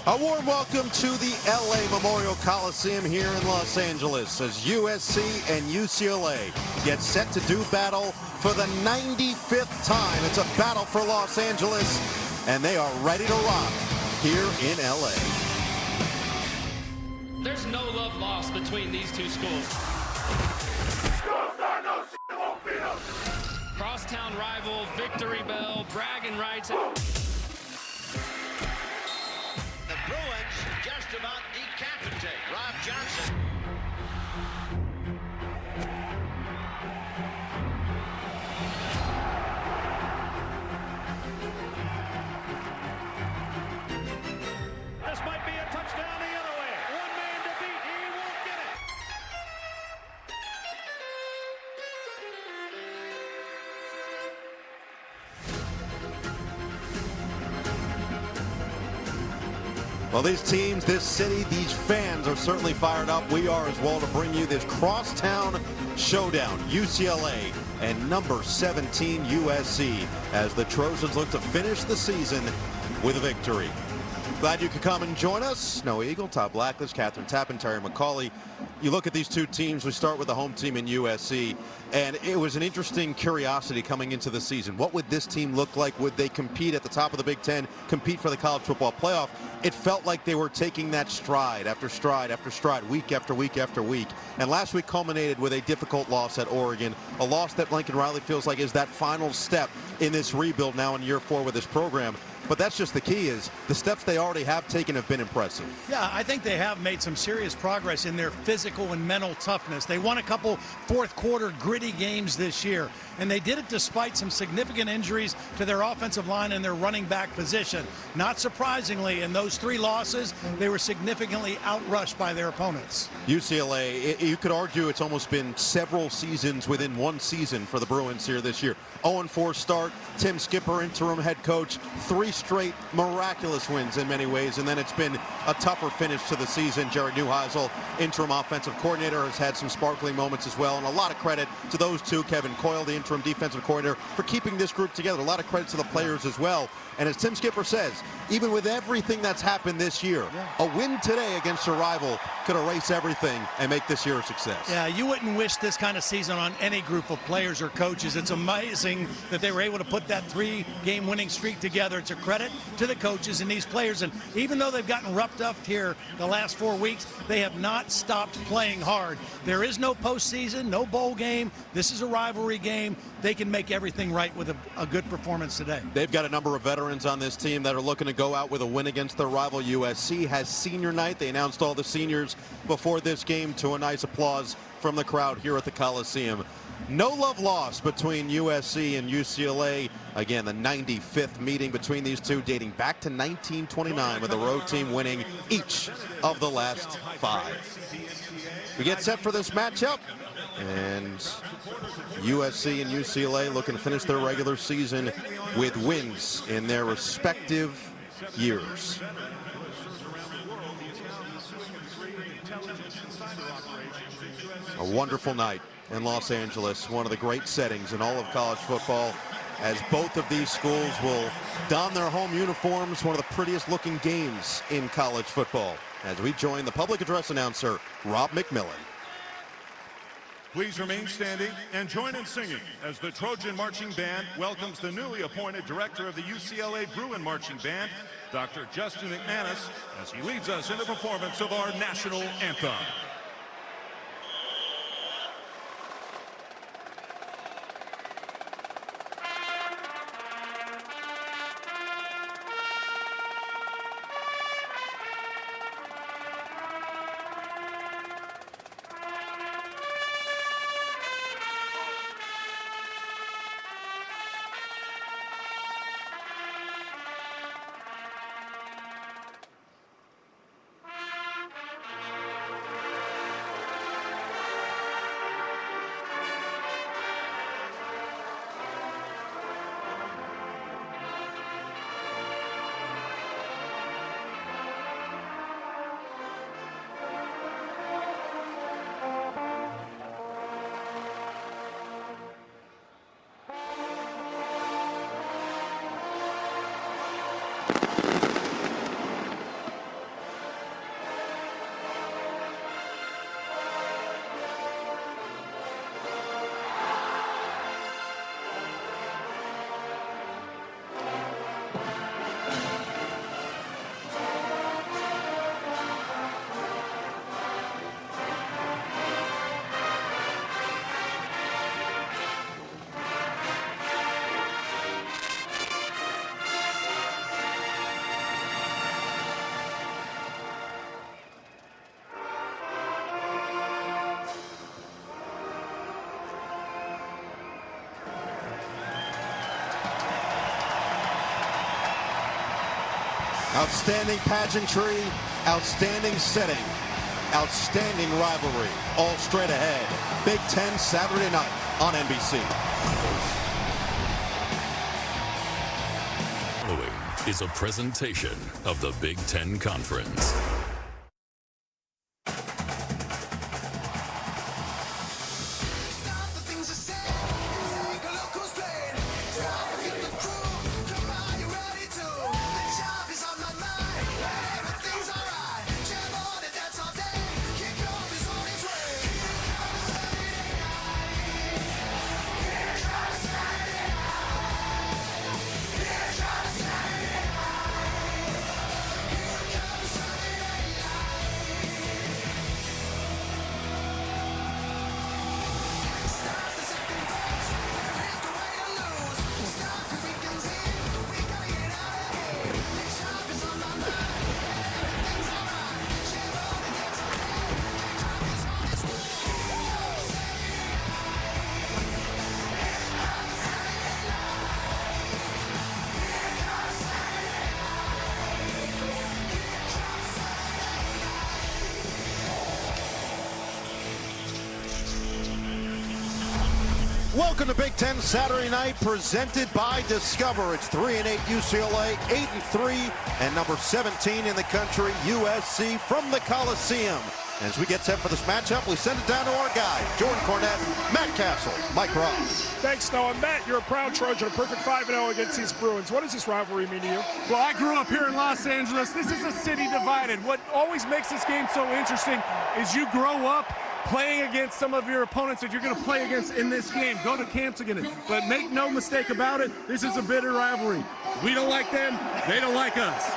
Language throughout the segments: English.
A warm welcome to the LA Memorial Coliseum here in Los Angeles as USC and UCLA get set to do battle for the 95th time. It's a battle for Los Angeles, and they are ready to rock here in LA. There's no love lost between these two schools. Crosstown rival, victory bell, bragging rights. The Bruins just about decapitate Rob Johnson. This might be a touchdown the other way. One man to beat. He won't get it. Well, these teams, this city, these fans are certainly fired up. We are as well to bring you this crosstown showdown. UCLA and number 17 USC as the Trojans look to finish the season with a victory. Glad you could come and join us. Snow Eagle, Todd Blackledge, Catherine Tappan, Terry McCauley. You look at these two teams. We start with the home team in USC, and it was an interesting curiosity coming into the season. What would this team look like? Would they compete at the top of the Big Ten, compete for the college football playoff? It felt like they were taking that stride after stride after stride, week after week after week. And last week culminated with a difficult loss at Oregon, a loss that Lincoln Riley feels like is that final step in this rebuild now in year 4 with this program. But that's just the key, is the steps they already have taken have been impressive. Yeah, I think they have made some serious progress in their physical and mental toughness. They won a couple fourth quarter gritty games this year, and they did it despite some significant injuries to their offensive line and their running back position. Not surprisingly, in those 3 losses, they were significantly outrushed by their opponents. UCLA, you could argue it's almost been several seasons within one season for the Bruins here this year. 0-4 start, Tim Skipper, interim head coach, 3 straight miraculous wins in many ways, and then it's been a tougher finish to the season. Jared Neuheisel, interim offensive coordinator, has had some sparkling moments as well, and a lot of credit to those two. Kevin Coyle, the interim defensive coordinator, for keeping this group together. A lot of credit to the players as well. And as Tim Skipper says, even with everything that's happened this year, a win today against a rival could erase everything and make this year a success. Yeah, you wouldn't wish this kind of season on any group of players or coaches. It's amazing that they were able to put that 3-game winning streak together. It's a credit to the coaches and these players. And even though they've gotten roughed up here the last 4 weeks, they have not stopped playing hard. There is no postseason, no bowl game. This is a rivalry game. They can make everything right with a good performance today. They've got a number of veterans on this team that are looking to go out with a win against their rival. USC has senior night. They announced all the seniors before this game to a nice applause from the crowd here at the Coliseum. No love lost between USC and UCLA. Again, the 95th meeting between these two, dating back to 1929, with the road team winning each of the last 5. We get set for this matchup, and USC and UCLA looking to finish their regular season with wins in their respective years. A wonderful night in Los Angeles, one of the great settings in all of college football, as both of these schools will don their home uniforms. One of the prettiest looking games in college football, as we join the public address announcer, Rob McMillan. Please remain standing and join in singing as the Trojan Marching Band welcomes the newly appointed director of the UCLA Bruin Marching Band, Dr. Justin McManus, as he leads us in the performance of our national anthem. Outstanding pageantry, outstanding setting, outstanding rivalry, all straight ahead. Big Ten Saturday night on NBC. Following is a presentation of the Big Ten Conference. Welcome to Big Ten Saturday night, presented by Discover. It's 3-8 UCLA, 8-3, and number 17 in the country, USC, from the Coliseum. As we get set for this matchup, we send it down to our guys, Jordan Cornette, Matt Castle, Mike Ross. Thanks, Noah. Matt, you're a proud Trojan, a perfect 5-0 against these Bruins. What does this rivalry mean to you? Well, I grew up here in Los Angeles. This is a city divided. What always makes this game so interesting is you grow up playing against some of your opponents that you're going to play against in this game. Go to camps again. But make no mistake about it, this is a bitter rivalry. We don't like them, they don't like us.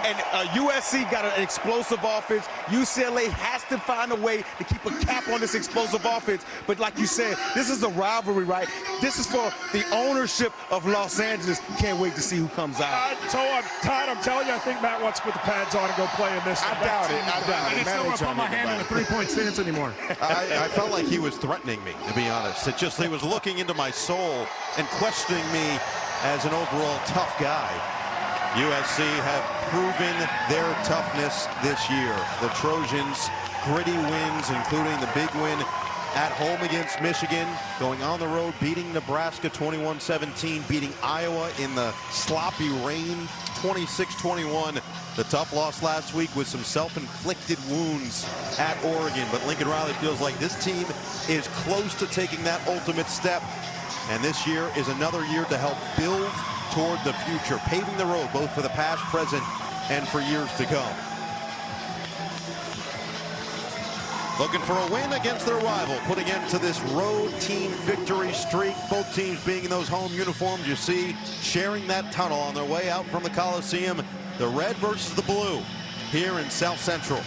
And USC got an explosive offense. UCLA has to find a way to keep a cap on this explosive offense. But like you said, this is a rivalry, right? This is for the ownership of Los Angeles. Can't wait to see who comes out. Todd, I'm telling you, I think Matt wants to put the pads on and go play in this. I doubt it. I doubt it. I still want to put my hand in a three-point stance anymore. I felt like he was threatening me, to be honest. He was looking into my soul and questioning me as an overall tough guy. USC have proven their toughness this year. The Trojans, gritty wins, including the big win at home against Michigan, going on the road, beating Nebraska 21-17, beating Iowa in the sloppy rain 26-21. The tough loss last week with some self-inflicted wounds at Oregon, but Lincoln Riley feels like this team is close to taking that ultimate step, and this year is another year to help build toward the future, paving the road both for the past, present, and for years to come. Looking for a win against their rival, putting end to this road team victory streak. Both teams being in those home uniforms you see, sharing that tunnel on their way out from the Coliseum. The red versus the blue here in South Central.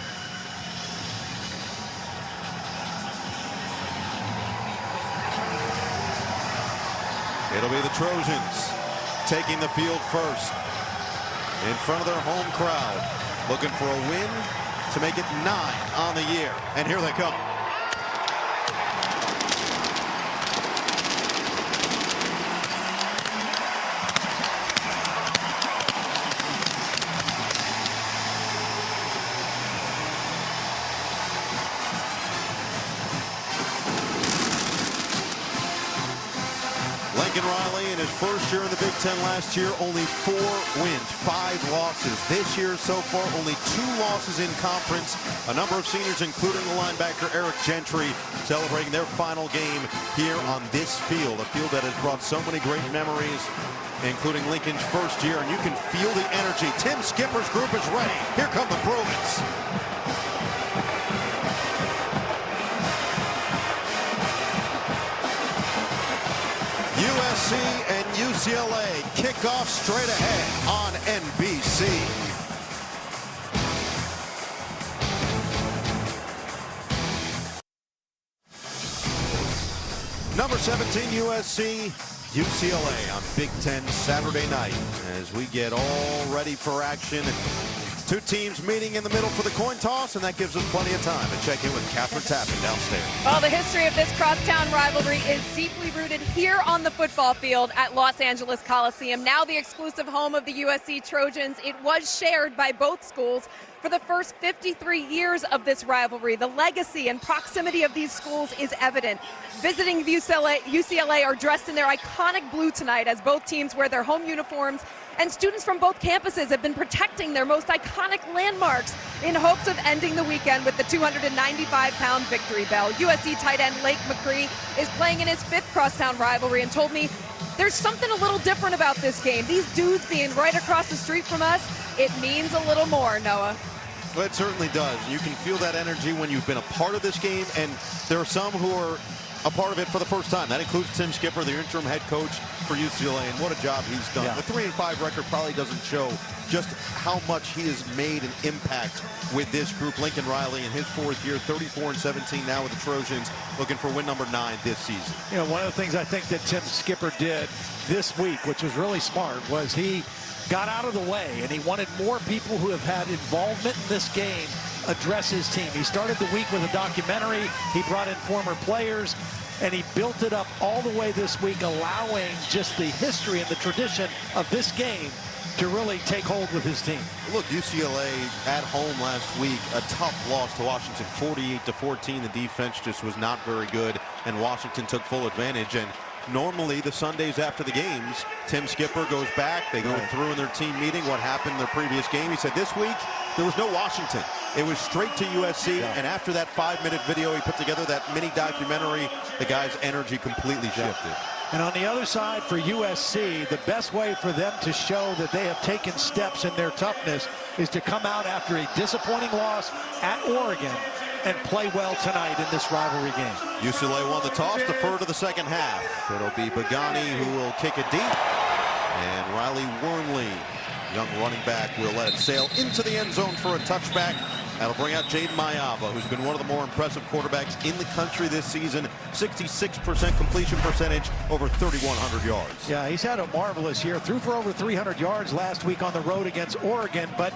It'll be the Trojans taking the field first in front of their home crowd, looking for a win to make it 9 on the year. And here they come. Lincoln Riley, in his first year in the Big Ten last year, only 4 wins, 5 losses. This year so far, only 2 losses in conference. A number of seniors, including the linebacker Eric Gentry, celebrating their final game here on this field, a field that has brought so many great memories, including Lincoln's first year, and you can feel the energy. Tim Skipper's group is ready. Here come the Bruins. USC and UCLA kick off straight ahead on NBC. Number 17 USC, UCLA on Big Ten Saturday night as we get all ready for action. Two teams meeting in the middle for the coin toss, and that gives us plenty of time to check in with Catherine Tappan downstairs. Well, the history of this crosstown rivalry is deeply rooted here on the football field at Los Angeles Coliseum, now the exclusive home of the USC Trojans. It was shared by both schools for the first 53 years of this rivalry. The legacy and proximity of these schools is evident. Visiting UCLA are dressed in their iconic blue tonight as both teams wear their home uniforms, and students from both campuses have been protecting their most iconic landmarks in hopes of ending the weekend with the 295-pound victory bell. USC tight end Lake McCree is playing in his 5th crosstown rivalry and told me there's something a little different about this game. These dudes being right across the street from us, it means a little more, Noah. Well, it certainly does. You can feel that energy when you've been a part of this game, and there are some who are a part of it for the first time. That includes Tim Skipper, the interim head coach for UCLA, and what a job he's done. Yeah. The 3-5 record probably doesn't show just how much he has made an impact with this group. Lincoln Riley in his 4th year, 34-17 now with the Trojans, looking for win number 9 this season. You know, one of the things I think that Tim Skipper did this week, which was really smart, was he got out of the way, and he wanted more people who have had involvement in this game address his team. He started the week with a documentary. He brought in former players, and he built it up all the way this week, allowing just the history and the tradition of this game to really take hold with his team. Look, UCLA at home last week, a tough loss to Washington, 48-14. The defense just was not very good, and Washington took full advantage. And normally the Sundays after the games, Tim Skipper goes back, they go through in their team meeting what happened in their previous game. He said this week there was no Washington. It was straight to USC, and after that 5-minute video he put together, that mini documentary, the guy's energy completely shifted. And on the other side for USC, the best way for them to show that they have taken steps in their toughness is to come out after a disappointing loss at Oregon and play well tonight in this rivalry game. UCLA won the toss, defer to the second half. It'll be Pagani who will kick it deep, and Riley Wormley, young running back, will let it sail into the end zone for a touchback. That'll bring out Jaden Mayava, who's been one of the more impressive quarterbacks in the country this season. 66% completion percentage, over 3,100 yards. Yeah, he's had a marvelous year. Threw for over 300 yards last week on the road against Oregon, but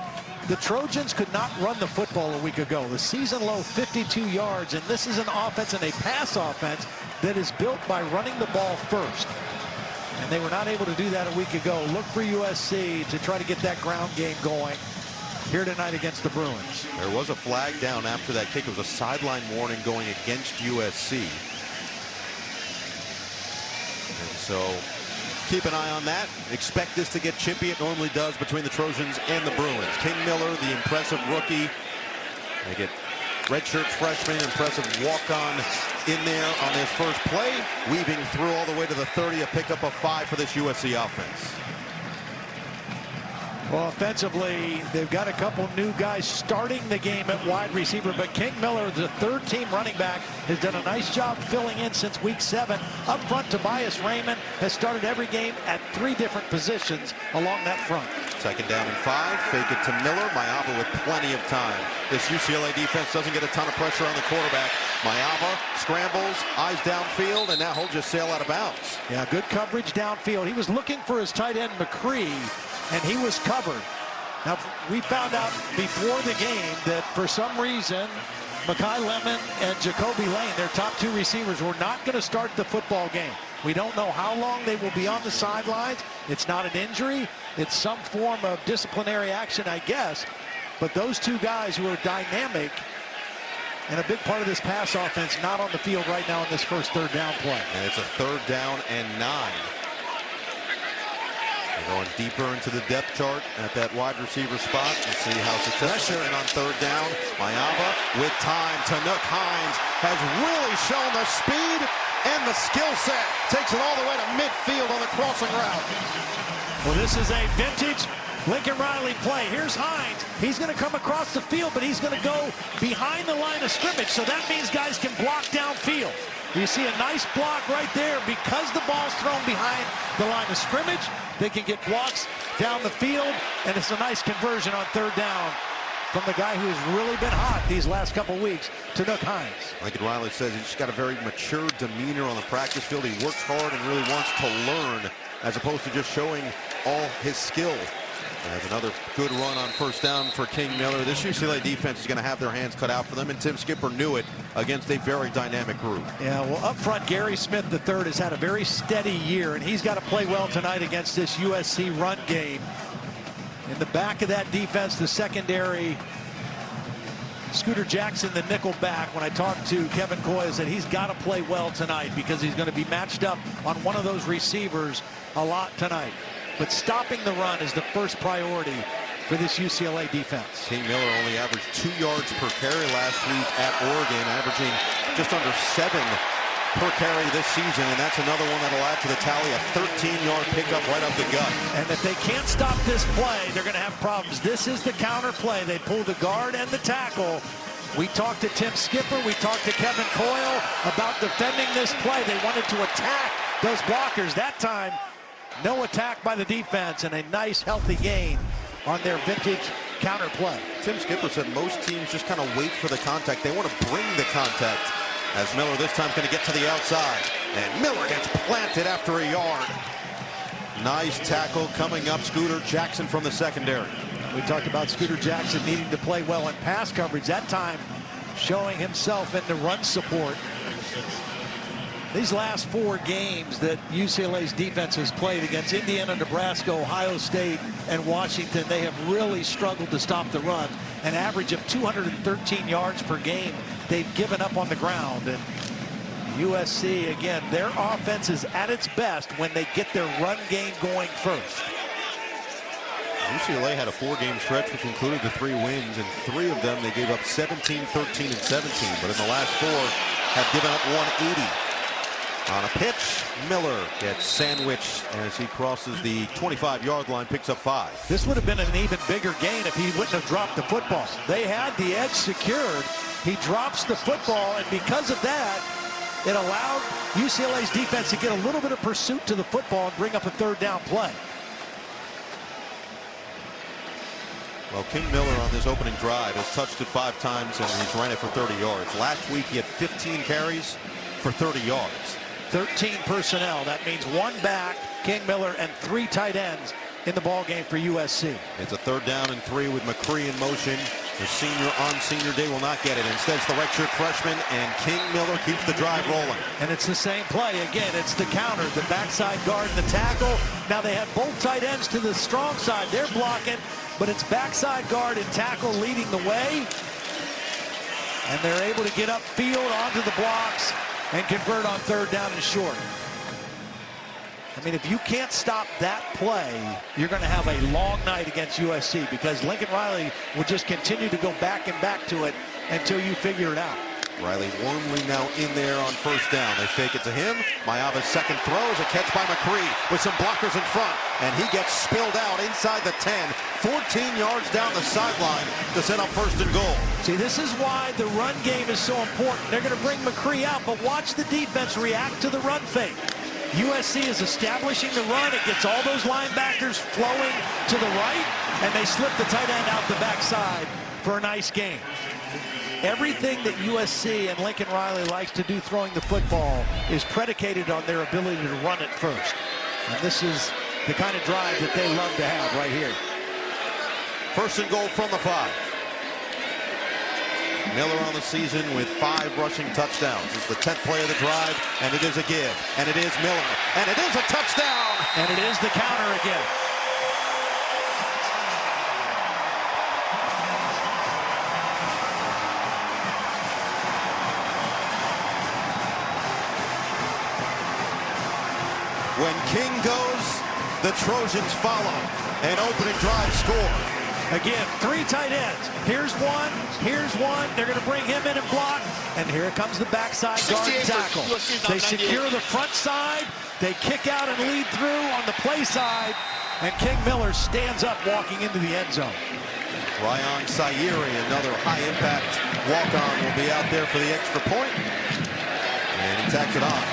the Trojans could not run the football a week ago. The season low 52 yards, and this is an offense and a pass offense that is built by running the ball first. And they were not able to do that a week ago. Look for USC to try to get that ground game going here tonight against the Bruins. There was a flag down after that kick. It was a sideline warning going against USC. And so keep an eye on that. Expect this to get chippy. It normally does between the Trojans and the Bruins. King Miller, the impressive rookie. They get redshirt freshman, impressive walk-on in there on his first play, weaving through all the way to the 30, a pickup of 5 for this USC offense. Well, offensively, they've got a couple new guys starting the game at wide receiver, but King Miller, the 3rd-team running back, has done a nice job filling in since week 7. Up front, Tobias Raymond has started every game at 3 different positions along that front. Second down and 5, fake it to Miller. Mayava with plenty of time. This UCLA defense doesn't get a ton of pressure on the quarterback. Mayava scrambles, eyes downfield, and now he'll just sail out of bounds. Yeah, good coverage downfield. He was looking for his tight end, McCree, and he was covered. Now, we found out before the game that for some reason, Makai Lemon and Jacoby Lane, their top 2 receivers, were not going to start the football game. We don't know how long they will be on the sidelines. It's not an injury. It's some form of disciplinary action, I guess. But those 2 guys who are dynamic and a big part of this pass offense not on the field right now in this first 3rd down play. And it's a 3rd down and 9. Going deeper into the depth chart at that wide receiver spot. Let's see how successful. And on 3rd down, Mayava with time. Tanuk Hines has really shown the speed and the skill set. Takes it all the way to midfield on the crossing route. Well, this is a vintage Lincoln Riley play. Here's Hines. He's going to come across the field, but he's going to go behind the line of scrimmage. So that means guys can block downfield. You see a nice block right there because the ball's thrown behind the line of scrimmage. They can get blocks down the field, and it's a nice conversion on 3rd down from the guy who has really been hot these last couple weeks, Tanuk Hines. Lincoln Riley says he's just got a very mature demeanor on the practice field. He works hard and really wants to learn, as opposed to just showing all his skill There's another good run on first down for King Miller. This UCLA defense is going to have their hands cut out for them, and Tim Skipper knew it against a very dynamic group. Yeah, well, up front, Gary Smith III has had a very steady year, and he's got to play well tonight against this USC run game. In the back of that defense, the secondary, Scooter Jackson, the nickel back. When I talked to Kevin Coy, I said he's got to play well tonight because he's going to be matched up on one of those receivers a lot tonight. But stopping the run is the first priority for this UCLA defense. King Miller only averaged 2 yards per carry last week at Oregon, averaging just under 7 per carry this season, and that's another one that'll add to the tally, a 13-yard pickup right up the gut. And if they can't stop this play, they're going to have problems. This is the counter play. They pull the guard and the tackle. We talked to Tim Skipper. We talked to Kevin Coyle about defending this play. They wanted to attack those blockers. That time, no attack by the defense, and a nice, healthy gain on their vintage counter play. Tim Skipper said most teams just kind of wait for the contact. They want to bring the contact. As Miller this time is going to get to the outside. And Miller gets planted after a yard. Nice tackle coming up. Scooter Jackson from the secondary. We talked about Scooter Jackson needing to play well in pass coverage. That time showing himself into run support. These last 4 games that UCLA's defense has played against Indiana, Nebraska, Ohio State, and Washington, they have really struggled to stop the run. An average of 213 yards per game they've given up on the ground. And USC, again, their offense is at its best when they get their run game going first. UCLA had a 4-game stretch which included the 3 wins, and 3 of them they gave up 17, 13, and 17. But in the last 4 have given up 180. On a pitch, Miller gets sandwiched as he crosses the 25-yard line, picks up 5. This would have been an even bigger gain if he wouldn't have dropped the football. They had the edge secured. He drops the football, and because of that, it allowed UCLA's defense to get a little bit of pursuit to the football and bring up a 3rd down play. Well, King Miller on this opening drive has touched it 5 times, and he's ran it for 30 yards. Last week, he had 15 carries for 30 yards. 13 personnel. That means 1 back, King Miller, and 3 tight ends in the ball game for USC. It's a 3rd down and 3 with McCree in motion. The senior on senior day will not get it. Instead, it's the redshirt freshman, and King Miller keeps the drive rolling. And it's the same play. Again, it's the counter, the backside guard, and the tackle. Now they have both tight ends to the strong side. They're blocking, but it's backside guard and tackle leading the way. And they're able to get upfield onto the blocks and convert on 3rd down and short. I mean, if you can't stop that play, you're going to have a long night against USC, because Lincoln Riley will just continue to go back and back to it until you figure it out. Riley warmly now in there on first down. They fake it to him. Maiava's second throw is a catch by McCree with some blockers in front, and he gets spilled out inside the 10, 14 yards down the sideline to set up 1st and goal. See, this is why the run game is so important. They're going to bring McCree out, but watch the defense react to the run fake. USC is establishing the run. It gets all those linebackers flowing to the right, and they slip the tight end out the backside for a nice gain. Everything that USC and Lincoln Riley likes to do throwing the football is predicated on their ability to run it first. And this is the kind of drive that they love to have right here. 1st and goal from the 5. Miller on the season with 5 rushing touchdowns. It's the 10th play of the drive, and it is a give. And it is Miller. And it is a touchdown. And it is the counter again. When King goes, the Trojans follow. An opening drive score. Again, 3 tight ends. Here's one. Here's one. They're going to bring him in and block. And here comes the backside guard and tackle. They secure the front side. They kick out and lead through on the play side. And King Miller stands up walking into the end zone. Ryan Sayeri, another high-impact walk-on, will be out there for the extra point. And he tacks it on.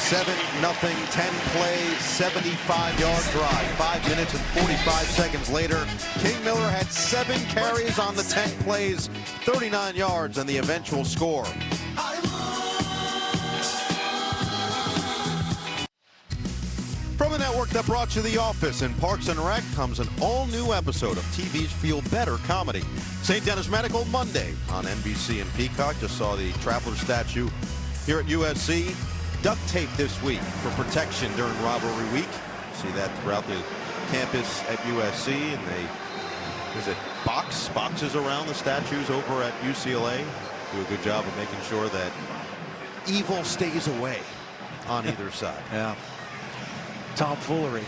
7-0, 10-play, 75-yard drive. 5 minutes and 45 seconds later, King Miller had 7 carries on the 10 plays, 39 yards, and the eventual score. From the network that brought you The Office and Parks and Rec comes an all-new episode of TV's Feel Better comedy. St. Dennis Medical Monday on NBC and Peacock. Just saw the Traveler statue here at USC. Duct tape this week for protection during rivalry week. See that throughout the campus at USC, and they visit boxes around the statues over at UCLA. Do a good job of making sure that evil stays away on either side. Yeah. Tomfoolery.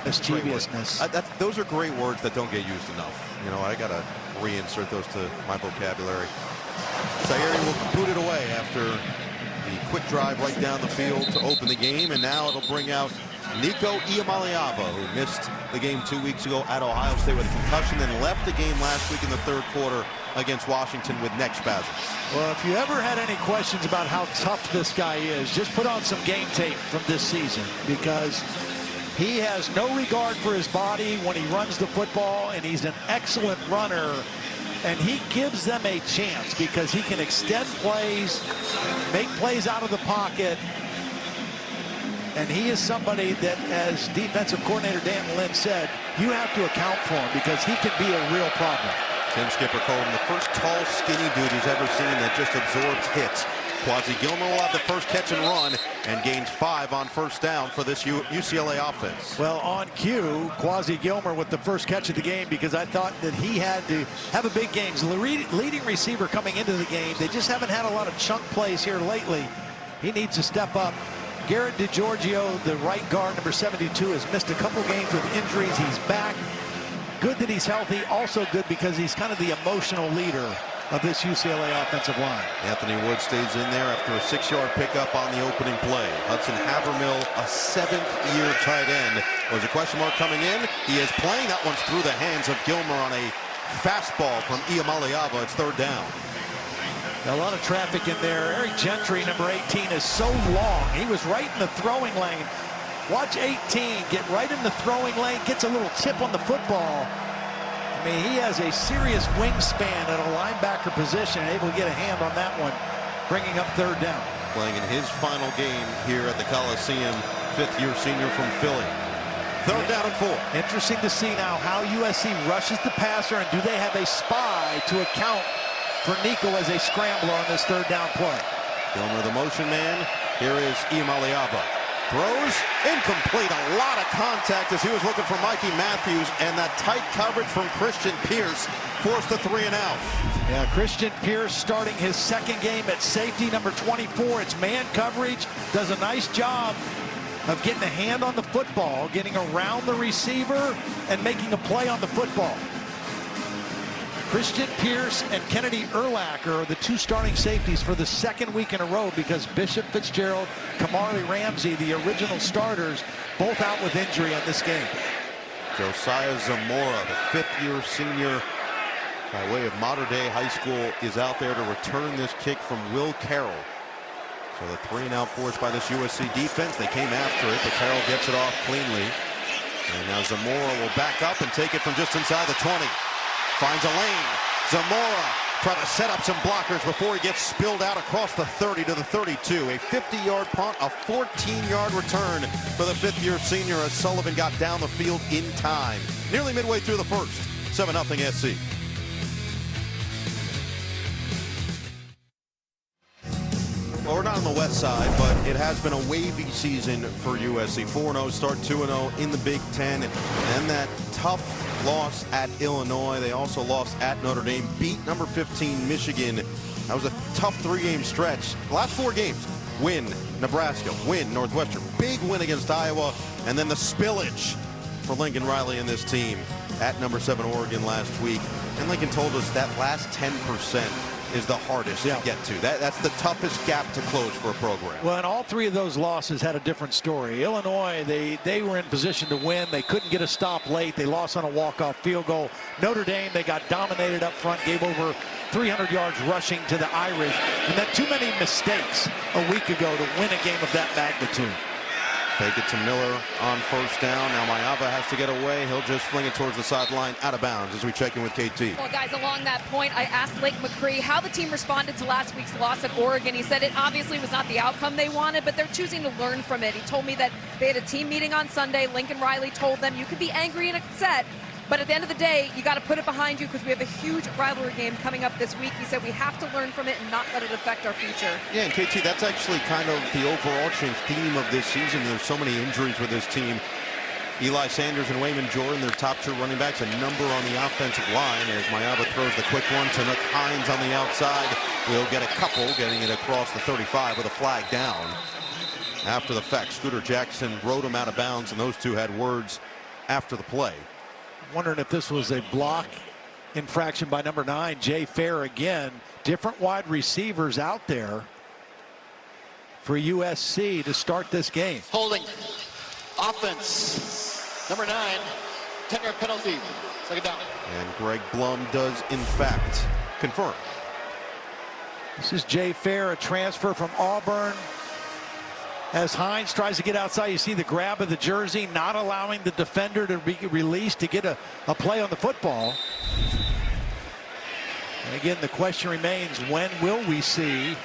Mischievousness. Those are great words that don't get used enough. You know, I got to reinsert those to my vocabulary. Sayeri will boot it away after the quick drive right down the field to open the game, and now it'll bring out Nico Iamaleava, who missed the game 2 weeks ago at Ohio State with a concussion, then left the game last week in the third quarter against Washington with neck spasms. Well, if you ever had any questions about how tough this guy is, just put on some game tape from this season, because he has no regard for his body when he runs the football, and he's an excellent runner. And he gives them a chance because he can extend plays, make plays out of the pocket. And he is somebody that, as defensive coordinator Dan Lynn said, you have to account for him because he can be a real problem. Tim Skipper called him the first tall, skinny dude he's ever seen that just absorbs hits. Quasi Gilmer will have the first catch and run and gains 5 on first down for this UCLA offense. Well, on cue, Quasi Gilmer with the first catch of the game, because I thought that he had to have a big game. He's the leading receiver coming into the game. They just haven't had a lot of chunk plays here lately. He needs to step up. Garrett DiGiorgio, the right guard, number 72, has missed a couple games with injuries. He's back. Good that he's healthy. Also good because he's kind of the emotional leader of this UCLA offensive line. Anthony Wood stays in there after a 6-yard pickup on the opening play. Hudson Habermill, a 7th-year tight end. Was a question mark coming in. He is playing. That one's through the hands of Gilmer on a fastball from Iamaleava. It's third down. A lot of traffic in there. Eric Gentry, number 18, is so long. He was right in the throwing lane. Watch 18 get right in the throwing lane, gets a little tip on the football. I mean, he has a serious wingspan at a linebacker position, able to get a hand on that one, bringing up third down. Playing in his final game here at the Coliseum, 5th-year senior from Philly. Third down and 4. Interesting to see now how USC rushes the passer, and do they have a spy to account for Nico as a scrambler on this third down play. Gilmer, the motion man. Here is Iamaleava. Throws incomplete. A lot of contact as he was looking for Mikey Matthews, and that tight coverage from Christian Pierce forced the 3 and out. Yeah, Christian Pierce starting his second game at safety, number 24. It's man coverage. Does a nice job of getting a hand on the football, getting around the receiver, and making a play on the football. Christian Pierce and Kennedy Urlacher are the 2 starting safeties for the 2nd week in a row because Bishop Fitzgerald, Kamari Ramsey, the original starters, both out with injury on this game. Josiah Zamora, the 5th-year senior by way of Mater Dei High School, is out there to return this kick from Will Carroll. So the 3-and-out force by this USC defense. They came after it, but Carroll gets it off cleanly. And now Zamora will back up and take it from just inside the 20. Finds a lane. Zamora trying to set up some blockers before he gets spilled out across the 30 to the 32. A 50-yard punt, a 14-yard return for the 5th-year senior as Sullivan got down the field in time. Nearly midway through the first. 7-0 SC. Well, we're not on the west side, but it has been a wavy season for USC. 4-0, start 2-0 in the Big Ten. And that tough loss at Illinois. They also lost at Notre Dame, beat number 15 Michigan. That was a tough 3-game stretch. The last 4 games, win Nebraska, win Northwestern, big win against Iowa, and then the spillage for Lincoln Riley and this team at number 7 Oregon last week. And Lincoln told us that last 10% is the hardest to get to. That's the toughest gap to close for a program. Well, and all 3 of those losses had a different story. Illinois, they were in position to win. They couldn't get a stop late. They lost on a walk-off field goal. Notre Dame, they got dominated up front, gave over 300 yards rushing to the Irish, and then too many mistakes a week ago to win a game of that magnitude. Fake it to Miller on first down. Now Maiava has to get away. He'll just fling it towards the sideline, out of bounds as we check in with KT. Well, guys, along that point, I asked Lake McCree how the team responded to last week's loss at Oregon. He said it obviously was not the outcome they wanted, but they're choosing to learn from it. He told me that they had a team meeting on Sunday. Lincoln Riley told them, you could be angry and upset, but at the end of the day, you got to put it behind you because we have a huge rivalry game coming up this week. He said we have to learn from it and not let it affect our future. Yeah, and KT, that's actually kind of the overarching theme of this season. There's so many injuries with this team. Eli Sanders and Wayman Jordan, their top two running backs, a number on the offensive line as Maiava throws the quick one to Nook Hines on the outside. We'll get a couple, getting it across the 35 with a flag down. After the fact, Scooter Jackson rode him out of bounds, and those two had words after the play. Wondering if this was a block infraction by number 9, Jay Fair again. Different wide receivers out there for USC to start this game. Holding. Offense. Number 9. 10-yard penalty. Second down. And Greg Blum does, in fact, confirm. This is Jay Fair, a transfer from Auburn. As Hines tries to get outside, you see the grab of the jersey, not allowing the defender to be released to get a play on the football. And again, the question remains, when will we see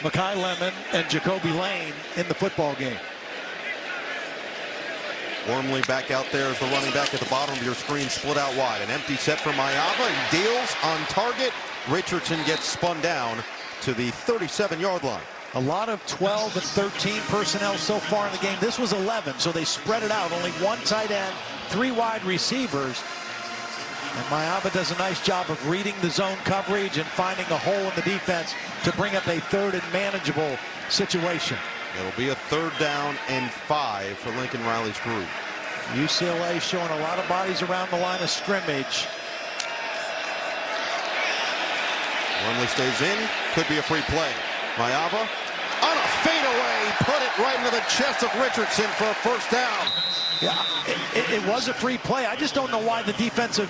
Makai Lemon and Jacoby Lane in the football game? Wormley back out there as the running back at the bottom of your screen, split out wide. An empty set for Maiava, and deals on target. Richardson gets spun down to the 37-yard line. A lot of 12 and 13 personnel so far in the game. This was 11, so they spread it out. Only one tight end, 3 wide receivers. And Maiava does a nice job of reading the zone coverage and finding a hole in the defense to bring up a third and manageable situation. It'll be a 3rd down and 5 for Lincoln Riley's group. UCLA showing a lot of bodies around the line of scrimmage. Wormley stays in. Could be a free play. Maiava on a fadeaway, put it right into the chest of Richardson for a 1st down. Yeah, it was a free play. I just don't know why the defensive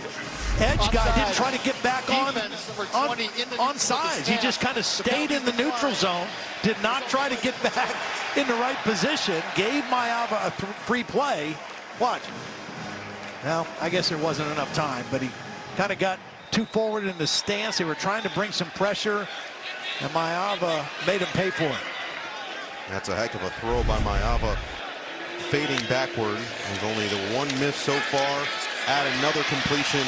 edge guy didn't try to get back on sides. He just kind of stayed in the neutral zone, did not try to get back in the right position, gave Maiava a free play. Watch. Well, I guess there wasn't enough time, but he kind of got too forward in the stance. They were trying to bring some pressure, and Maiava made him pay for it. That's a heck of a throw by Maiava, fading backward. There's only the 1 miss so far. Add another completion.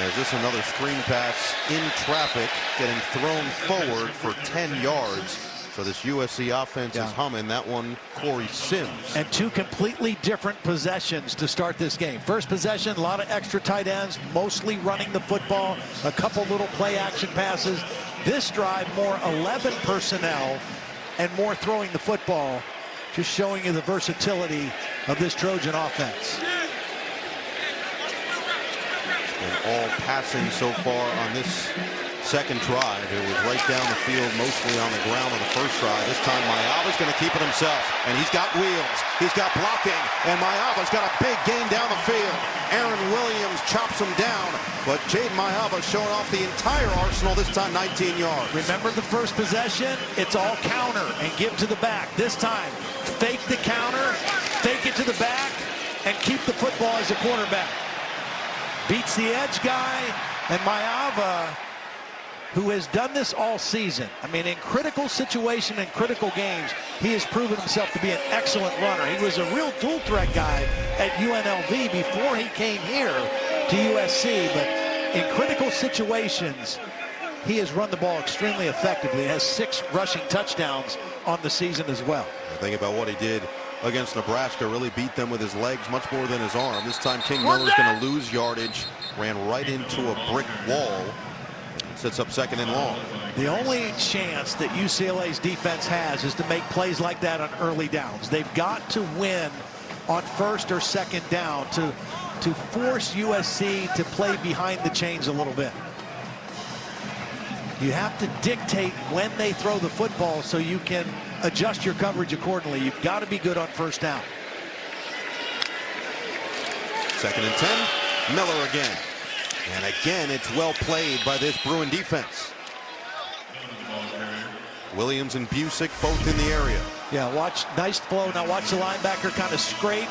Is this another screen pass in traffic, getting thrown forward for 10 yards. So this USC offense is humming. That one, Corey Sims. And 2 completely different possessions to start this game. First possession, a lot of extra tight ends, mostly running the football, a couple little play action passes. This drive, more 11 personnel and more throwing the football, just showing you the versatility of this Trojan offense. And all passing so far on this second drive. It was right down the field, mostly on the ground on the first drive. This time Maiava's going to keep it himself, and he's got wheels, he's got blocking, and Maiava's got a big gain down the field. Aaron Williams chops him down, but Jaden Maiava showing off the entire arsenal, this time 19 yards. Remember the first possession? It's all counter and give to the back. This time, fake the counter, fake it to the back, and keep the football as a quarterback. Beats the edge guy, and Maiava, who has done this all season. I mean, in critical situation and critical games, he has proven himself to be an excellent runner. He was a real dual threat guy at UNLV before he came here to USC, but in critical situations, he has run the ball extremely effectively. He has 6 rushing touchdowns on the season as well. Think about what he did against Nebraska, really beat them with his legs much more than his arm. This time King Miller's going to lose yardage, ran right into a brick wall. Sets up 2nd and long. The only chance that UCLA's defense has is to make plays like that on early downs. They've got to win on 1st or 2nd down to force USC to play behind the chains a little bit. You have to dictate when they throw the football so you can adjust your coverage accordingly. You've got to be good on 1st down. 2nd and 10. Miller again. And again, it's well played by this Bruin defense. Williams and Busick both in the area. Yeah, watch, nice flow. Now watch the linebacker kind of scrape.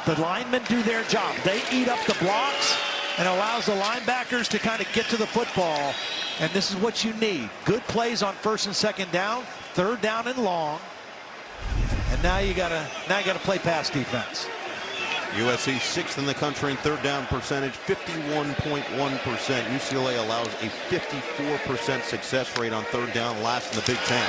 The linemen do their job. They eat up the blocks and allows the linebackers to kind of get to the football. And this is what you need. Good plays on 1st and 2nd down, 3rd down and long. And now you gotta play pass defense. USC 6th in the country in 3rd down percentage, 51.1%. UCLA allows a 54% success rate on 3rd down, last in the Big Ten.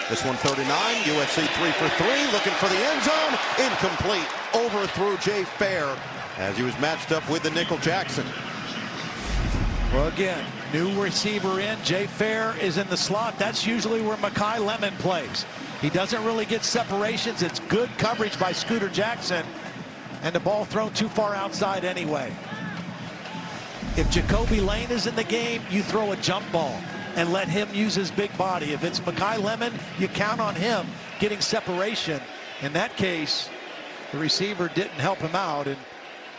This one 39, USC 3 for 3, looking for the end zone, incomplete. Overthrew Jay Fair as he was matched up with the nickel Jackson. Well, again, new receiver in. Jay Fair is in the slot. That's usually where Makai Lemon plays. He doesn't really get separations. It's good coverage by Scooter Jackson, and the ball thrown too far outside anyway. If Jacoby Lane is in the game, you throw a jump ball and let him use his big body. If it's Makai Lemon, you count on him getting separation. In that case, the receiver didn't help him out and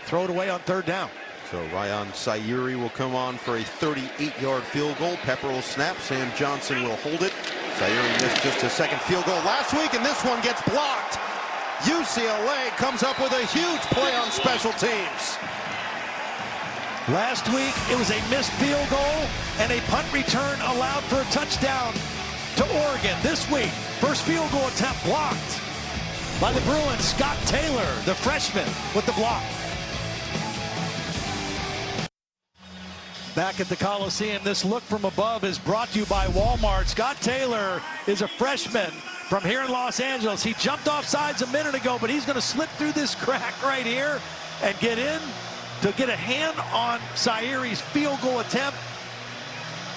throw it away on 3rd down. So Ryan Sayuri will come on for a 38-yard field goal. Pepper will snap. Sam Johnson will hold it. Sayuri missed just his 2nd field goal last week, and this one gets blocked. UCLA comes up with a huge play on special teams. Last week, it was a missed field goal and a punt return allowed for a touchdown to Oregon. This week, first field goal attempt blocked by the Bruins. Scott Taylor, the freshman, with the block. Back at the Coliseum, this look from above is brought to you by Walmart. Scott Taylor is a freshman from here in Los Angeles. He jumped off sides a minute ago, but he's going to slip through this crack right here and get in to get a hand on Sayuri's field goal attempt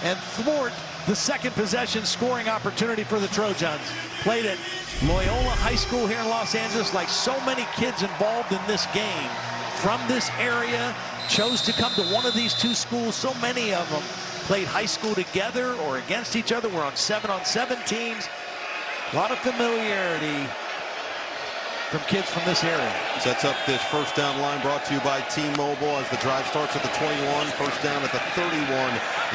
and thwart the 2nd possession scoring opportunity for the Trojans. Played at Loyola High School here in Los Angeles. Like so many kids involved in this game from this area, chose to come to one of these 2 schools. So many of them played high school together or against each other. We're on 7-on-7 teams. A lot of familiarity from kids from this area. Sets up this 1st down line, brought to you by T-Mobile as the drive starts at the 21, 1st down at the 31.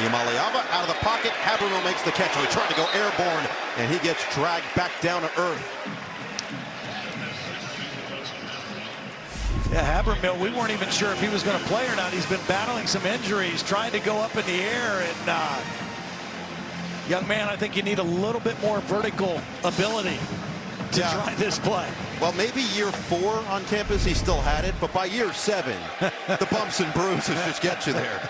Yamaliava out of the pocket. Habermill makes the catch. He tried to go airborne, and he gets dragged back down to earth. Yeah, Habermill, we weren't even sure if he was going to play or not. He's been battling some injuries, trying to go up in the air, and young man, I think you need a little bit more vertical ability to try this play. Well, maybe year 4 on campus, he still had it, but by year 7, the bumps and bruises just get you there.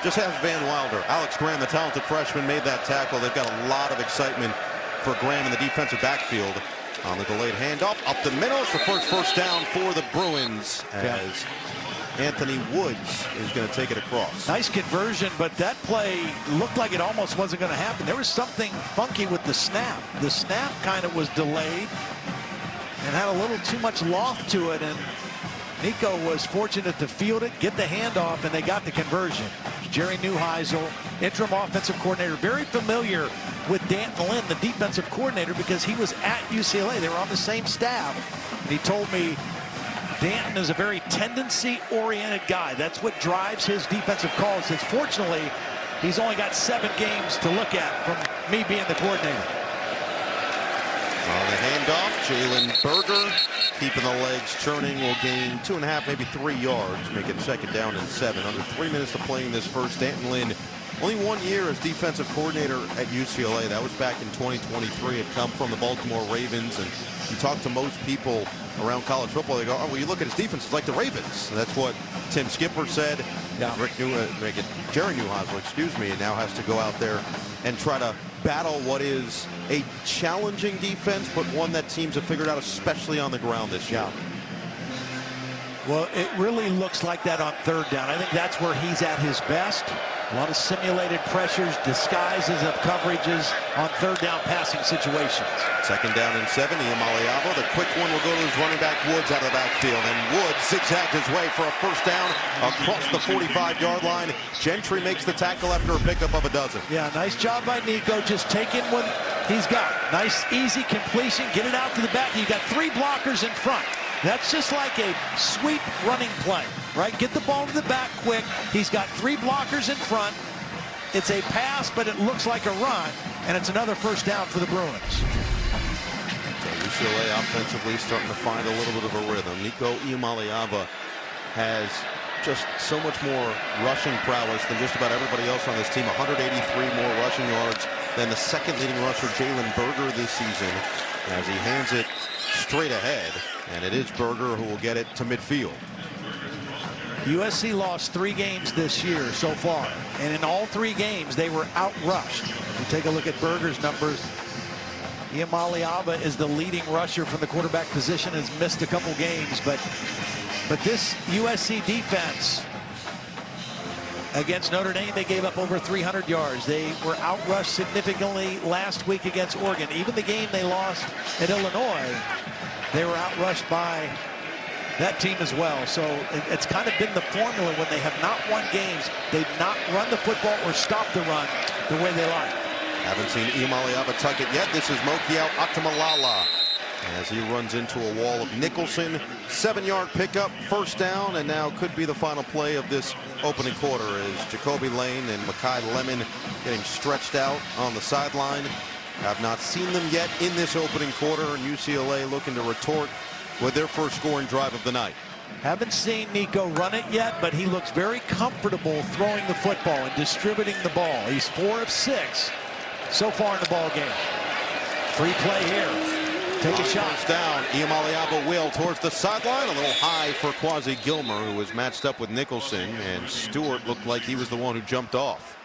Just have Van Wilder. Alex Graham, the talented freshman, made that tackle. They've got a lot of excitement for Graham in the defensive backfield. On the delayed handoff, up the middle. It's the first down for the Bruins as Anthony Woods is going to take it across. Nice conversion, but that play looked like it almost wasn't going to happen. There was something funky with the snap. The snap kind of was delayed and had a little too much loft to it, and Nico was fortunate to field it, get the handoff, and they got the conversion. Jerry Neuheisel, interim offensive coordinator, very familiar with Danton Lynn, the defensive coordinator, because he was at UCLA. They were on the same staff. And he told me Danton is a very tendency-oriented guy. That's what drives his defensive calls. Fortunately, he's only got 7 games to look at from me being the coordinator. On the handoff, Jalen Berger keeping the legs churning, will gain 2.5, maybe 3 yards, make it 2nd down and 7. Under 3 minutes to play in this first. Danton Lynn, only 1 year as defensive coordinator at UCLA. That was back in 2023. Had come from the Baltimore Ravens, and you talk to most people around college football, they go, oh, well, you look at his defense, it's like the Ravens. And that's what Tim Skipper said. Yeah. Jerry Neuheisel, excuse me, and now has to go out there and try to battle what is a challenging defense, but one that teams have figured out, especially on the ground this year. Well, it really looks like that on 3rd down. I think that's where he's at his best. A lot of simulated pressures, disguises of coverages on 3rd down passing situations. 2nd down and 7. Iamaleava, the quick one will go to his running back Woods out of the backfield, and Woods zigzagged his way for a 1st down across the 45-yard line. Gentry makes the tackle after a pickup of a dozen. Yeah, nice job by Nico, just taking what he's got. Nice, easy completion, get it out to the back. You got 3 blockers in front. That's just like a sweep running play, right? Get the ball to the back quick. He's got 3 blockers in front. It's a pass, but it looks like a run, and it's another 1st down for the Bruins. So UCLA offensively starting to find a little bit of a rhythm. Nico Iamaleava has just so much more rushing prowess than just about everybody else on this team. 183 more rushing yards than the second leading rusher, Jalen Berger, this season, as he hands it straight ahead. And it is Berger who will get it to midfield. USC lost 3 games this year so far, and in all 3 games they were outrushed. If you take a look at Berger's numbers, Iamaleava is the leading rusher from the quarterback position, has missed a couple games, but this USC defense against Notre Dame, they gave up over 300 yards. They were outrushed significantly last week against Oregon. Even the game they lost at Illinois, they were outrushed by that team as well. So it's kind of been the formula when they have not won games. They've not run the football or stopped the run the way they like. Haven't seen Iamaleava tuck it yet. This is Mokiao Atumalala as he runs into a wall of Nicholson. 7-yard pickup, first down, and now could be the final play of this opening quarter as Jacoby Lane and Makai Lemon getting stretched out on the sideline. Have not seen them yet in this opening quarter, and UCLA looking to retort with their first scoring drive of the night. Haven't seen Nico run it yet, but he looks very comfortable throwing the football and distributing the ball. He's 4 of 6 so far in the ball game. Free play here. Take a shot. First down. Iamaleava will towards the sideline. A little high for Quasi Gilmer, who was matched up with Nicholson, and Stewart looked like he was the one who jumped off.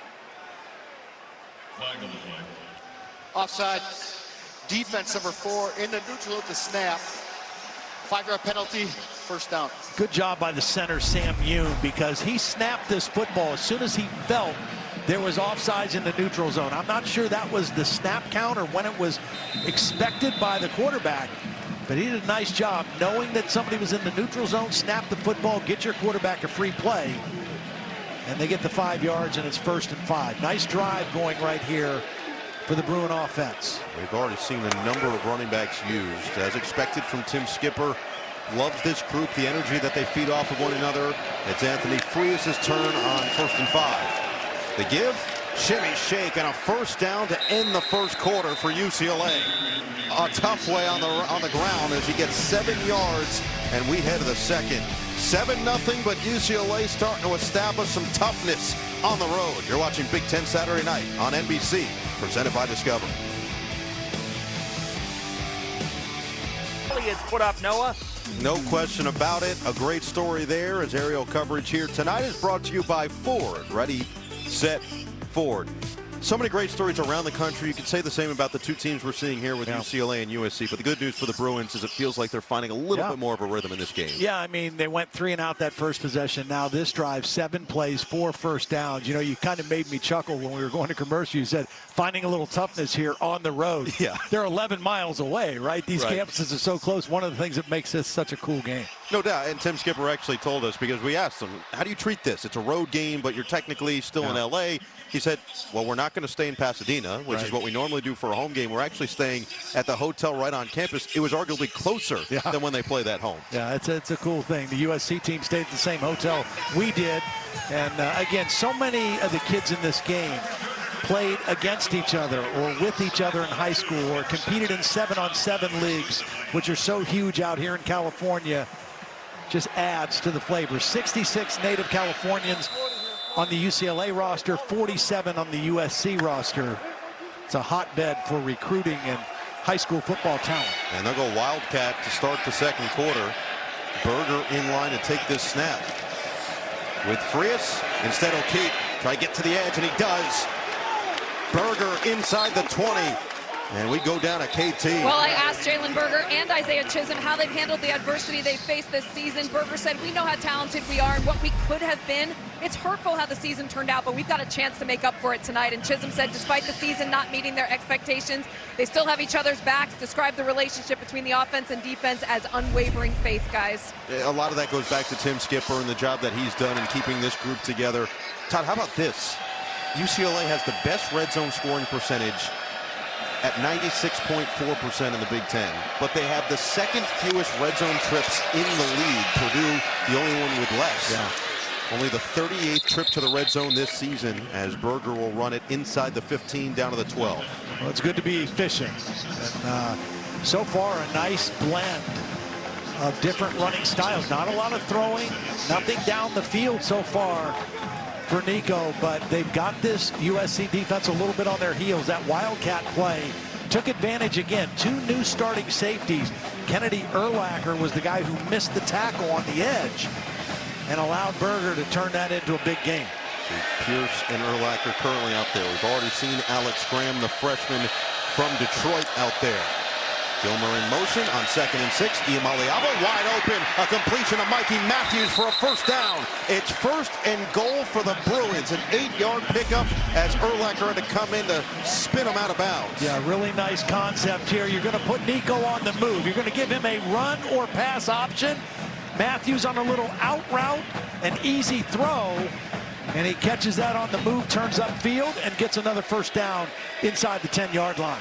Offside. Defense number 4 in the neutral at the snap. 5-yard penalty, first down. Good job by the center, Sam Yoon, because he snapped this football as soon as he felt there was offsides in the neutral zone. I'm not sure that was the snap count or when it was expected by the quarterback, but he did a nice job knowing that somebody was in the neutral zone, snap the football, get your quarterback a free play, and they get the 5 yards, and it's 1st and 5. Nice drive going right here for the Bruin offense. We've already seen a number of running backs used. As expected from Tim Skipper, loves this group, the energy that they feed off of one another. It's Anthony Frias' turn on 1st and 5. The give, shimmy, shake, and a first down to end the first quarter for UCLA. A tough way on the ground as he gets 7 yards, and we head to the second. 7-0, but UCLA starting to establish some toughness on the road. You're watching Big Ten Saturday Night on NBC, presented by Discovery. It's put up, Noah. No question about it. A great story there as aerial coverage here tonight is brought to you by Ford. Ready, set, Ford. So many great stories around the country. You could say the same about the 2 teams we're seeing here with UCLA and USC. But the good news for the Bruins is it feels like they're finding a little bit more of a rhythm in this game. Yeah, I mean, they went 3 and out that first possession. Now this drive, 7 plays, 4 first downs. You know, you kind of made me chuckle when we were going to commercial. You said, finding a little toughness here on the road. Yeah. They're 11 miles away, right? These campuses are so close. One of the things that makes this such a cool game. No doubt. And Tim Skipper actually told us, because we asked him, how do you treat this? It's a road game, but you're technically still in L.A. He said, well, we're not going to stay in Pasadena, which is what we normally do for a home game. We're actually staying at the hotel right on campus. It was arguably closer than when they play that home. Yeah, it's a cool thing. The USC team stayed at the same hotel we did. And, again, so many of the kids in this game played against each other or with each other in high school or competed in 7-on-7 leagues, which are so huge out here in California. Just adds to the flavor. 66 native Californians on the UCLA roster, 47 on the USC roster. It's a hotbed for recruiting and high school football talent. And they'll go Wildcat to start the second quarter. Berger in line to take this snap. With Frias, instead O'Keefe try to get to the edge, and he does. Berger inside the 20. And we go down to KT. Well, I asked Jalen Berger and Isaiah Chisholm how they've handled the adversity they faced this season. Berger said, we know how talented we are and what we could have been. It's hurtful how the season turned out, but we've got a chance to make up for it tonight. And Chisholm said, despite the season not meeting their expectations, they still have each other's backs. Described the relationship between the offense and defense as unwavering faith, guys. A lot of that goes back to Tim Skipper and the job that he's done in keeping this group together. Todd, how about this? UCLA has the best red zone scoring percentage at 96.4% in the Big Ten, but they have the second fewest red zone trips in the league. Purdue, the only one with less. Yeah. Only the 38th trip to the red zone this season, as Berger will run it inside the 15 down to the 12. Well, it's good to be efficient. And so far a nice blend of different running styles. Not a lot of throwing, nothing down the field so far for Nico, but they've got this USC defense a little bit on their heels. That Wildcat play took advantage again. 2 new starting safeties. Kennedy Urlacher was the guy who missed the tackle on the edge and allowed Berger to turn that into a big game. Pierce and Urlacher currently out there. We've already seen Alex Graham, the freshman from Detroit, out there. Gilmer in motion on 2nd and 6. Iamaleava wide open. A completion of Mikey Matthews for a first down. It's 1st and goal for the Bruins. An 8-yard pickup as Urlacher had to come in to spin him out of bounds. Yeah, really nice concept here. You're going to put Nico on the move. You're going to give him a run or pass option. Matthews on a little out route, an easy throw, and he catches that on the move, turns upfield, and gets another first down inside the 10-yard line.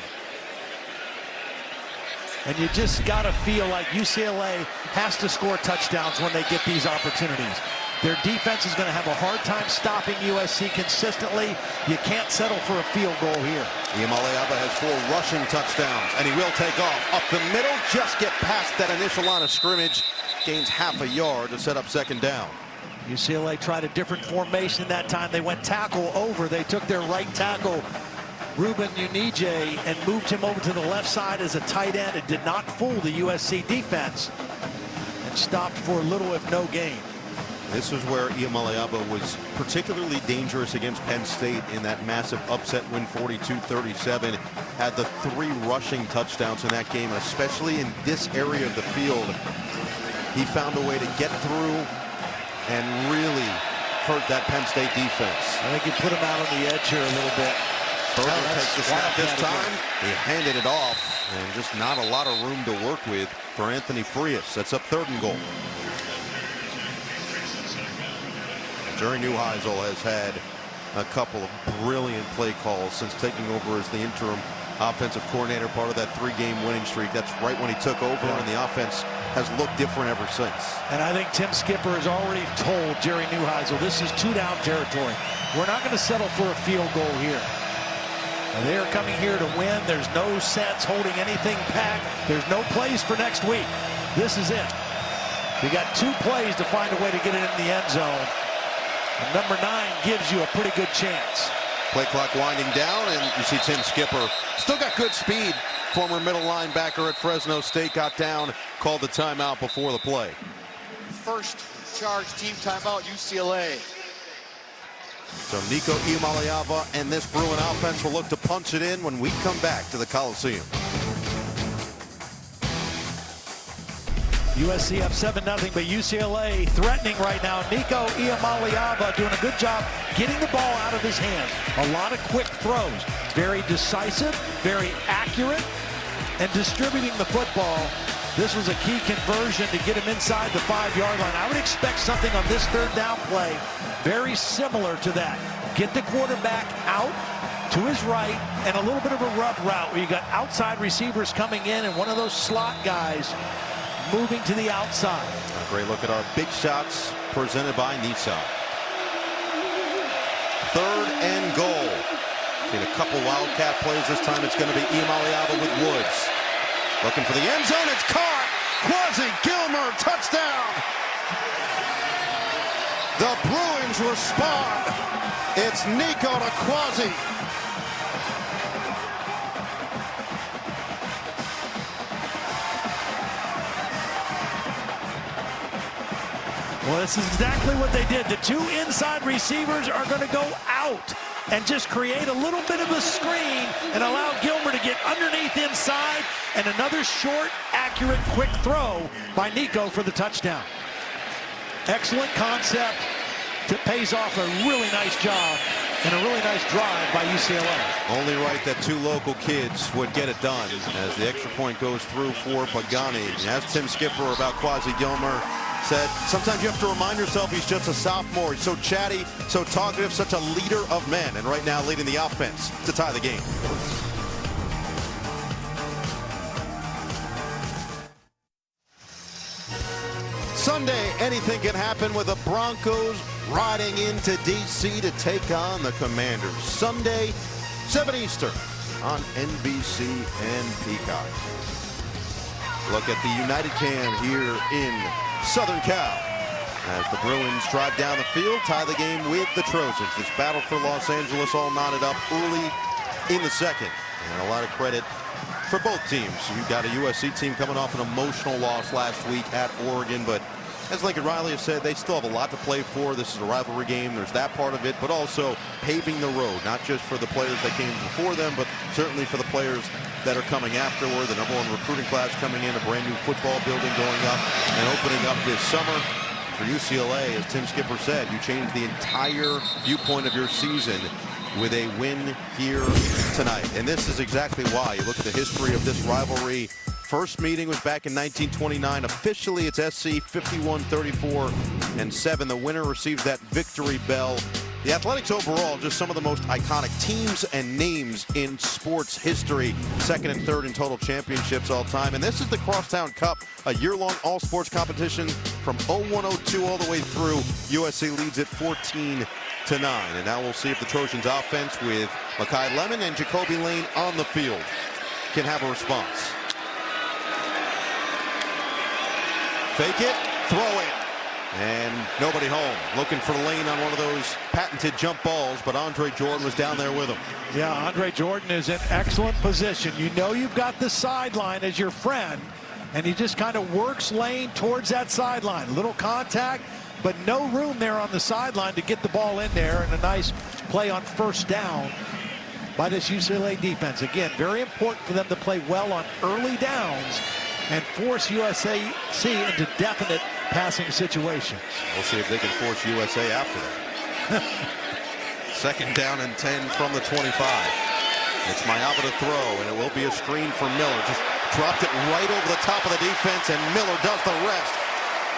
And you just got to feel like UCLA has to score touchdowns when they get these opportunities. Their defense is going to have a hard time stopping USC consistently. You can't settle for a field goal here. Iamaleava has 4 rushing touchdowns, and he will take off. Up the middle, just get past that initial line of scrimmage. Gains half a yard to set up 2nd down. UCLA tried a different formation that time. They went tackle over. They took their right tackle, Ruben Unije, and moved him over to the left side as a tight end. It did not fool the USC defense and stopped for little if no gain. This is where Iamaleava was particularly dangerous against Penn State in that massive upset win, 42-37. Had the 3 rushing touchdowns in that game, especially in this area of the field. He found a way to get through and really hurt that Penn State defense. I think he put him out on the edge here a little bit. Berger takes the snap this time. He handed it off, and just not a lot of room to work with for Anthony Frias. That's up 3rd and goal. Jerry Neuheisel has had a couple of brilliant play calls since taking over as the interim offensive coordinator, part of that 3-game winning streak. That's right when he took over, and the offense has looked different ever since. And I think Tim Skipper has already told Jerry Neuheisel this is 2-down territory. We're not going to settle for a field goal here. And they are coming here to win. There's no sense holding anything back. There's no plays for next week. This is it. We got 2 plays to find a way to get it in the end zone. And number 9 gives you a pretty good chance. Play clock winding down, and you see Tim Skipper still got good speed. Former middle linebacker at Fresno State got down, called the timeout before the play. First charge team timeout, UCLA. So Nico Iamaleava and this Bruin offense will look to punch it in when we come back to the Coliseum. USC up 7-0, but UCLA threatening right now. Nico Iamaleava doing a good job getting the ball out of his hands. A lot of quick throws. Very decisive, very accurate, and distributing the football. This was a key conversion to get him inside the 5-yard line. I would expect something on this 3rd down play very similar to that. Get the quarterback out to his right and a little bit of a rub route where you got outside receivers coming in and one of those slot guys moving to the outside. A great look at our big shots presented by Nissan. 3rd and goal. Seen a couple Wildcat plays. This time it's going to be Iamaleava with Woods. Looking for the end zone. It's caught. Quasi Gilmer, touchdown. The Bruins respond. It's Nico to Quasi. Well, this is exactly what they did. The 2 inside receivers are going to go out and just create a little bit of a screen and allow Gilmer to get underneath inside, and another short, accurate, quick throw by Nico for the touchdown. Excellent concept that pays off a really nice job and a really nice drive by UCLA. Only right that 2 local kids would get it done as the extra point goes through for Pagani. As Tim Skipper about Quasi Gilmer said, sometimes you have to remind yourself he's just a sophomore. He's so chatty, so talkative, such a leader of men, and right now leading the offense to tie the game. Sunday, anything can happen with the Broncos riding into D.C. to take on the Commanders. Sunday, 7 Eastern on NBC and Peacock. Look at the United Cam here in Southern Cal as the Bruins drive down the field, tie the game with the Trojans. This battle for Los Angeles all knotted up early in the second. And a lot of credit for both teams. You've got a USC team coming off an emotional loss last week at Oregon, but as Lincoln Riley has said, they still have a lot to play for. This is a rivalry game. There's that part of it, but also paving the road, not just for the players that came before them, but certainly for the players that are coming afterward. The #1 recruiting class coming in, a brand new football building going up and opening up this summer. For UCLA, as Tim Skipper said, you change the entire viewpoint of your season with a win here tonight. And this is exactly why. You look at the history of this rivalry. First meeting was back in 1929. Officially, it's SC 51-34-7. The winner receives that victory bell. The Athletics overall, just some of the most iconic teams and names in sports history. Second and third in total championships all time. And this is the Crosstown Cup, a year-long all-sports competition from 01-02 all the way through. USC leads it 14-9. And now we'll see if the Trojans offense with Makai Lemon and Jacoby Lane on the field can have a response. Fake it, throw it, and nobody home. Looking for Lane on one of those patented jump balls, but Andre Jordan was down there with him. Yeah, Andre Jordan is in excellent position. You know you've got the sideline as your friend, and he just kind of works Lane towards that sideline. Little contact, but no room there on the sideline to get the ball in there, and a nice play on first down by this UCLA defense. Again, very important for them to play well on early downs and force USC into definite passing situations. We'll see if they can force USA after that. Second down and 10 from the 25. It's Maiava to throw, and it will be a screen for Miller. Just dropped it right over the top of the defense, and Miller does the rest.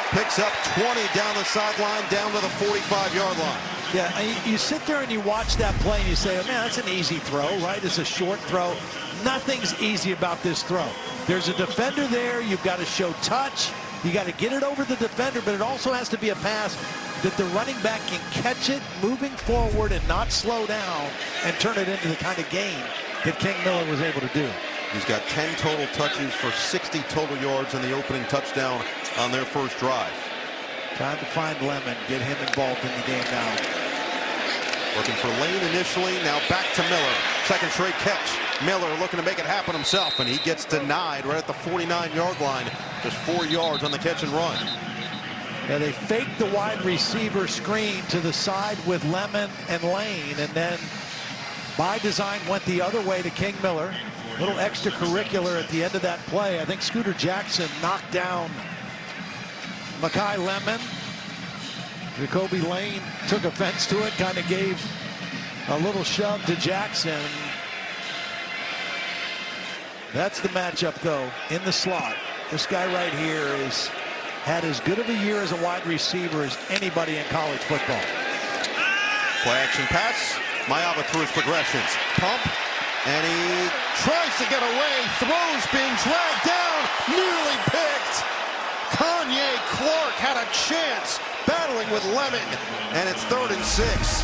Picks up 20 down the sideline, down to the 45-yard line. Yeah, you sit there and you watch that play and you say, oh, man, that's an easy throw, right? It's a short throw. Nothing's easy about this throw. There's a defender there. You've got to show touch. You got to get it over the defender, but it also has to be a pass that the running back can catch it moving forward and not slow down and turn it into the kind of gain that King Miller was able to do. He's got 10 total touches for 60 total yards in the opening touchdown on their first drive. Time to find Lemon, get him involved in the game now. Looking for Lane initially, now back to Miller. Second straight catch. Miller looking to make it happen himself, and he gets denied right at the 49-yard line. Just 4 yards on the catch and run. Yeah, they faked the wide receiver screen to the side with Lemon and Lane, and then by design went the other way to King Miller. A little extracurricular at the end of that play. I think Scooter Jackson knocked down Makai Lemon. Jacoby Lane took offense to it, kind of gave a little shove to Jackson. That's the matchup, though, in the slot. This guy right here has had as good of a year as a wide receiver as anybody in college football. Play action pass. Maiava through his progressions. Pump, and he tries to get away. Throws being dragged down. Nearly picked. Kanye Clark had a chance battling with Lemon, and it's 3rd and 6.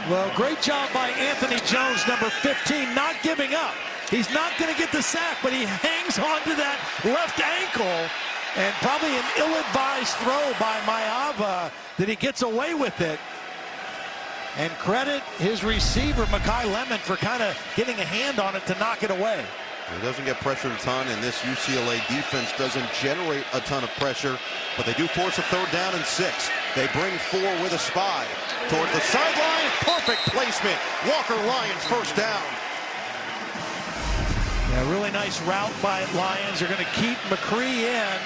Well, great job by Anthony Jones, number 15, not giving up. He's not going to get the sack, but he hangs on to that left ankle, and probably an ill-advised throw by Maiava that he gets away with it. And credit his receiver, Makai Lemon, for kind of getting a hand on it to knock it away. He doesn't get pressured a ton, and this UCLA defense doesn't generate a ton of pressure, but they do force a 3rd down and 6. They bring 4 with a spy. Toward the sideline, perfect placement. Walker Lyons first down. Yeah, really nice route by Lyons. They're going to keep McCree in.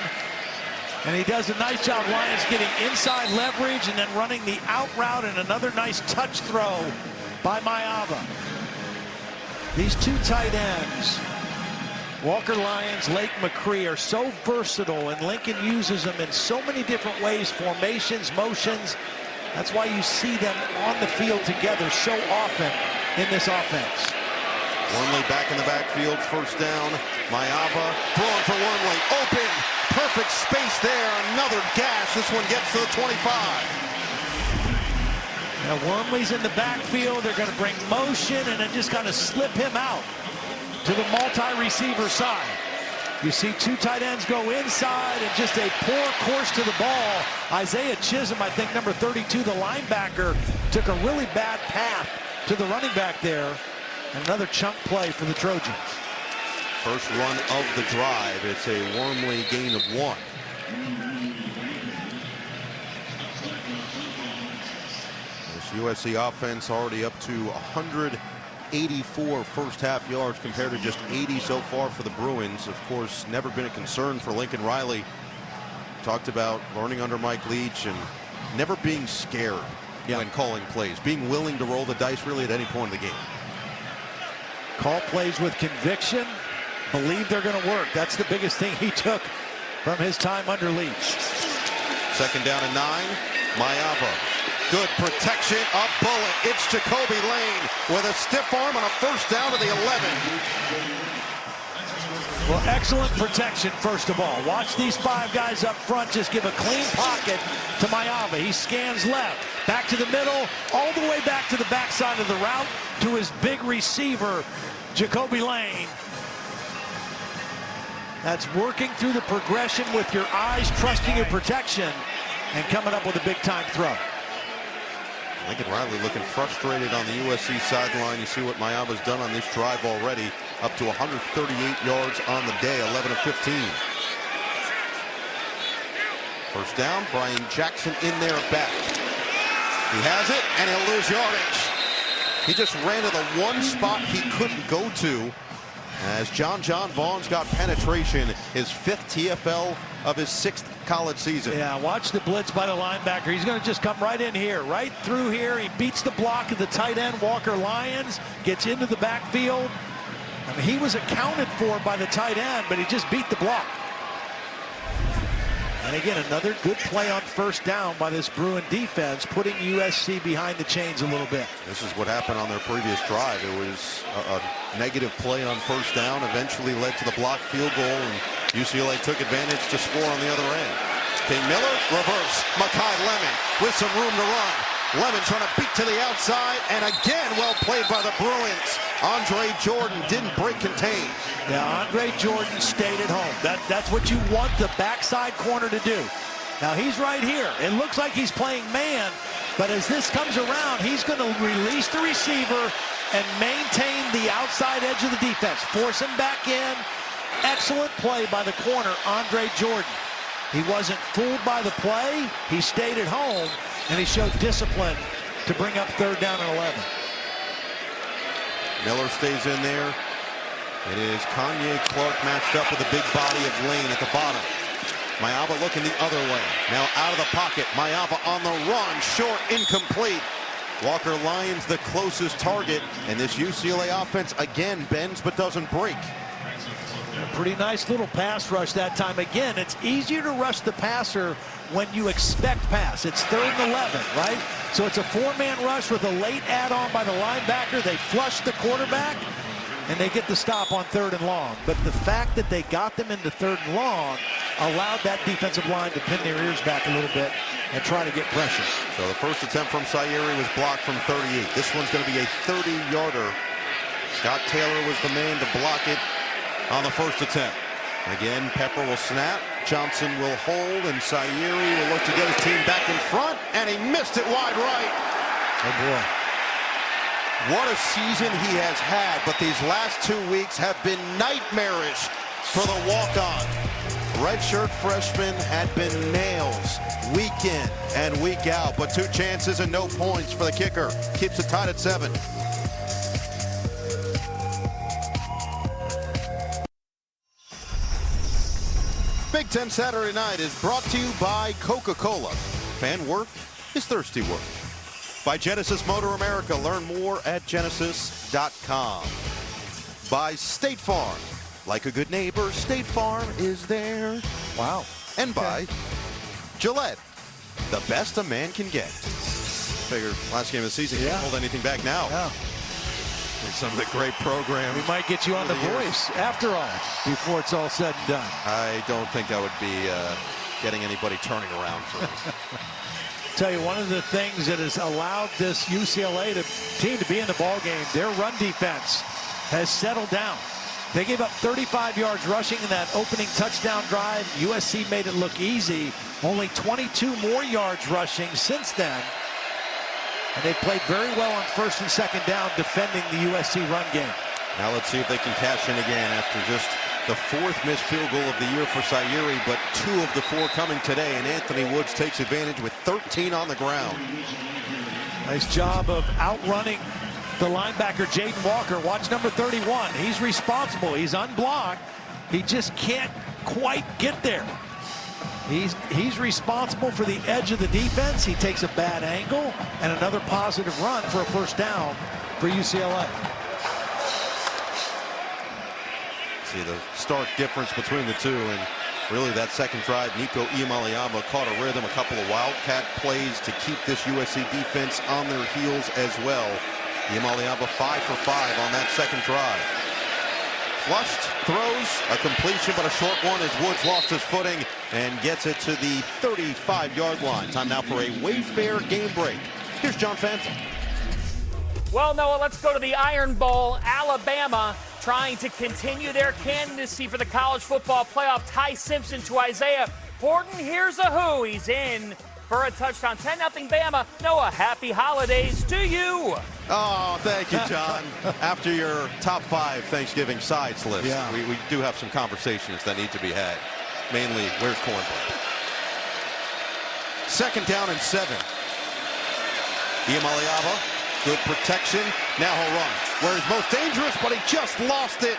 And he does a nice job, Lyons, getting inside leverage and then running the out route, and another nice touch throw by Maiava. These two tight ends, Walker Lyons, Lake McCree, are so versatile, and Lincoln uses them in so many different ways, formations, motions. That's why you see them on the field together so often in this offense. Wormley back in the backfield, first down. Maiava throwing for Wormley, open, perfect space there, another gash. This one gets to the 25. Now Wormley's in the backfield. They're going to bring motion and then just kind of slip him out to the multi-receiver side. You see two tight ends go inside and just a poor course to the ball. Isaiah Chisholm, I think number 32, the linebacker, took a really bad path to the running back there. And another chunk play for the Trojans. First run of the drive. It's a Wormley gain of 1. This USC offense already up to 184 first half yards compared to just 80 so far for the Bruins. Of course, never been a concern for Lincoln Riley. Talked about learning under Mike Leach and never being scared when calling plays. Being willing to roll the dice really at any point in the game. Call plays with conviction. Believe they're going to work. That's the biggest thing he took from his time under Leach. Second down and 9. Maiava. Good protection. A bullet. It's Jacoby Lane with a stiff arm on a first down to the 11. Well, excellent protection, first of all. Watch these 5 guys up front just give a clean pocket to Maiava. He scans left, back to the middle, all the way back to the backside of the route to his big receiver, Jacoby Lane. That's working through the progression with your eyes, trusting your protection, and coming up with a big-time throw. Lincoln Riley looking frustrated on the USC sideline. You see what Maiava's done on this drive already. Up to 138 yards on the day, 11 of 15. First down, Brian Jackson in there back. He has it, and he'll lose yardage. He just ran to the one spot he couldn't go to as John Vaughn's got penetration, his 5th TFL of his 6th college season. Yeah, watch the blitz by the linebacker. He's going to just come right in here, right through here. He beats the block of the tight end, Walker Lyons, gets into the backfield. I mean, he was accounted for by the tight end, but he just beat the block. And again, another good play on first down by this Bruin defense, putting USC behind the chains a little bit. This is what happened on their previous drive. It was a negative play on first down, eventually led to the blocked field goal, and UCLA took advantage to score on the other end. King Miller, reverse. Makai Lemon with some room to run. Lemon trying to beat to the outside, and again, well played by the Bruins. Andre Jordan didn't break contain. Yeah, Andre Jordan stayed at home. That's what you want the backside corner to do. Now he's right here. It looks like he's playing man, but as this comes around, he's going to release the receiver and maintain the outside edge of the defense. Force him back in. Excellent play by the corner, Andre Jordan. He wasn't fooled by the play. He stayed at home, and he showed discipline to bring up 3rd down and 11. Miller stays in there. It is Kanye Clark matched up with the big body of Lane at the bottom. Maiava looking the other way. Now out of the pocket. Maiava on the run. Short, incomplete. Walker Lyons the closest target. And this UCLA offense again bends but doesn't break. A pretty nice little pass rush that time. Again, it's easier to rush the passer when you expect pass. It's 3rd and 11, right? So it's a 4-man rush with a late add-on by the linebacker. They flush the quarterback, and they get the stop on 3rd and long. But the fact that they got them into 3rd and long allowed that defensive line to pin their ears back a little bit and try to get pressure. So the first attempt from Sayeri was blocked from 38. This one's going to be a 30-yarder. Scott Taylor was the man to block it on the first attempt. Again, Pepper will snap. Johnson will hold, and Sayeri will look to get his team back in front, and he missed it wide right. Oh, boy. What a season he has had, but these last 2 weeks have been nightmarish for the walk-on. Redshirt freshman had been nails week in and week out, but 2 chances and no points for the kicker. Keeps it tied at 7. Big Ten Saturday Night is brought to you by Coca-Cola. Fan work is thirsty work. By Genesis Motor America. Learn more at genesis.com. By State Farm. Like a good neighbor, State Farm is there. Wow. And by Gillette. The best a man can get. Figured last game of the season, can't hold anything back now. Yeah. Some of the great programs. We might get you on The Voice after all, before it's all said and done. I don't think that would be getting anybody turning around for me. Tell you, one of the things that has allowed this UCLA team to be in the ball game, their run defense has settled down. They gave up 35 yards rushing in that opening touchdown drive. USC made it look easy. Only 22 more yards rushing since then. And they played very well on first and second down defending the USC run game. Now let's see if they can cash in again after just the 4th missed field goal of the year for Sayuri, but 2 of the 4 coming today, and Anthony Woods takes advantage with 13 on the ground. Nice job of outrunning the linebacker, Jaden Walker. Watch number 31. He's responsible. He's unblocked. He just can't quite get there. He's responsible for the edge of the defense. He takes a bad angle and another positive run for a first down for UCLA. See the stark difference between the two, and really that second drive, Nico Iamaleava caught a rhythm, a couple of wildcat plays to keep this USC defense on their heels as well. Iamaleava 5 for 5 on that second drive. Flushed, throws, a completion, but a short one as Woods lost his footing and gets it to the 35-yard line. Time now for a Wayfair game break. Here's John Phantom. Well, Noah, let's go to the Iron Bowl. Alabama trying to continue their candidacy for the college football playoff. Ty Simpson to Isaiah Horton. Here's a who. He's in for a touchdown. 10-0 Bama. Noah, happy holidays to you. Oh, thank you, John. After your top 5 Thanksgiving sides list, we do have some conversations that need to be had. Mainly, where's cornbread? 2nd down and 7. Iamaleava. Good protection. Now he'll run. Where he's most dangerous, but he just lost it.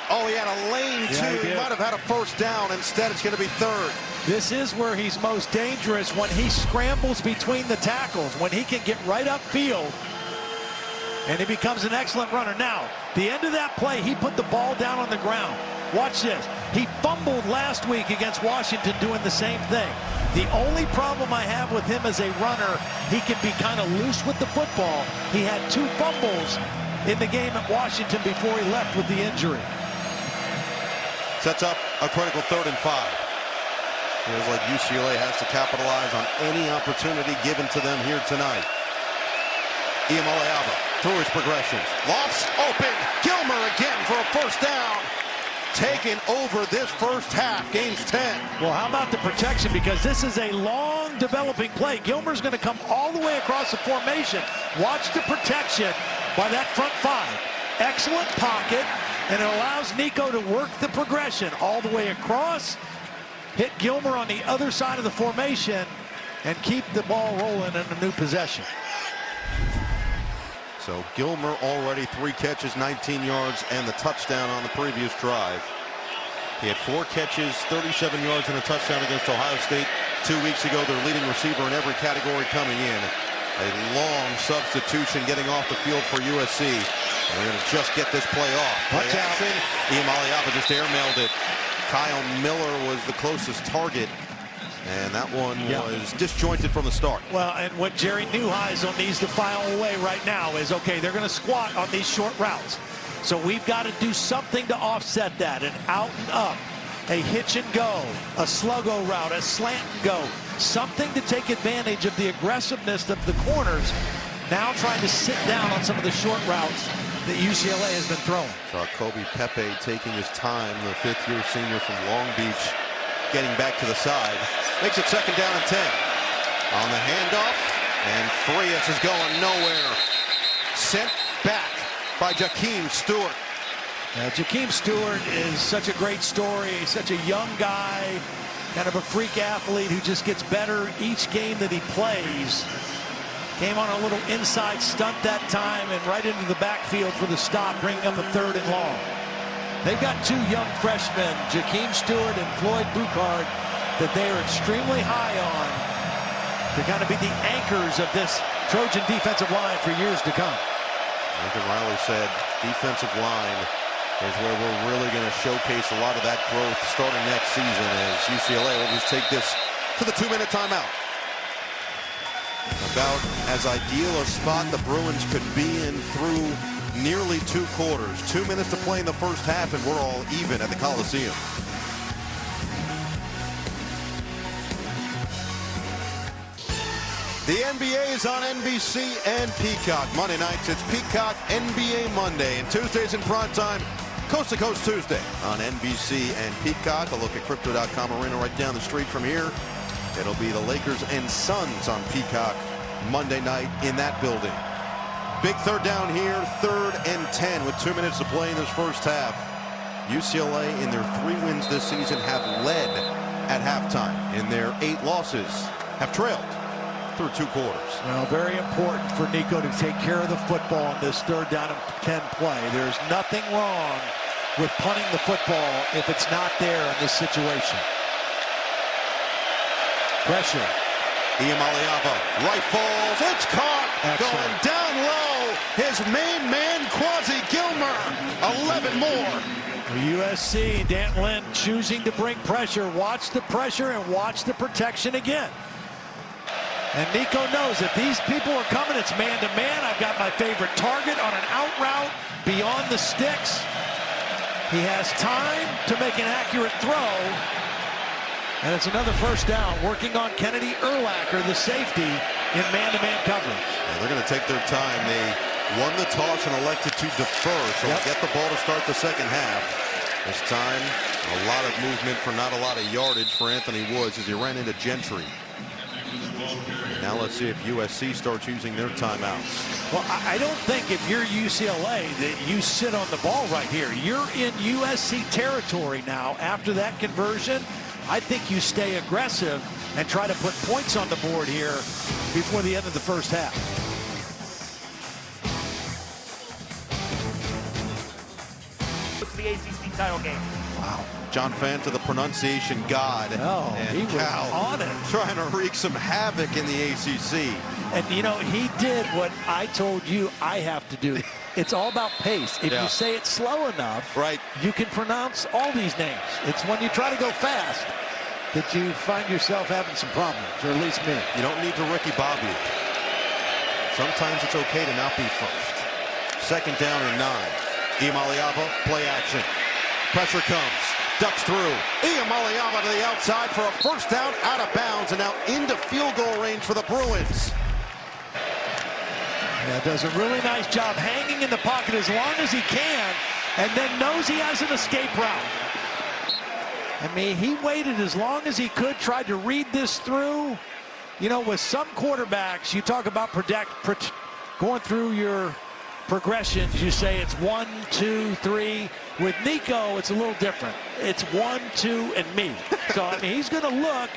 Oh, he had a lane, too. He might have had a first down. Instead, it's going to be 3rd. This is where he's most dangerous, when he scrambles between the tackles, when he can get right upfield, and he becomes an excellent runner. Now, the end of that play, he put the ball down on the ground. Watch this. He fumbled last week against Washington doing the same thing. The only problem I have with him as a runner, he can be kind of loose with the football. He had 2 fumbles in the game at Washington before he left with the injury. Sets up a critical 3rd and 5. Feels like UCLA has to capitalize on any opportunity given to them here tonight. Iamaleava through his progressions. Lofts open. Gilmer again for a first down. Taken over this first half. Game's 10. Well, how about the protection? Because this is a long developing play. Gilmer's going to come all the way across the formation. Watch the protection by that front 5. Excellent pocket, and it allows Nico to work the progression all the way across, hit Gilmer on the other side of the formation, and keep the ball rolling in a new possession. So Gilmer already 3 catches, 19 yards, and the touchdown on the previous drive. He had 4 catches, 37 yards, and a touchdown against Ohio State 2 weeks ago. Their leading receiver in every category coming in. A long substitution getting off the field for USC. And they're going to just get this play off. Play action. Iamaleava just airmailed it. Kyle Miller was the closest target. And that one was disjointed from the start. Well, and what Jerry Neuheisel needs to file away right now is, okay, they're going to squat on these short routes. So we've got to do something to offset that. An out and up, a hitch and go, a sluggo route, a slant and go. Something to take advantage of the aggressiveness of the corners. Now trying to sit down on some of the short routes that UCLA has been throwing. So Kobe Pepe taking his time, the 5th-year senior from Long Beach, getting back to the side. Makes it 2nd down and 10. On the handoff, and Frias is going nowhere. Sent back by Jakeem Stewart. Jakeem Stewart is such a great story, such a young guy, kind of a freak athlete who just gets better each game that he plays. Came on a little inside stunt that time and right into the backfield for the stop, bringing up a 3rd and long. They've got 2 young freshmen, Jakeem Stewart and Floyd Buchard, that they are extremely high on to kind of be the anchors of this Trojan defensive line for years to come. Lincoln Riley said defensive line is where we're really going to showcase a lot of that growth starting next season, as UCLA will just take this to the 2-minute timeout. About as ideal a spot the Bruins could be in through nearly 2 quarters. 2 minutes to play in the first half, and we're all even at the Coliseum. The NBA is on NBC and Peacock. Monday nights, it's Peacock NBA Monday. And Tuesdays in primetime, Coast to Coast Tuesday on NBC and Peacock. A look at Crypto.com Arena right down the street from here. It'll be the Lakers and Suns on Peacock Monday night in that building. Big third down here, 3rd and 10 with 2 minutes to play in this first half. UCLA, in their 3 wins this season, have led at halftime. In their 8 losses, have trailed through 2 quarters. Well, very important for Nico to take care of the football on this 3rd down and 10 play. There's nothing wrong with punting the football if it's not there in this situation. Pressure. Iamaleava rifles. It's caught. Excellent. Going down low. His main man, Quasi Gilmer. 11 more. USC, Dan Lynn choosing to bring pressure. Watch the pressure and watch the protection again. And Nico knows if these people are coming, it's man-to-man. I've got my favorite target on an out route beyond the sticks. He has time to make an accurate throw. And it's another first down, working on Kennedy Urlacher, the safety, in man-to-man coverage. Yeah, they're going to take their time. They won the toss and elected to defer, so get the ball to start the second half. This time, a lot of movement for not a lot of yardage for Anthony Woods as he ran into Gentry. Now let's see if USC starts using their timeouts. Well, I don't think if you're UCLA that you sit on the ball right here. You're in USC territory now after that conversion. I think you stay aggressive and try to put points on the board here before the end of the first half. The ACC title game. Wow. John Fanta, the pronunciation god. Oh, and he was Cal on it. Trying to wreak some havoc in the ACC. And, you know, he did what I told you I have to do. It's all about pace. If you say it slow enough, you can pronounce all these names. It's when you try to go fast that you find yourself having some problems, or at least me. You don't need to Ricky Bobby it. Sometimes it's okay to not be first. 2nd down and 9. Iamaleava, play action. Pressure comes. Ducks through. Iamaleava to the outside for a first down, out of bounds, and now into field goal range for the Bruins. Yeah, does a really nice job hanging in the pocket as long as he can, and then knows he has an escape route. I mean, he waited as long as he could, tried to read this through. You know, with some quarterbacks, you talk about going through your progressions, you say it's 1, 2, 3. With Nico, it's a little different. It's 1, 2, and me. So, I mean, he's going to look,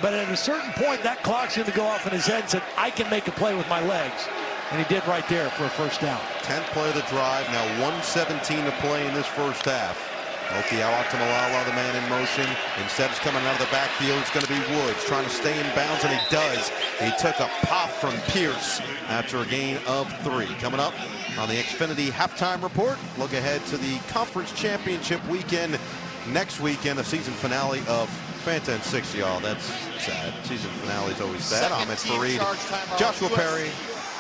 but at a certain point, that clock's going to go off in his head and said, I can make a play with my legs. And he did right there for a first down. 10th play of the drive, now 1:17 to play in this first half. Oki Awatamalala, the man in motion. Instead, it's coming out of the backfield. It's going to be Woods trying to stay in bounds, and he does. He took a pop from Pierce after a gain of 3. Coming up on the Xfinity Halftime Report, look ahead to the Conference Championship weekend next weekend, a season finale of Fanta and 60. Oh, that's sad. Season finale is always sad. Ahmed Fareed, Joshua Perry,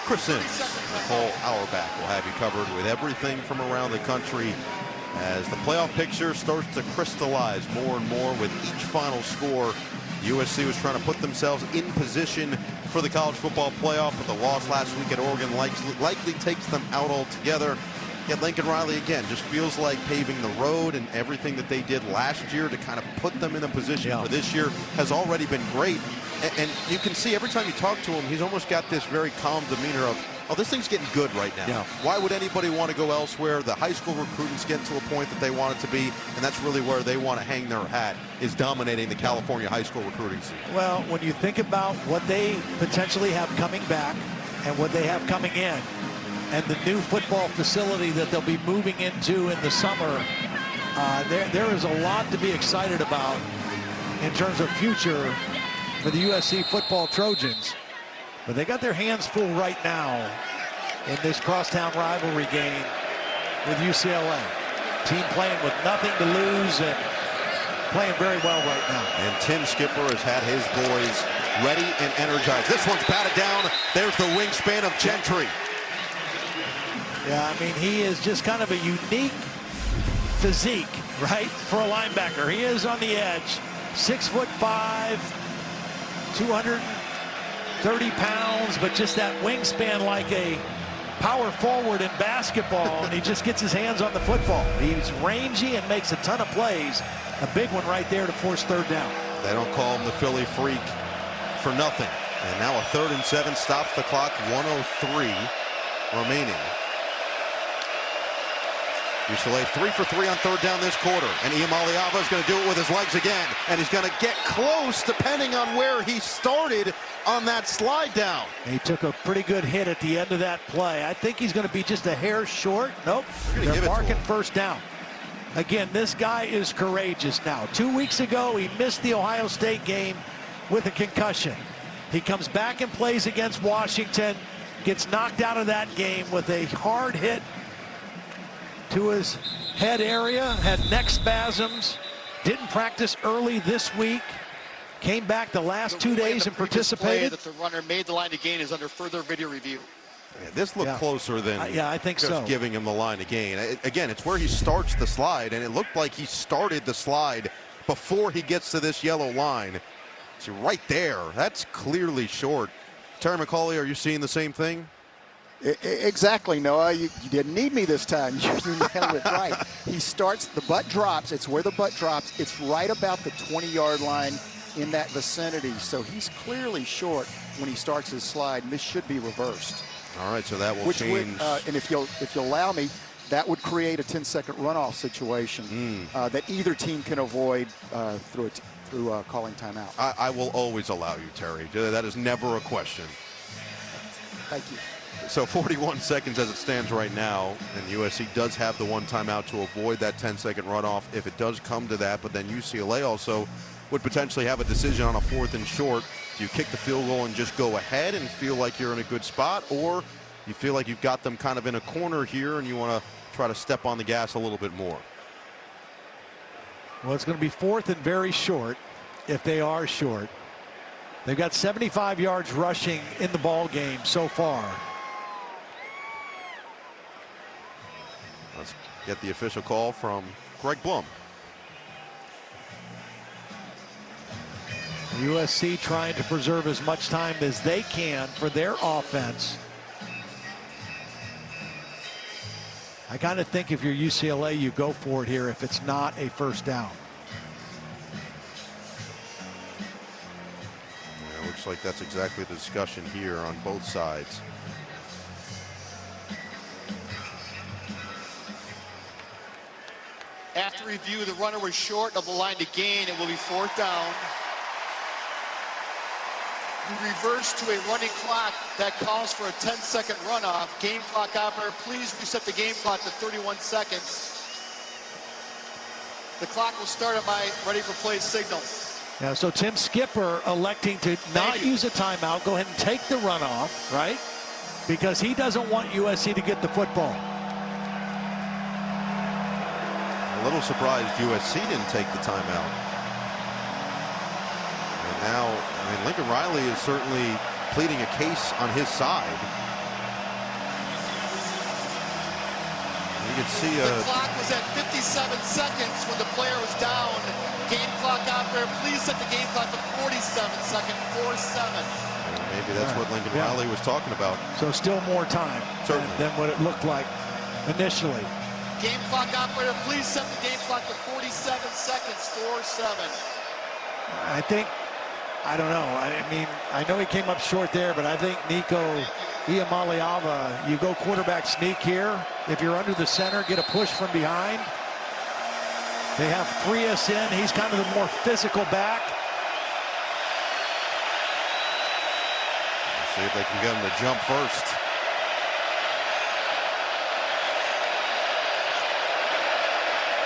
Chris Sims, Nicole Auerbach will have you covered with everything from around the country as the playoff picture starts to crystallize more and more with each final score. USC was trying to put themselves in position for the college football playoff, but the loss last week at Oregon likely takes them out altogether. Yet Lincoln Riley, again, just feels like paving the road, and everything that they did last year to kind of put them in a position for this year has already been great. And you can see every time you talk to him, he's almost got this very calm demeanor of, oh, this thing's getting good right now. Why would anybody want to go elsewhere? The high school recruiting's getting to a point that they want it to be, and that's really where they want to hang their hat, is dominating the California high school recruiting scene. Well, when you think about what they potentially have coming back and what they have coming in, and the new football facility that they'll be moving into in the summer, there is a lot to be excited about in terms of future for the USC football Trojans. But they got their hands full right now in this crosstown rivalry game with UCLA. Team playing with nothing to lose and playing very well right now. And Tim Skipper has had his boys ready and energized. This one's batted down. There's the wingspan of Gentry. Yeah, I mean, he is just kind of a unique physique, right, for a linebacker. He is on the edge, 6'5", 230 pounds, but just that wingspan like a power forward in basketball, and he just gets his hands on the football. He's rangy and makes a ton of plays. A big one right there to force third down. They don't call him the Philly Freak for nothing. And now a 3rd and 7 stops the clock. 1:03 remaining. UCLA 3 for 3 on third down this quarter. And Iamaleava is going to do it with his legs again. And he's going to get close depending on where he started on that slide down. He took a pretty good hit at the end of that play. I think he's going to be just a hair short. Nope. They're marking first down. Again, this guy is courageous now. 2 weeks ago, he missed the Ohio State game with a concussion. He comes back and plays against Washington, gets knocked out of that game with a hard hit to his head area, had neck spasms, didn't practice early this week, came back the last 2 days and participated. That the runner made the line to gain is under further video review. Yeah, this looked closer than I think just giving him the line to gain. Again, it's where he starts the slide, and it looked like he started the slide before he gets to this yellow line. So right there, that's clearly short. Terry McCauley, are you seeing the same thing? Exactly, Noah. You didn't need me this time. You nailed it right. He starts, the butt drops. It's where the butt drops. It's right about the 20-yard line in that vicinity. So he's clearly short when he starts his slide, and this should be reversed. All right, so that will change. And if you'll allow me, that would create a 10-second runoff situation that either team can avoid through calling timeout. I will always allow you, Terry. That is never a question. Thank you. So 41 seconds as it stands right now, and USC does have the one timeout to avoid that 10-second runoff if it does come to that, but then UCLA also would potentially have a decision on a 4th and short. Do you kick the field goal and just go ahead and feel like you're in a good spot, or you feel like you've got them kind of in a corner here and you want to try to step on the gas a little bit more? Well, it's going to be 4th and very short if they are short. They've got 75 yards rushing in the ball game so far. Let's get the official call from Greg Blum. USC trying to preserve as much time as they can for their offense. I kind of think if you're UCLA, you go for it here if it's not a first down. Yeah, looks like that's exactly the discussion here on both sides. After review, the runner was short of the line to gain. It will be 4th down. We reverse to a running clock that calls for a 10-second runoff. Game clock operator, please reset the game clock to 31 seconds. The clock will start at my ready for play signal. Yeah, so Tim Skipper electing to not use a timeout, go ahead and take the runoff, right? Because he doesn't want USC to get the football. A little surprised USC didn't take the timeout. And now, I mean, Lincoln Riley is certainly pleading a case on his side. You can see the clock was at 57 seconds when the player was down. Game clock operator, please set the game clock to 47 seconds, 4-7. Maybe that's what Lincoln Riley was talking about. So still more time than what it looked like initially. Game clock operator, please set the game clock to 47 seconds, 4-7. I think, I don't know. I mean, I know he came up short there, but I think Nico Iamaleava, you go quarterback sneak here. If you're under the center, get a push from behind. They have Frias in. He's kind of the more physical back. Let's see if they can get him to jump first.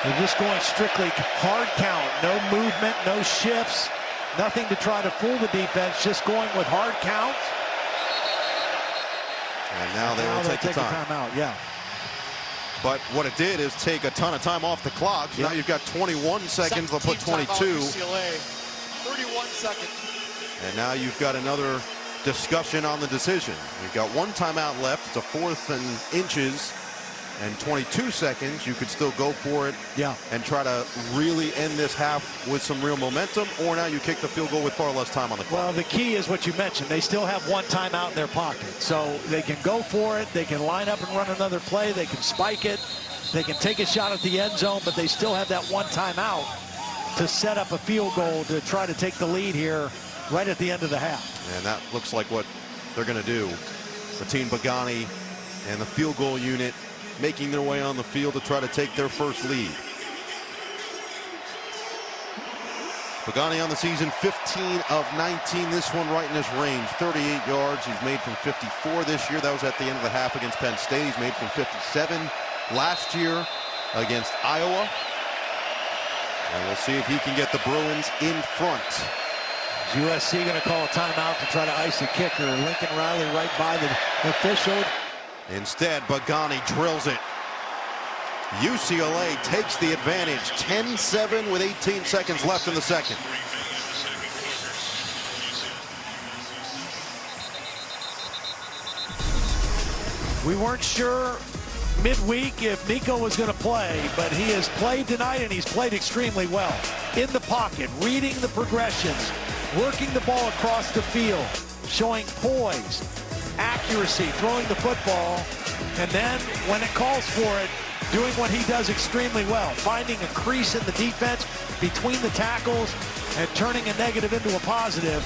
They're just going strictly hard count. No movement, no shifts. Nothing to try to fool the defense. Just going with hard count. And now they will take the time. Timeout, yeah. But what it did is take a ton of time off the clock. So now you've got 21 seconds. They'll put 22. UCLA, 31 seconds. And now you've got another discussion on the decision. You've got one timeout left. It's a 4th and inches. and 22 seconds, you could still go for it and try to really end this half with some real momentum, or now you kick the field goal with far less time on the clock. Well, the key is what you mentioned. They still have one timeout in their pocket. So they can go for it. They can line up and run another play. They can spike it. They can take a shot at the end zone, but they still have that one timeout to set up a field goal to try to take the lead here right at the end of the half. And that looks like what they're going to do. Mateen Bogani and the field goal unit making their way on the field to try to take their first lead. Bogani on the season, 15 of 19. This one right in his range, 38 yards. He's made from 54 this year. That was at the end of the half against Penn State. He's made from 57 last year against Iowa. And we'll see if he can get the Bruins in front. Is USC going to call a timeout to try to ice the kicker? Lincoln Riley right by the official. Instead, Bogani drills it. UCLA takes the advantage, 10-7 with 18 seconds left in the second. We weren't sure midweek if Nico was going to play, but he has played tonight, and he's played extremely well. In the pocket, reading the progressions, working the ball across the field, showing poise, accuracy, throwing the football, and then when it calls for it, doing what he does extremely well, finding a crease in the defense between the tackles and turning a negative into a positive.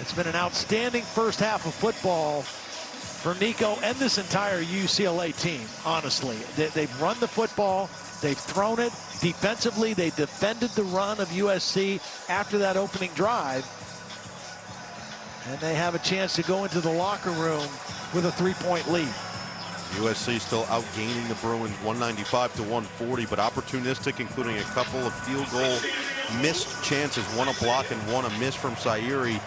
It's been an outstanding first half of football for Nico and this entire UCLA team, honestly. They've run the football, they've thrown it. Defensively, they defended the run of USC after that opening drive. And they have a chance to go into the locker room with a 3-point lead. USC still outgaining the Bruins 195-140, but opportunistic, including a couple of field goal missed chances, one a block and one a miss from Sairi,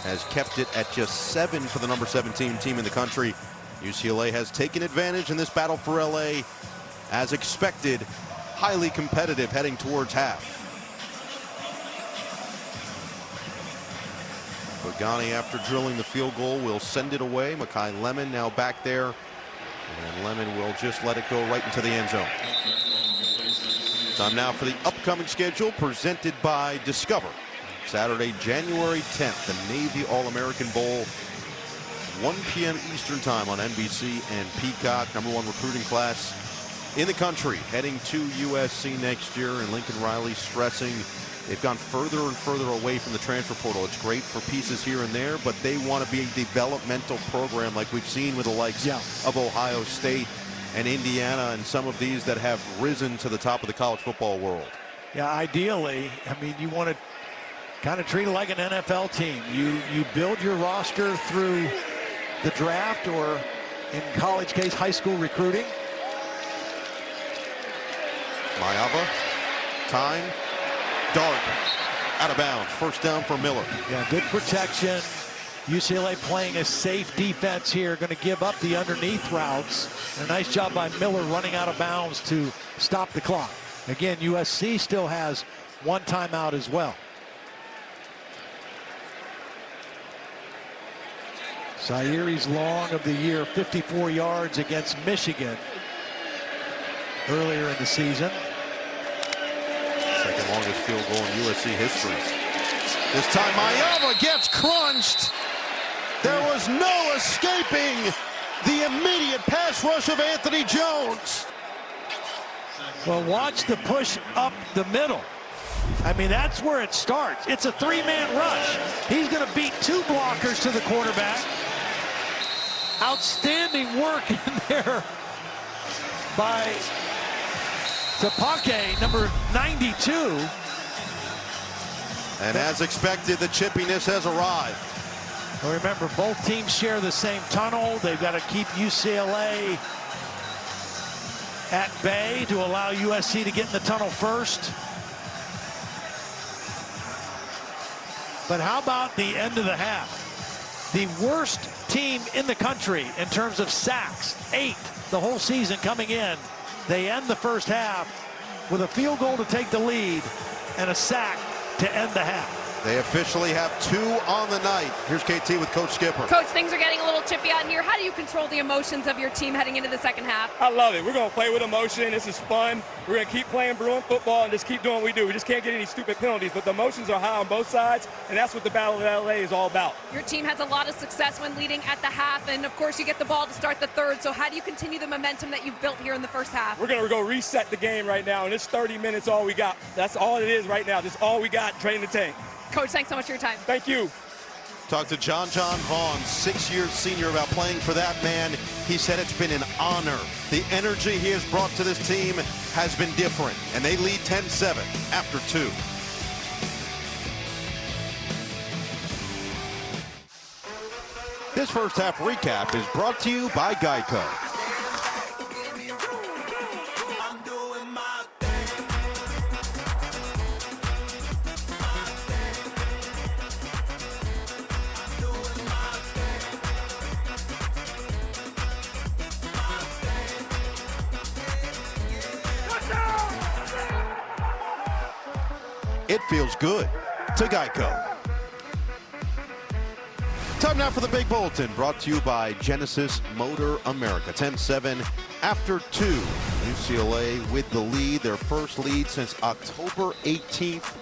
has kept it at just 7 for the number 17 team in the country. UCLA has taken advantage in this battle for LA, as expected, highly competitive heading towards half. Bogani, after drilling the field goal, will send it away. Makai Lemon now back there, and Lemon will just let it go right into the end zone. Time now for the upcoming schedule presented by Discover. Saturday, January 10th, the Navy All-American Bowl, 1 p.m. Eastern time on NBC and Peacock. #1 recruiting class in the country, heading to USC next year, and Lincoln Riley stressing they've gone further and further away from the transfer portal. It's great for pieces here and there, but they want to be a developmental program like we've seen with the likes of Ohio State and Indiana and some of these that have risen to the top of the college football world. Yeah, ideally, I mean, you want to kind of treat it like an NFL team. You build your roster through the draft, or in college case, high school recruiting. Mayava, time, dart, out of bounds. First down for Miller. Yeah, good protection. UCLA playing a safe defense here, going to give up the underneath routes. A nice job by Miller running out of bounds to stop the clock. Again, USC still has one timeout as well. Sairi's long of the year, 54 yards against Michigan earlier in the season. Second longest field goal in USC history. This time Mayava gets crunched. There was no escaping the immediate pass rush of Anthony Jones. Well, watch the push up the middle. I mean, that's where it starts. It's a three-man rush. He's going to beat two blockers to the quarterback. Outstanding work in there by Tapake, number 92. And as expected, the chippiness has arrived. Well, remember, both teams share the same tunnel. They've got to keep UCLA at bay to allow USC to get in the tunnel first. But how about the end of the half? The worst team in the country in terms of sacks, 8 the whole season coming in. They end the first half with a field goal to take the lead and a sack to end the half. They officially have 2 on the night. Here's KT with Coach Skipper. Coach, things are getting a little chippy out here. How do you control the emotions of your team heading into the second half? I love it. We're going to play with emotion. This is fun. We're going to keep playing Bruin football and just keep doing what we do. We just can't get any stupid penalties, but the emotions are high on both sides, and that's what the Battle of LA is all about. Your team has a lot of success when leading at the half, and of course you get the ball to start the third. So how do you continue the momentum that you've built here in the first half? We're going to go reset the game right now, and it's 30 minutes all we got. That's all it is right now. That's all we got, drain the tank. Coach, thanks so much for your time. Thank you. Talked to John Vaughn, 6-year senior, about playing for that man. He said it's been an honor. The energy he has brought to this team has been different, and they lead 10-7 after 2. This first half recap is brought to you by Geico. It feels good to Geico. Time now for the Big Bulletin, brought to you by Genesis Motor America. 10-7 after 2. UCLA with the lead, their first lead since October 18th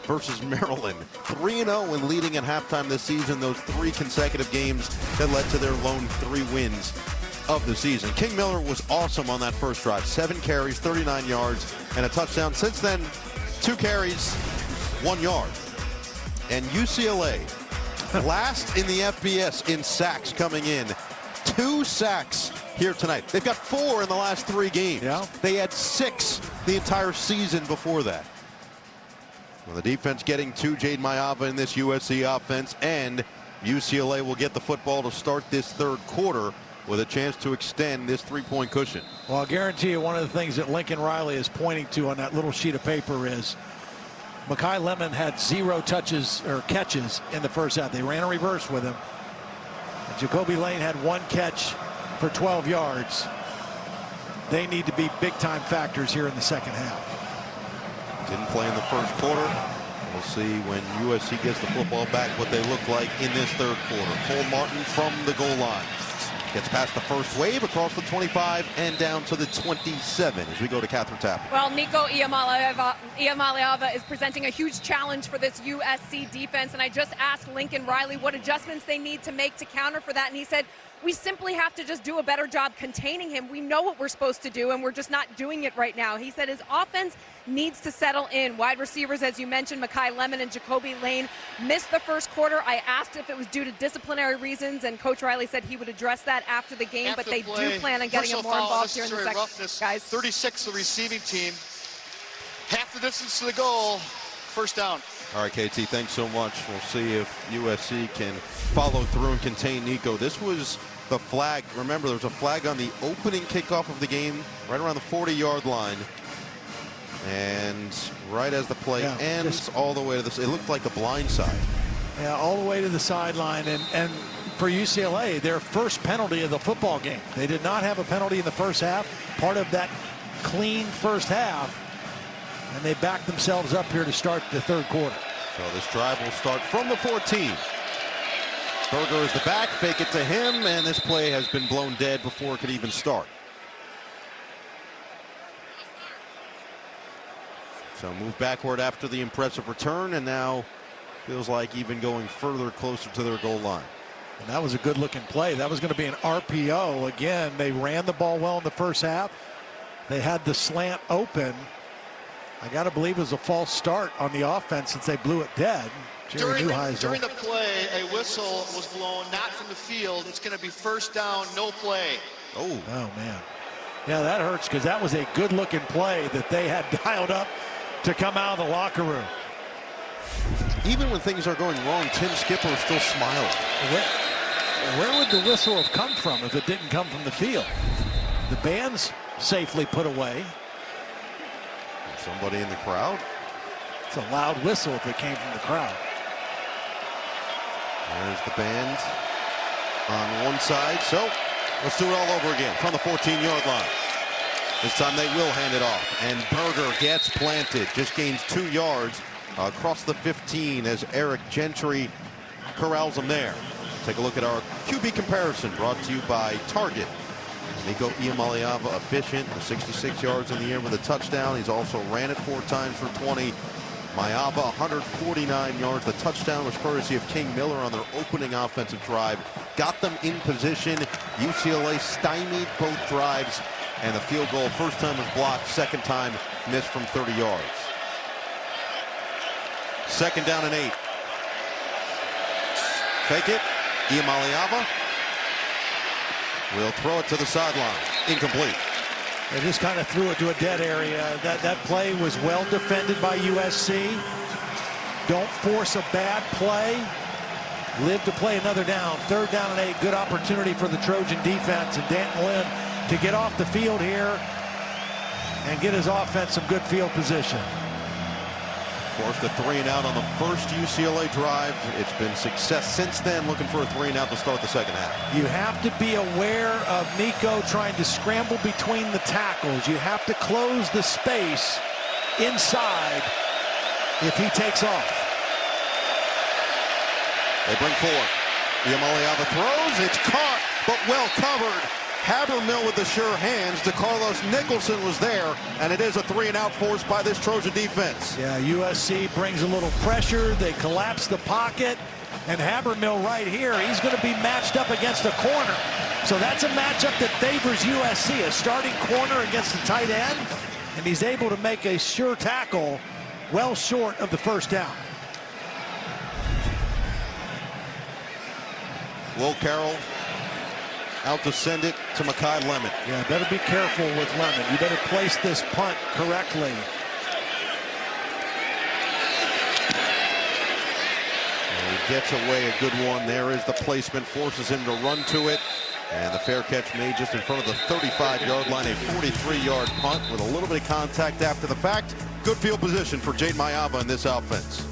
versus Maryland. 3-0 when leading at halftime this season. Those 3 consecutive games that led to their lone 3 wins of the season. King Miller was awesome on that first drive. 7 carries, 39 yards, and a touchdown. Since then, 2 carries, 1 yard. And UCLA, last in the FBS in sacks coming in. 2 sacks here tonight. They've got 4 in the last 3 games. Yeah. They had 6 the entire season before that. Well, the defense getting to Jade Mayava in this USC offense, and UCLA will get the football to start this third quarter with a chance to extend this 3-point cushion. Well, I'll guarantee you one of the things that Lincoln Riley is pointing to on that little sheet of paper is Makai Lemon had 0 touches or catches in the first half. They ran a reverse with him. And Jacoby Lane had 1 catch for 12 yards. They need to be big-time factors here in the second half. Didn't play in the first quarter. We'll see when USC gets the football back what they look like in this third quarter. Cole Martin from the goal line. Gets past the first wave, across the 25, and down to the 27 as we go to Catherine Tappan. Well, Nico Iamaleava is presenting a huge challenge for this USC defense, and I just asked Lincoln Riley what adjustments they need to make to counter for that, and he said, we simply have to just do a better job containing him. We know what we're supposed to do, and we're just not doing it right now. He said his offense needs to settle in. Wide receivers, as you mentioned, Makai Lemon and Jacoby Lane missed the first quarter. I asked if it was due to disciplinary reasons, and Coach Riley said he would address that after the game, but they do plan on getting him more involved here in the second. Guys, 36 the receiving team. Half the distance to the goal. First down. All right, KT, thanks so much. We'll see if USC can follow through and contain Nico. This was the flag. Remember, there was a flag on the opening kickoff of the game, right around the 40-yard line. And right as the play ends, all the way to this, it looked like the blind side. Yeah, all the way to the sideline. And for UCLA, their first penalty of the football game. They did not have a penalty in the first half, part of that clean first half. And they backed themselves up here to start the third quarter. So this drive will start from the 14. Berger is the back, fake it to him, and this play has been blown dead before it could even start. So move backward after the impressive return, and now feels like even going further closer to their goal line. And that was a good-looking play. That was going to be an RPO. Again, they ran the ball well in the first half. They had the slant open. I got to believe it was a false start on the offense since they blew it dead. During the play, a whistle was blown, not from the field. It's going to be first down, no play. Oh, man. Yeah, that hurts because that was a good-looking play that they had dialed up to come out of the locker room. Even when things are going wrong, Tim Skipper is still smiling. Where would the whistle have come from if it didn't come from the field? The band's safely put away. Somebody in the crowd? It's a loud whistle if it came from the crowd. There's the band on one side. So let's do it all over again from the 14-yard line. This time they will hand it off. And Berger gets planted. Just gains 2 yards across the 15 as Eric Gentry corrals him there. Take a look at our QB comparison brought to you by Target. Nico Iamaleava efficient, 66 yards in the air with a touchdown. He's also ran it 4 times for 20. Maiava 149 yards. The touchdown was courtesy of King Miller on their opening offensive drive. Got them in position. UCLA stymied both drives, and the field goal first time was blocked, second time missed from 30 yards. 2nd down and 8. Fake it. Iamaleava will throw it to the sideline. Incomplete. They just kind of threw it to a dead area. That play was well defended by USC. Don't force a bad play. Live to play another down. 3rd down and 8. Good opportunity for the Trojan defense and Danton Lynn to get off the field here and get his offense some good field position. Forced a 3 and out on the first UCLA drive. It's been success since then, looking for a 3 and out to start the second half. You have to be aware of Nico trying to scramble between the tackles. You have to close the space inside if he takes off. They bring 4. Iamaleava throws. It's caught, but well covered. Habermill with the sure hands. DeCarlos Nicholson was there, and it is a 3 and out forced by this Trojan defense. Yeah, USC brings a little pressure. They collapse the pocket, and Habermill right here, he's going to be matched up against a corner. So that's a matchup that favors USC, a starting corner against a tight end, and he's able to make a sure tackle well short of the first down. Will Carroll out to send it to Makai Lemon. Yeah, better be careful with Lemon. You better place this punt correctly. And he gets away a good one. There is the placement, forces him to run to it. And the fair catch made just in front of the 35-yard line, a 43-yard punt with a little bit of contact after the fact. Good field position for Jade Maiava in this offense.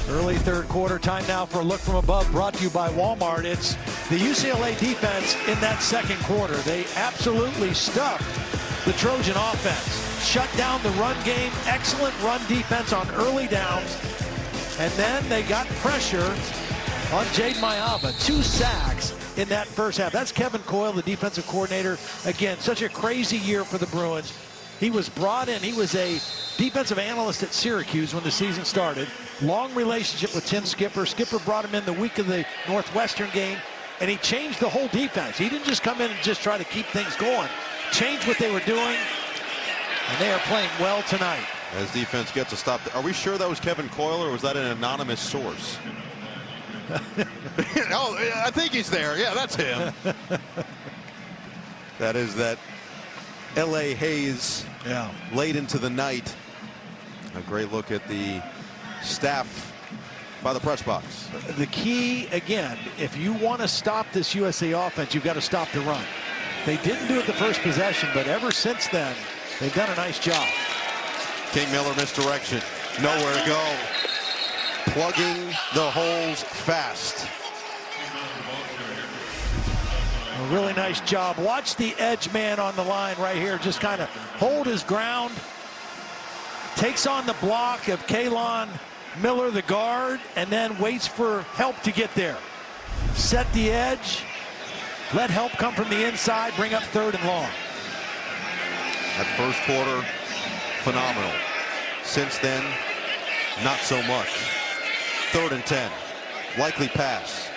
Early 3rd quarter, time now for a look from above, brought to you by Walmart. It's the UCLA defense in that 2nd quarter. They absolutely stuffed the Trojan offense. Shut down the run game, excellent run defense on early downs. And then they got pressure on Jade Maiava. 2 sacks in that first half. That's Kevin Coyle, the defensive coordinator. Again, such a crazy year for the Bruins. He was brought in. He was a defensive analyst at Syracuse when the season started. Long relationship with Tim Skipper. Skipper brought him in the week of the Northwestern game, and he changed the whole defense. He didn't just come in and just try to keep things going. Changed what they were doing, and they are playing well tonight. As defense gets a stop. Are we sure that was Kevin Coyle, or was that an anonymous source? Oh, I think he's there. Yeah, that's him. That is that L.A. haze late into the night. A great look at the staff by the press box. The key, again, if you want to stop this USC offense, you've got to stop the run. They didn't do it the first possession, but ever since then, they've done a nice job. King Miller misdirection. Nowhere to go. Plugging the holes fast. A really nice job. Watch the edge man on the line right here. Just kind of hold his ground. Takes on the block of Kalon Miller, the guard, and then waits for help to get there. Set the edge. Let help come from the inside. Bring up 3rd and long. That first quarter, phenomenal. Since then, not so much. 3rd and 10. Likely pass.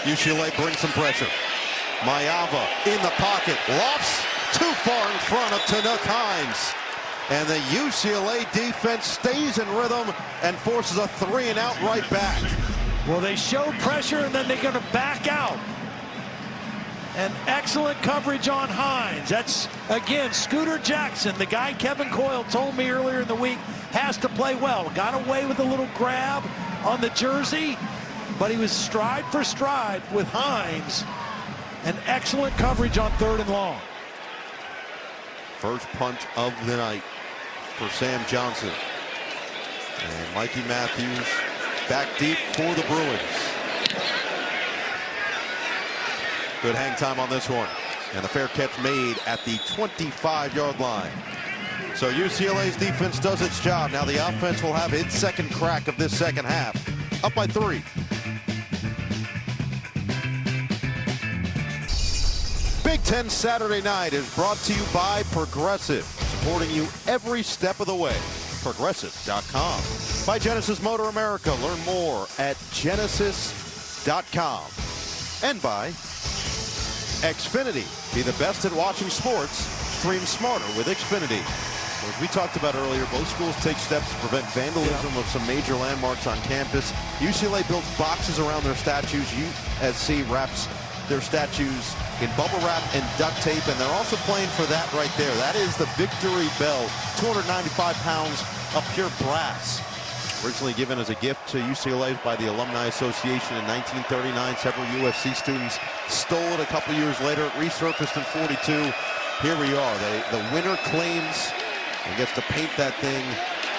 UCLA brings some pressure. Maiava in the pocket. Lofts too far in front of Tanook Hines. And the UCLA defense stays in rhythm and forces a 3 and out right back. Well, they showed pressure, and then they're going to back out. And excellent coverage on Hines. That's, again, Scooter Jackson, the guy Kevin Coyle told me earlier in the week has to play well. Got away with a little grab on the jersey, but he was stride for stride with Hines. And excellent coverage on 3rd and long. First punt of the night for Sam Johnson. And Mikey Matthews back deep for the Bruins. Good hang time on this one. And the fair catch made at the 25-yard line. So UCLA's defense does its job. Now the offense will have its second crack of this second half. Up by 3. Big Ten Saturday Night is brought to you by Progressive, supporting you every step of the way. Progressive.com. By Genesis Motor America. Learn more at genesis.com. And by Xfinity. Be the best at watching sports. Stream smarter with Xfinity. As we talked about earlier, both schools take steps to prevent vandalism of some major landmarks on campus. UCLA builds boxes around their statues. USC wraps their statues in bubble wrap and duct tape, and they're also playing for that right there. That is the Victory Bell, 295 pounds of pure brass. Originally given as a gift to UCLA by the Alumni Association in 1939. Several USC students stole it a couple years later. It resurfaced in 42. Here we are. The winner claims and gets to paint that thing.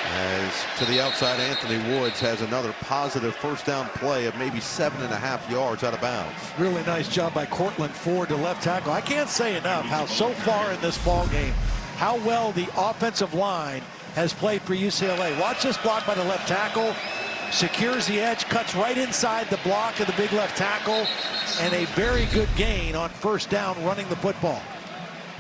As to the outside, Anthony Woods has another positive first down play of maybe 7.5 yards out of bounds. Really nice job by Cortland Ford, the left tackle. I can't say enough how so far in this ball game, how well the offensive line has played for UCLA. Watch this block by the left tackle. Secures the edge, cuts right inside the block of the big left tackle, and a very good gain on first down running the football.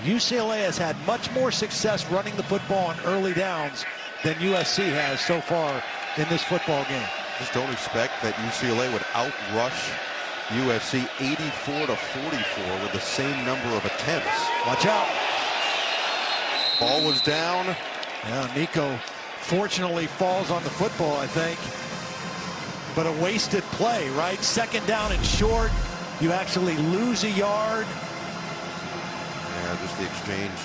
UCLA has had much more success running the football on early downs than USC has so far in this football game. Just don't expect that UCLA would outrush USC 84-44 with the same number of attempts. Watch out. Ball was down. Yeah, Nico fortunately falls on the football, I think. But a wasted play, right? Second down and short. You actually lose a yard. Yeah, just the exchange.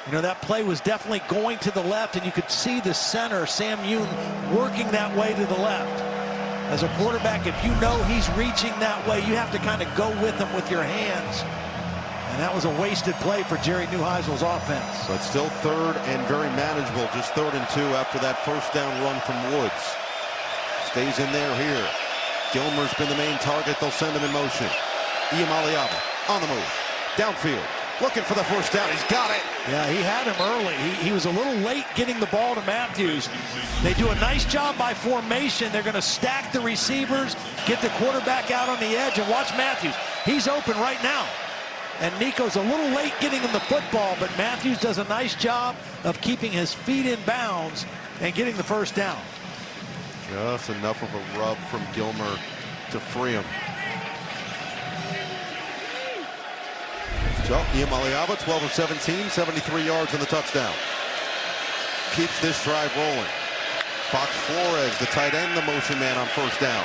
You know, that play was definitely going to the left, and you could see the center, Sam Yoon, working that way to the left. As a quarterback, if you know he's reaching that way, you have to kind of go with him with your hands. And that was a wasted play for Jerry Neuheisel's offense. But still third and very manageable. Just 3rd and 2 after that first down run from Woods. Stays in there here. Gilmer's been the main target. They'll send him in motion. Iamaleava on the move. Downfield. Looking for the first down. He's got it. Yeah, he had him early. He was a little late getting the ball to Matthews. They do a nice job by formation. They're going to stack the receivers, get the quarterback out on the edge, and watch Matthews. He's open right now. And Nico's a little late getting him the football, but Matthews does a nice job of keeping his feet in bounds and getting the first down. Just enough of a rub from Gilmer to free him. So, Iamaleava, 12 of 17, 73 yards in the touchdown. Keeps this drive rolling. Fox Flores, the tight end, the motion man on first down.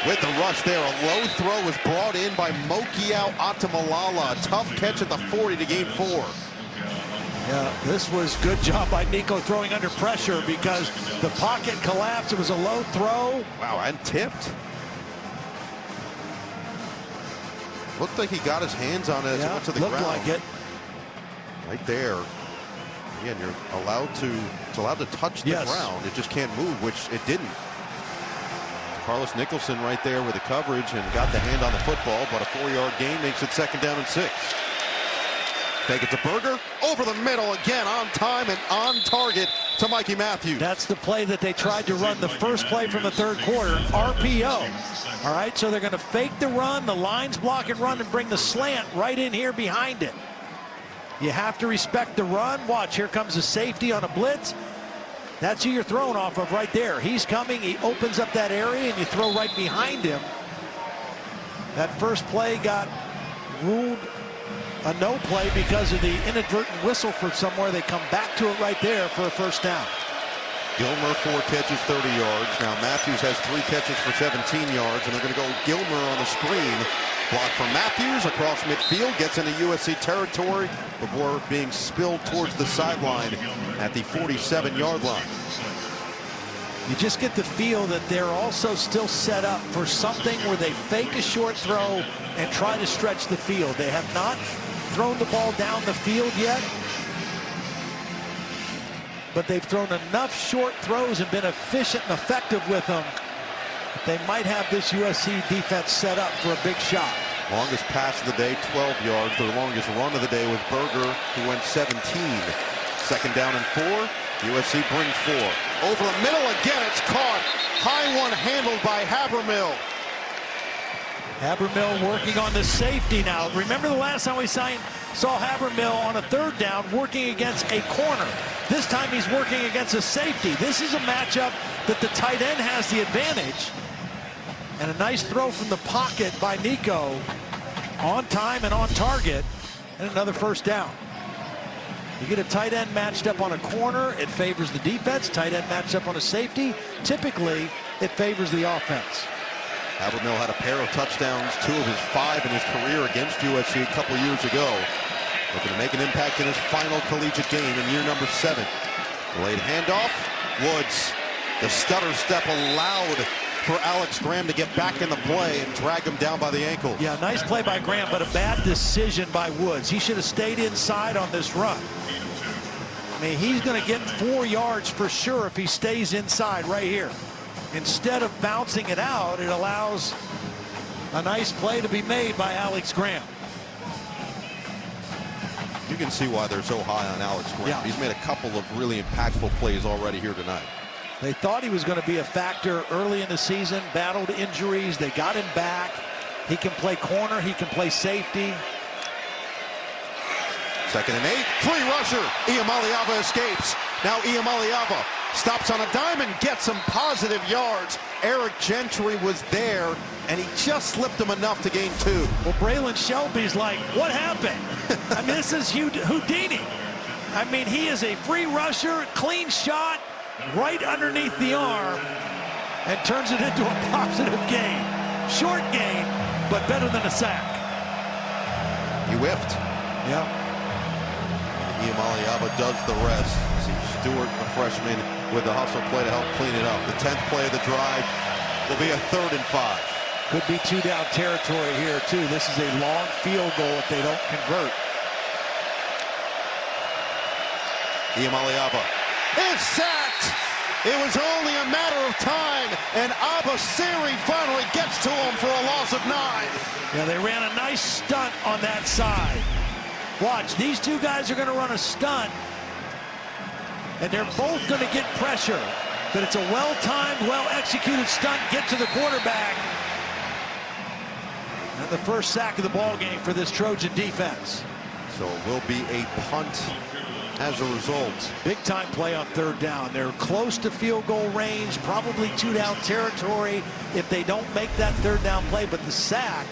With the rush there, a low throw was brought in by Mokiao Atamalala. A tough catch at the 40 to gain 4. Yeah, this was good job by Nico throwing under pressure because the pocket collapsed. It was a low throw. Wow, and tipped. Looked like he got his hands on it as it went to the ground. Looked like it. Right there. Again, you're allowed to touch the ground. It just can't move, which it didn't. Carlos Nicholson right there with the coverage and got the hand on the football, but a 4-yard gain makes it 2nd down and 6. Take it to Berger. Over the middle again, on time and on target to Mikey Matthews. That's the play that they tried to run the first play from the 3rd quarter, RPO. All right, so they're going to fake the run, the lines block and run, and bring the slant right in here behind it. You have to respect the run. Watch, here comes the safety on a blitz. That's who you're throwing off of right there. He's coming, he opens up that area, and you throw right behind him. That first play got ruled a no play because of the inadvertent whistle for somewhere. They come back to it right there for a first down. Gilmer 4 catches, 30 yards. Now Matthews has 3 catches for 17 yards, and they're going to go Gilmer on the screen. Block from Matthews across midfield, gets into USC territory before being spilled towards the sideline at the 47-yard line. You just get the feel that they're also still set up for something where they fake a short throw and try to stretch the field. They have not thrown the ball down the field yet, but they've thrown enough short throws and been efficient and effective with them. They might have this USC defense set up for a big shot. Longest pass of the day, 12 yards. The longest run of the day was Berger, who went 17. Second down and 4. USC brings 4. Over the middle again, it's caught. High one handled by Habermill. Habermill working on the safety now. Remember the last time we saw Habermill on a third down working against a corner. This time he's working against a safety. This is a matchup that the tight end has the advantage. And a nice throw from the pocket by Nico. On time and on target. And another first down. You get a tight end matched up on a corner, it favors the defense. Tight end matched up on a safety, typically it favors the offense. Habermill had a pair of touchdowns, 2 of his 5 in his career against USC a couple years ago. Looking to make an impact in his final collegiate game in year number 7. Delayed handoff. Woods. The stutter step allowed for Alex Graham to get back in the play and drag him down by the ankles. Yeah, nice play by Graham, but a bad decision by Woods. He should have stayed inside on this run. I mean, he's going to get 4 yards for sure if he stays inside right here. Instead of bouncing it out, it allows a nice play to be made by Alex Graham. You can see why they're so high on Alex Graham. Yeah. He's made a couple of really impactful plays already here tonight. They thought he was going to be a factor early in the season, battled injuries. They got him back. He can play corner. He can play safety. Second and 8. Free rusher. Iamaleava escapes. Now Iamaleava stops on a dime and gets some positive yards. Eric Gentry was there, and he just slipped him enough to gain 2. Well, Braylon Shelby's like, what happened? I mean, this is Houdini. I mean, he is a free rusher, clean shot, right underneath the arm, and turns it into a positive gain. Short gain, but better than a sack. He whiffed. Yeah. Iamaleava does the rest. See Stewart, the freshman, with the hustle play to help clean it up. The 10th play of the drive will be a 3rd and 5. Could be 2-down territory here, too. This is a long field goal if they don't convert. Iamaleava is sacked. It was only a matter of time, and Abasiri finally gets to him for a loss of 9. Yeah, they ran a nice stunt on that side. Watch, these 2 guys are going to run a stunt, and they're both going to get pressure. But it's a well-timed, well-executed stunt. Get to the quarterback. And the first sack of the ball game for this Trojan defense. So it will be a punt as a result. Big-time play on 3rd down. They're close to field goal range, probably 2-down territory if they don't make that 3rd down play, but the sack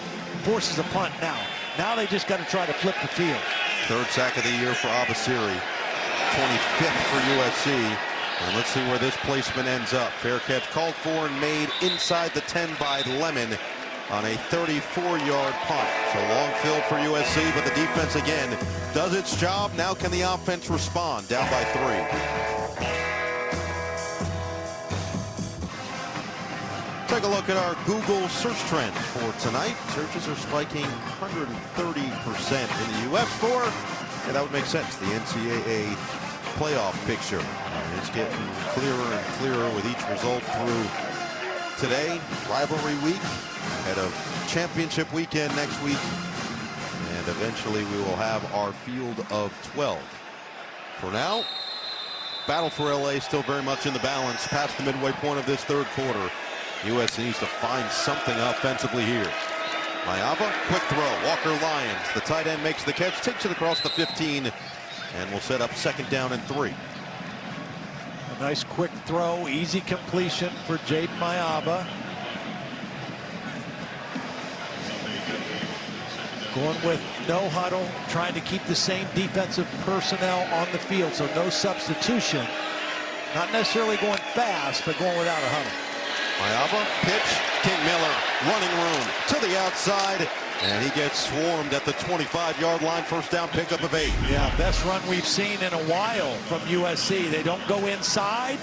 forces a punt now. Now they just got to try to flip the field. 3rd sack of the year for Abasiri. 25th for USC. And let's see where this placement ends up. Fair catch called for and made inside the 10 by Lemon on a 34-yard punt. So long field for USC, but the defense again does its job. Now can the offense respond? Down by 3. Take a look at our Google search trends for tonight. Searches are spiking 130% in the U.S. for, and that would make sense, the NCAA playoff picture. It's getting clearer and clearer with each result through today. Rivalry week, ahead of championship weekend next week, and eventually we will have our field of 12. For now, battle for LA still very much in the balance past the midway point of this 3rd quarter. USC needs to find something offensively here. Maiava, quick throw. Walker Lyons, the tight end, makes the catch, takes it across the 15, and will set up 2nd down and 3. A nice quick throw, easy completion for Jaden Maiava. Going with no huddle, trying to keep the same defensive personnel on the field, so no substitution. Not necessarily going fast, but going without a huddle. Maiava, pitch, King Miller, running room to the outside, and he gets swarmed at the 25-yard line. 1st down pickup of 8. Yeah, best run we've seen in a while from USC. They don't go inside.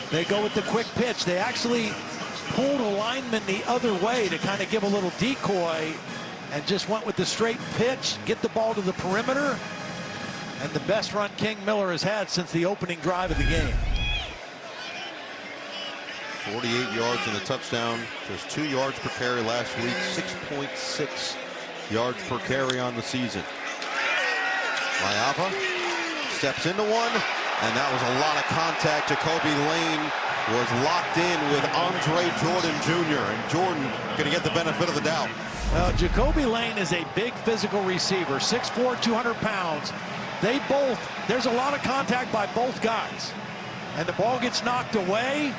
They go with the quick pitch. They actually pulled a lineman the other way to kind of give a little decoy and just went with the straight pitch, get the ball to the perimeter, and the best run King Miller has had since the opening drive of the game. 48 yards and a touchdown. Just 2 yards per carry last week. 6.6 yards per carry on the season. Maiava steps into one, and that was a lot of contact. Jacoby Lane was locked in with Andre Jordan Jr., and Jordan going to get the benefit of the doubt. Well, Jacoby Lane is a big physical receiver, 6'4", 200 pounds. There's a lot of contact by both guys. And the ball gets knocked away,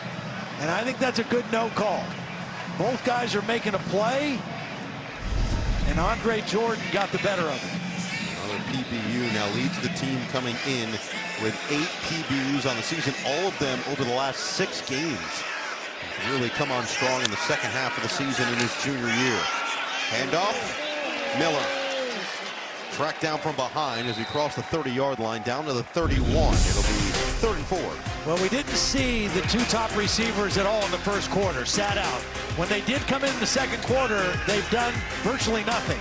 and I think that's a good no call. Both guys are making a play, and Andre Jordan got the better of it. Another PBU now leads the team coming in with 8 PBUs on the season, all of them over the last 6 games. He's really come on strong in the second half of the season in his junior year. Handoff, Miller. Tracked down from behind as he crossed the 30-yard line down to the 31. It'll be 34. Well, we didn't see the 2 top receivers at all in the first quarter, sat out. When they did come in the second quarter, they've done virtually nothing.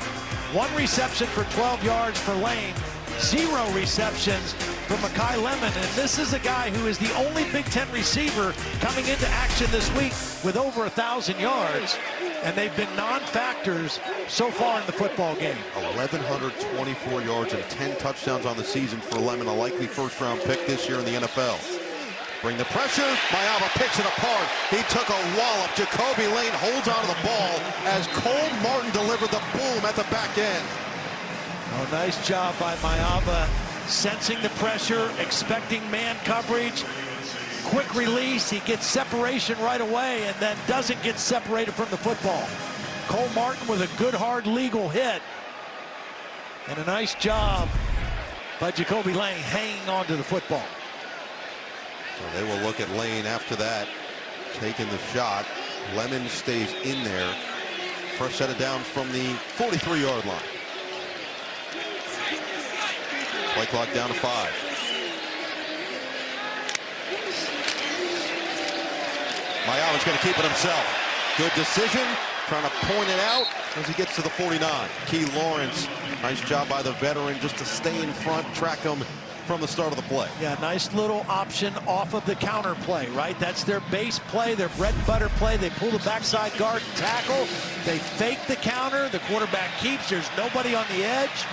1 reception for 12 yards for Lane, 0 receptions for Makai Lemon, and this is a guy who is the only Big Ten receiver coming into action this week with over 1,000 yards, and they've been non-factors so far in the football game. 1,124 yards and 10 touchdowns on the season for Lemon, a likely first-round pick this year in the NFL. Bring the pressure. Maiava picks it apart. He took a wallop. Jacoby Lane holds onto the ball as Cole Martin delivered the boom at the back end. Oh, nice job by Maiava, sensing the pressure, expecting man coverage. Quick release. He gets separation right away and then doesn't get separated from the football. Cole Martin with a good, hard, legal hit. And a nice job by Jacoby Lane hanging on to the football. So they will look at Lane after that, taking the shot. Lemon stays in there. First set of downs from the 43-yard line. Play clock down to 5. Maiava's going to keep it himself. Good decision. Trying to point it out as he gets to the 49. Key Lawrence, nice job by the veteran just to stay in front, track him from the start of the play. Yeah, nice little option off of the counter play, right? That's their base play, their bread and butter play. They pull the backside guard and tackle. They fake the counter. The quarterback keeps. There's nobody on the edge.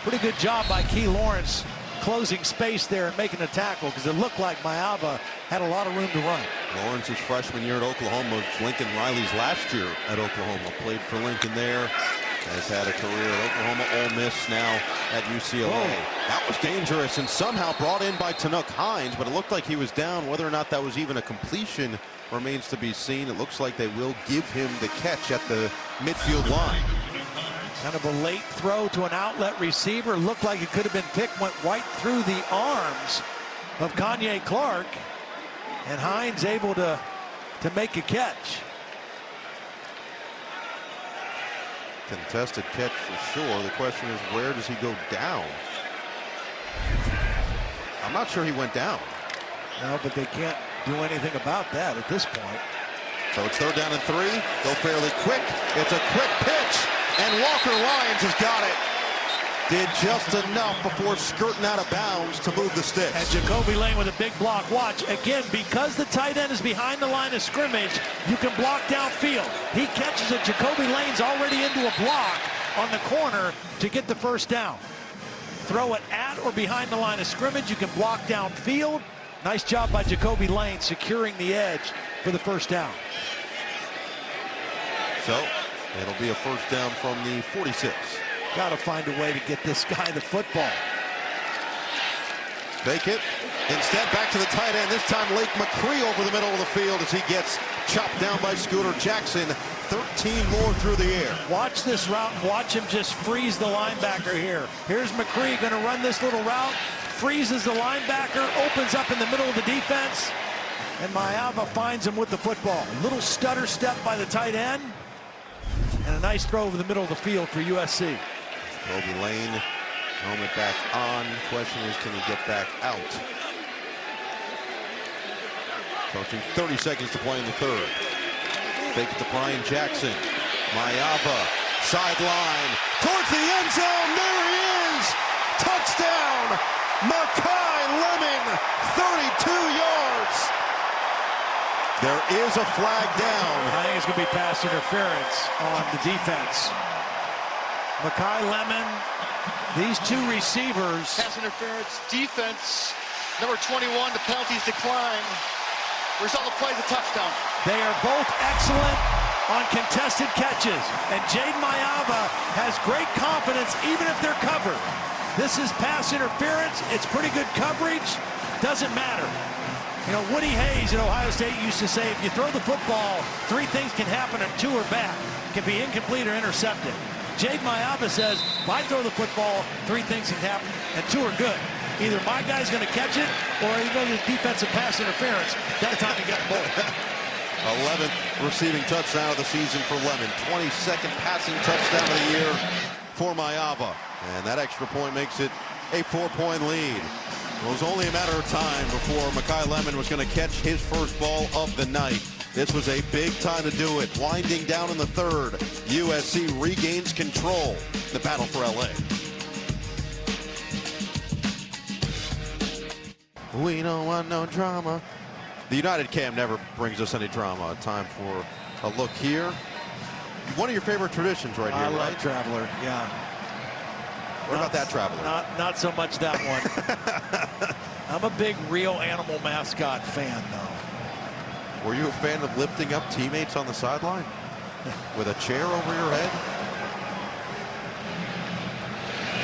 Pretty good job by Key Lawrence closing space there and making a tackle, because it looked like Maiava had a lot of room to run. Lawrence's freshman year at Oklahoma was Lincoln Riley's last year at Oklahoma. Played for Lincoln there. Has had a career at Oklahoma, Ole Miss, now at UCLA. Whoa. That was dangerous and somehow brought in by Tanuk Hines, but it looked like he was down. Whether or not that was even a completion remains to be seen. It looks like they will give him the catch at the midfield line. Kind of a late throw to an outlet receiver. Looked like it could have been picked, went right through the arms of Kanye Clark, and Hines able to make a catch. Contested catch for sure. The question is, where does he go down? I'm not sure he went down. No, but they can't do anything about that at this point. So it's 3rd down and 3. Go fairly quick. It's a quick pitch, and Walker Lyons has got it. Did just enough before skirting out of bounds to move the sticks. And Jacoby Lane with a big block. Watch, again, because the tight end is behind the line of scrimmage, you can block downfield. He catches it. Jacoby Lane's already into a block on the corner to get the first down. Throw it at or behind the line of scrimmage. You can block downfield. Nice job by Jacoby Lane securing the edge for the first down. So it'll be a first down from the 46. Got to find a way to get this guy the football. Fake it. Instead, back to the tight end. This time, Lake McCree over the middle of the field as he gets chopped down by Scooter Jackson. 13 more through the air. Watch this route and watch him just freeze the linebacker here. Here's McCree going to run this little route. Freezes the linebacker. Opens up in the middle of the defense. And Maiava finds him with the football. Little stutter step by the tight end. And a nice throw over the middle of the field for USC. Jacoby Lane, helmet back on. Question is, can he get back out? Approaching 30 seconds to play in the 3rd. Fake it to Brian Jackson. Maiava, sideline, towards the end zone. There he is! Touchdown! Makai Lemon, 32 yards. There is a flag down. I think it's going to be pass interference on the defense. Makai Lemon, these two receivers. Pass interference, defense, number 21, the penalties decline. Result of play is a touchdown. They are both excellent on contested catches, and Jade Mayava has great confidence even if they're covered. This is pass interference. It's pretty good coverage. Doesn't matter. You know, Woody Hayes at Ohio State used to say, if you throw the football, 3 things can happen and 2 are bad. It can be incomplete or intercepted. Jade Mayava says, if I throw the football, 3 things can happen and 2 are good. Either my guy's going to catch it or he's going to get defensive pass interference. That time he got both. 11th receiving touchdown of the season for Lemon. 22nd passing touchdown of the year for Mayava. And that extra point makes it a 4-point lead. It was only a matter of time before Makai Lemon was going to catch his first ball of the night. This was a big time to do it. Winding down in the 3rd, USC regains control. The battle for LA. We don't want no drama. The United Cam never brings us any drama. Time for a look here. One of your favorite traditions right here, I love right? Traveler, yeah. What about that Traveler? Not so much that one. I'm a big real animal mascot fan, though. Were you a fan of lifting up teammates on the sideline with a chair over your head?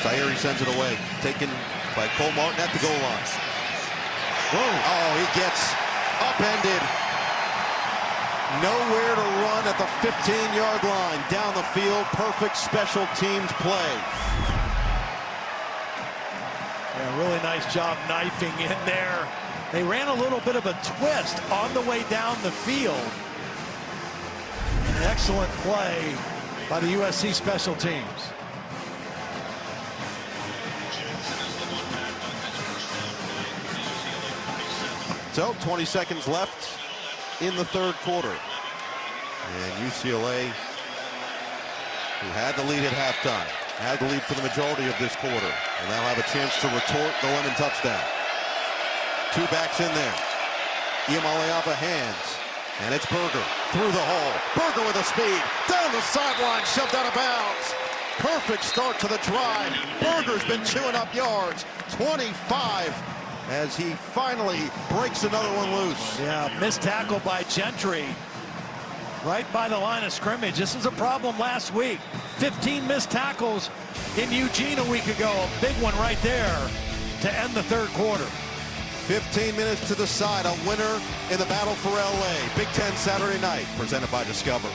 Zaire sends it away, taken by Cole Martin at the goal line. Whoa. Oh, he gets upended. Nowhere to run at the 15-yard line. Down the field, perfect special teams play. Yeah, really nice job knifing in there. They ran a little bit of a twist on the way down the field. An excellent play by the USC special teams. So 20 seconds left in the 3rd quarter. And UCLA, who had the lead at halftime, had the lead for the majority of this quarter, and now have a chance to retort the Lemon touchdown. 2 backs in there. Iamaleava hands, and it's Berger through the hole. Berger with a speed, down the sideline, shoved out of bounds. Perfect start to the drive. Berger's been chewing up yards. 25 as he finally breaks another one loose. Yeah, missed tackle by Gentry. Right by the line of scrimmage. This was a problem last week. 15 missed tackles in Eugene a week ago. A big one right there to end the 3rd quarter. 15 minutes to decide a winner in the battle for LA. Big Ten Saturday night, presented by Discover.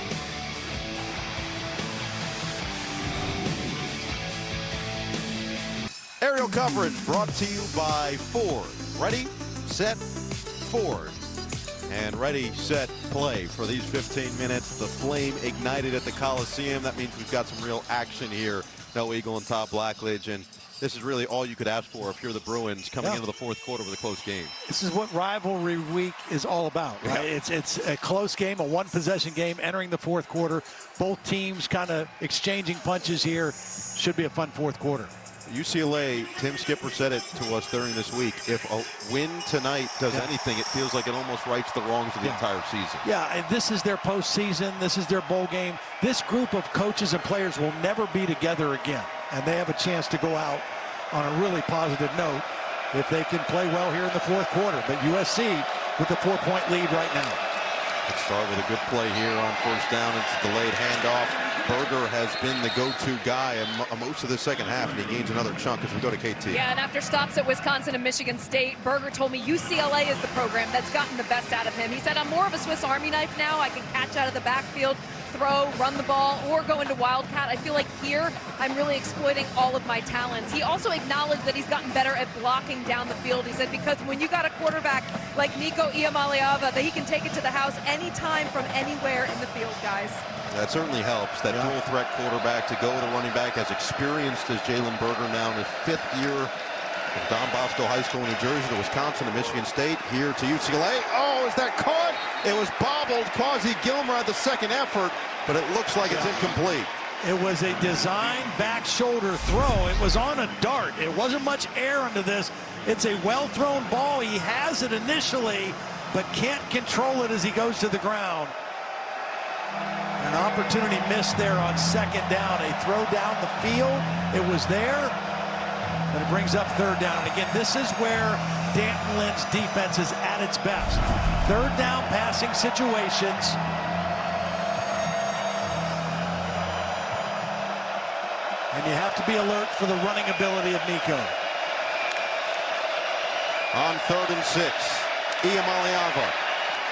Aerial coverage brought to you by Ford. Ready, set, Ford. And ready, set, play for these 15 minutes. The flame ignited at the Coliseum. That means we've got some real action here. No Eagle and Todd Blackledge, and this is really all you could ask for if you're the Bruins coming into the 4th quarter with a close game. This is what rivalry week is all about, right? Yeah. It's a close game, a 1-possession game entering the 4th quarter. Both teams kind of exchanging punches here. Should be a fun 4th quarter. UCLA, Tim Skipper said it to us during this week. If a win tonight does anything, it feels like it almost rights the wrongs of the entire season. Yeah, and this is their postseason. This is their bowl game. This group of coaches and players will never be together again. And they have a chance to go out on a really positive note if they can play well here in the 4th quarter. But USC with a 4-point lead right now. Let's start with a good play here on 1st down. It's a delayed handoff. Berger has been the go-to guy most of the 2nd half, and he gains another chunk as we go to KT. Yeah, and after stops at Wisconsin and Michigan State, Berger told me UCLA is the program that's gotten the best out of him. He said, I'm more of a Swiss Army knife now. I can catch out of the backfield, throw, run the ball, or go into Wildcat. I feel like here I'm really exploiting all of my talents. He also acknowledged that he's gotten better at blocking down the field. He said because when you got a quarterback like Nico Iamaleava, that he can take it to the house anytime from anywhere in the field, guys. That certainly helps. That dual threat quarterback to go with a running back as experienced as Jalen Berger now in his 5th year from Don Bosco High School in New Jersey to Wisconsin to Michigan State, here to UCLA. Oh, is that caught? It was bobbled. Quasi Gilmer had the 2nd effort, but it looks like it's incomplete. It was a design back shoulder throw. It was on a dart. It wasn't much air into this. It's a well-thrown ball. He has it initially, but can't control it as he goes to the ground. An opportunity missed there on second down. A throw down the field. It was there, but it brings up third down. And again, this is where D'Anton Lynn's defense is at its best. Third down passing situations. And you have to be alert for the running ability of Nico. On 3rd and 6, Iamaleava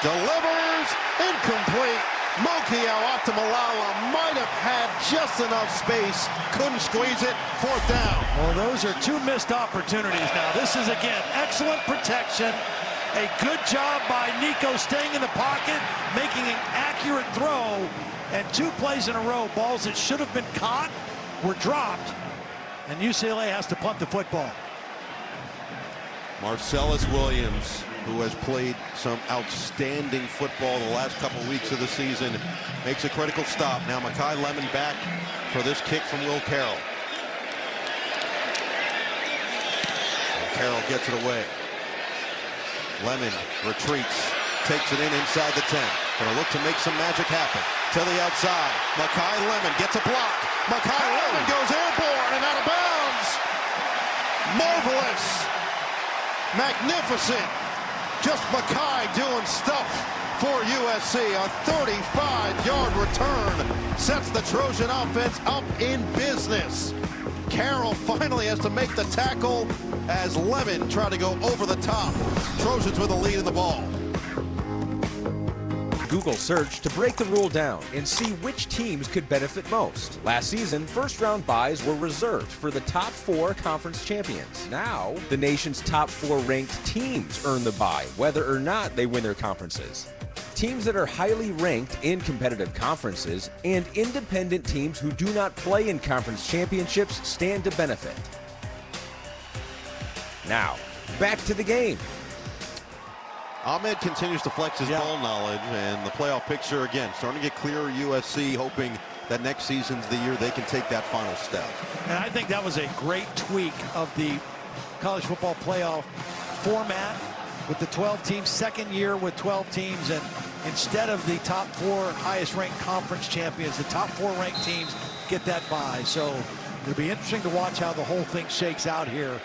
delivers, incomplete. Mokiao Atumalala might have had just enough space, couldn't squeeze it, 4th down. Well, those are 2 missed opportunities now. This is, again, excellent protection. A good job by Nico staying in the pocket, making an accurate throw, and 2 plays in a row, balls that should have been caught were dropped, and UCLA has to punt the football. Marcellus Williams, who has played some outstanding football the last couple weeks of the season, makes a critical stop. Now Makai Lemon back for this kick from Will Carroll. And Carroll gets it away. Lemon retreats, takes it in inside the 10. Gonna look to make some magic happen. To the outside, Makai Lemon gets a block. Makai Lemon goes airborne and out of bounds. Marvelous. Magnificent. Just Makai doing stuff for USC. A 35-yard return sets the Trojan offense up in business. Carroll finally has to make the tackle as Lemon tried to go over the top. Trojans with a lead in the ball. Google search to break the rule down and see which teams could benefit most. Last season, first-round buys were reserved for the top 4 conference champions. Now, the nation's top 4 ranked teams earn the bye, whether or not they win their conferences. Teams that are highly ranked in competitive conferences and independent teams who do not play in conference championships stand to benefit. Now, back to the game. Ahmed continues to flex his ball knowledge, and the playoff picture, again, starting to get clearer. USC hoping that next season's the year they can take that final step. And I think that was a great tweak of the college football playoff format with the 12 teams, second year with 12 teams, and instead of the top 4 highest ranked conference champions, the top 4 ranked teams get that bye. So it'll be interesting to watch how the whole thing shakes out here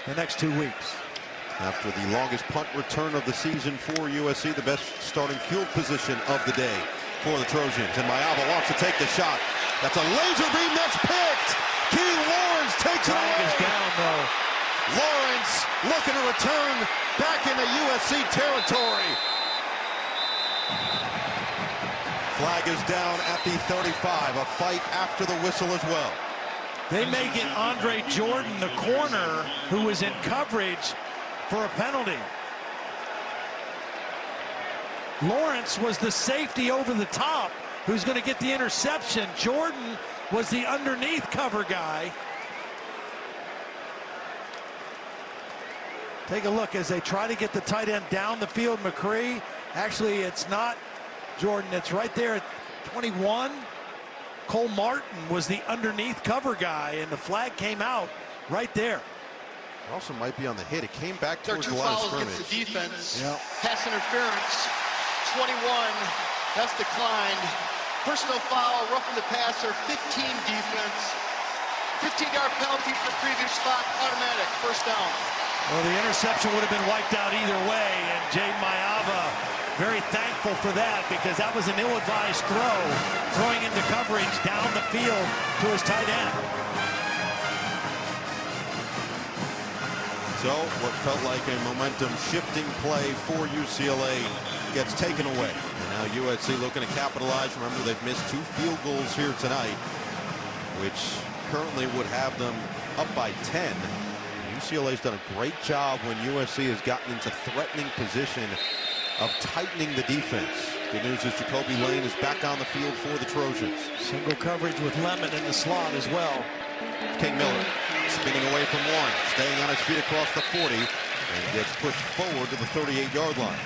the next 2 weeks. After the longest punt return of the season for USC, the best starting field position of the day for the Trojans. And Maiava wants to take the shot. That's a laser beam that's picked. Key Lawrence takes it away. Is down, though. Lawrence looking to return back into USC territory. Flag is down at the 35. A fight after the whistle as well. They may get Andre Jordan, the corner, who was in coverage, for a penalty. Lawrence was the safety over the top who's going to get the interception. Jordan was the underneath cover guy. Take a look as they try to get the tight end down the field. McCree, actually it's not Jordan, it's right there at 21. Cole Martin was the underneath cover guy, and the flag came out right there. Also might be on the hit. It came back towards the line of scrimmage. There are 2 fouls against the defense. Pass interference, 21. That's declined. Personal foul, roughing the passer, 15 defense. 15-yard penalty for previous spot, automatic, first down. Well, the interception would have been wiped out either way, and Jade Maiava very thankful for that, because that was an ill-advised throw, throwing into coverage down the field to his tight end. So what felt like a momentum-shifting play for UCLA gets taken away. And now USC looking to capitalize. Remember, they've missed 2 field goals here tonight, which currently would have them up by 10. UCLA's done a great job when USC has gotten into threatening position of tightening the defense. Good news is Jacoby Lane is back on the field for the Trojans. Single coverage with Lemon in the slot as well. King Miller spinning away from Warren, staying on his feet across the 40, and gets pushed forward to the 38-yard line.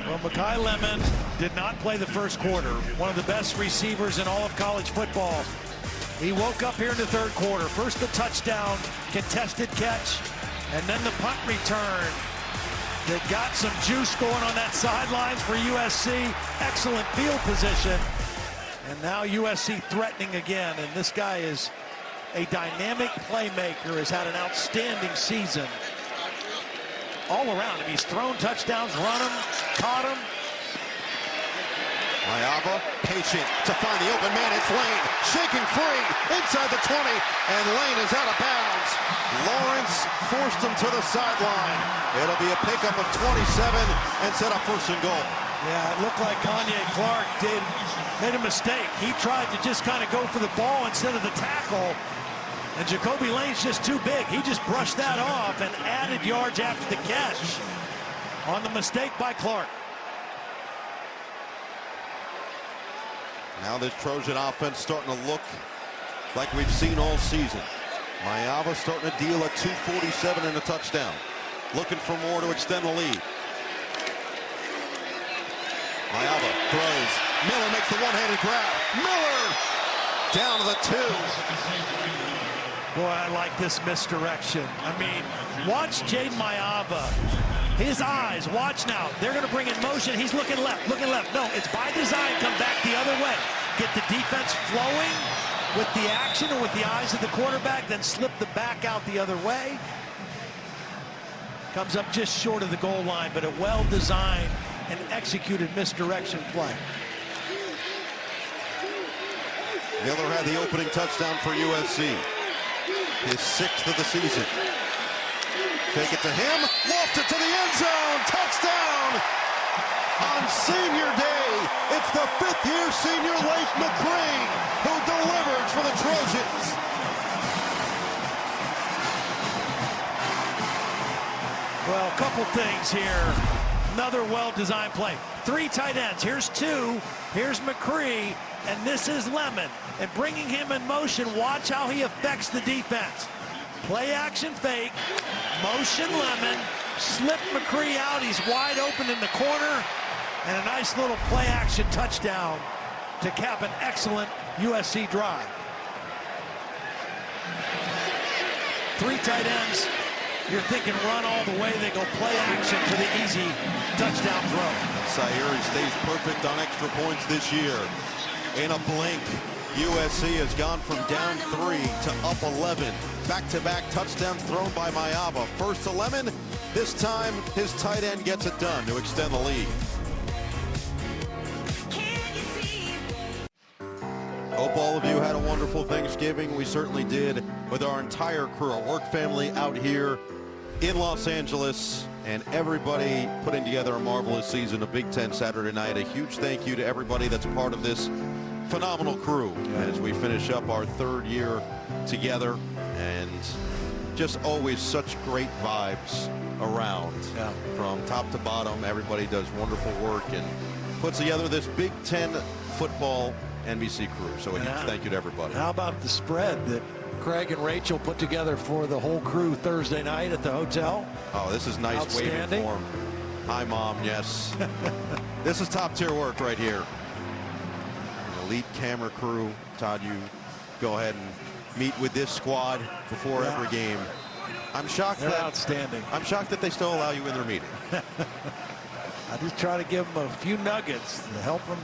Well, Makai Lemon did not play the first quarter. One of the best receivers in all of college football. He woke up here in the third quarter. First the touchdown, contested catch, And then the punt return that got some juice going on that sidelines for USC. Excellent field position. And now USC threatening again. And this guy is a dynamic playmaker, has had an outstanding season all around him. He's thrown touchdowns, run them, caught them. Maiava, patient to find the open man. It's Lane, shaking free, inside the 20, and Lane is out of bounds. Lawrence forced him to the sideline. It'll be a pickup of 27 and set up first and goal. Yeah, it looked like Kanye Clark made a mistake. He tried to just kind of go for the ball instead of the tackle, and Jacoby Lane's just too big. He just brushed that off and added yards after the catch on the mistake by Clark. Now this Trojan offense starting to look like we've seen all season. Maiava starting to deal at 247 and a touchdown. Looking for more to extend the lead. Maiava throws. Miller makes the one-handed grab. Miller down to the 2. Boy, I like this misdirection. I mean, watch Jaden Maiava. His eyes, watch now. They're going to bring in motion. He's looking left, looking left. No, it's by design. Come back the other way. Get the defense flowing with the action and with the eyes of the quarterback, then slip the back out the other way. Comes up just short of the goal line, but a well-designed and executed misdirection play. Miller had the opening touchdown for USC. His 6th of the season. Take it to him, lofted to the end zone, touchdown! On senior day, it's the 5th-year senior Lake McCree who delivers for the Trojans. Well, a couple things here. Another well-designed play. 3 tight ends. Here's 2. Here's McCree, and this is Lemon. And bringing him in motion, watch how he affects the defense. Play action fake, motion Lemon, slip McCree out. He's wide open in the corner, and a nice little play action touchdown to cap an excellent USC drive. 3 tight ends. You're thinking run all the way. They go play action to the easy touchdown throw. Sayuri stays perfect on extra points this year. In a blink, USC has gone from down 3 to up 11. Back-to-back touchdowns thrown by Maiava. First to Lemon. This time, his tight end gets it done to extend the lead. Hope all of you had a wonderful Thanksgiving. We certainly did, with our entire crew, our work family out here in Los Angeles, and everybody putting together a marvelous season of Big Ten Saturday night. A huge thank you to everybody that's a part of this phenomenal crew as we finish up our 3rd year together, and just always such great vibes around. From top to bottom. Everybody does wonderful work and puts together this Big Ten football NBC crew. So a huge thank you to everybody. How about the spread that Craig and Rachel put together for the whole crew Thursday night at the hotel? Oh, this is nice waving form. Hi, Mom. Yes. This is top tier work right here. An elite camera crew. Todd, you go ahead and meet with this squad before every game. I'm shocked They're outstanding. I'm shocked that they still allow you in their meeting. I just try to give them a few nuggets to help them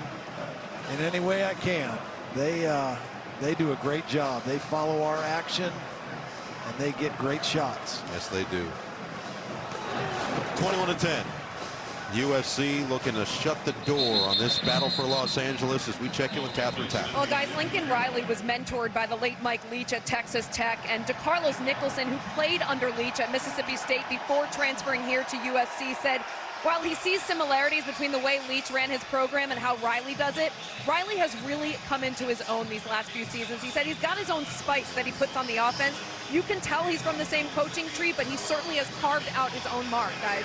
in any way I can. They do a great job. They follow our action, and they get great shots. Yes, they do. 21-10. USC looking to shut the door on this battle for Los Angeles as we check in with Catherine Tapp. Well, guys, Lincoln Riley was mentored by the late Mike Leach at Texas Tech, and DeCarlos Nicholson, who played under Leach at Mississippi State before transferring here to USC, said while he sees similarities between the way Leach ran his program and how Riley does it, Riley has really come into his own these last few seasons. He said he's got his own spice that he puts on the offense. You can tell he's from the same coaching tree, but he certainly has carved out his own mark, guys.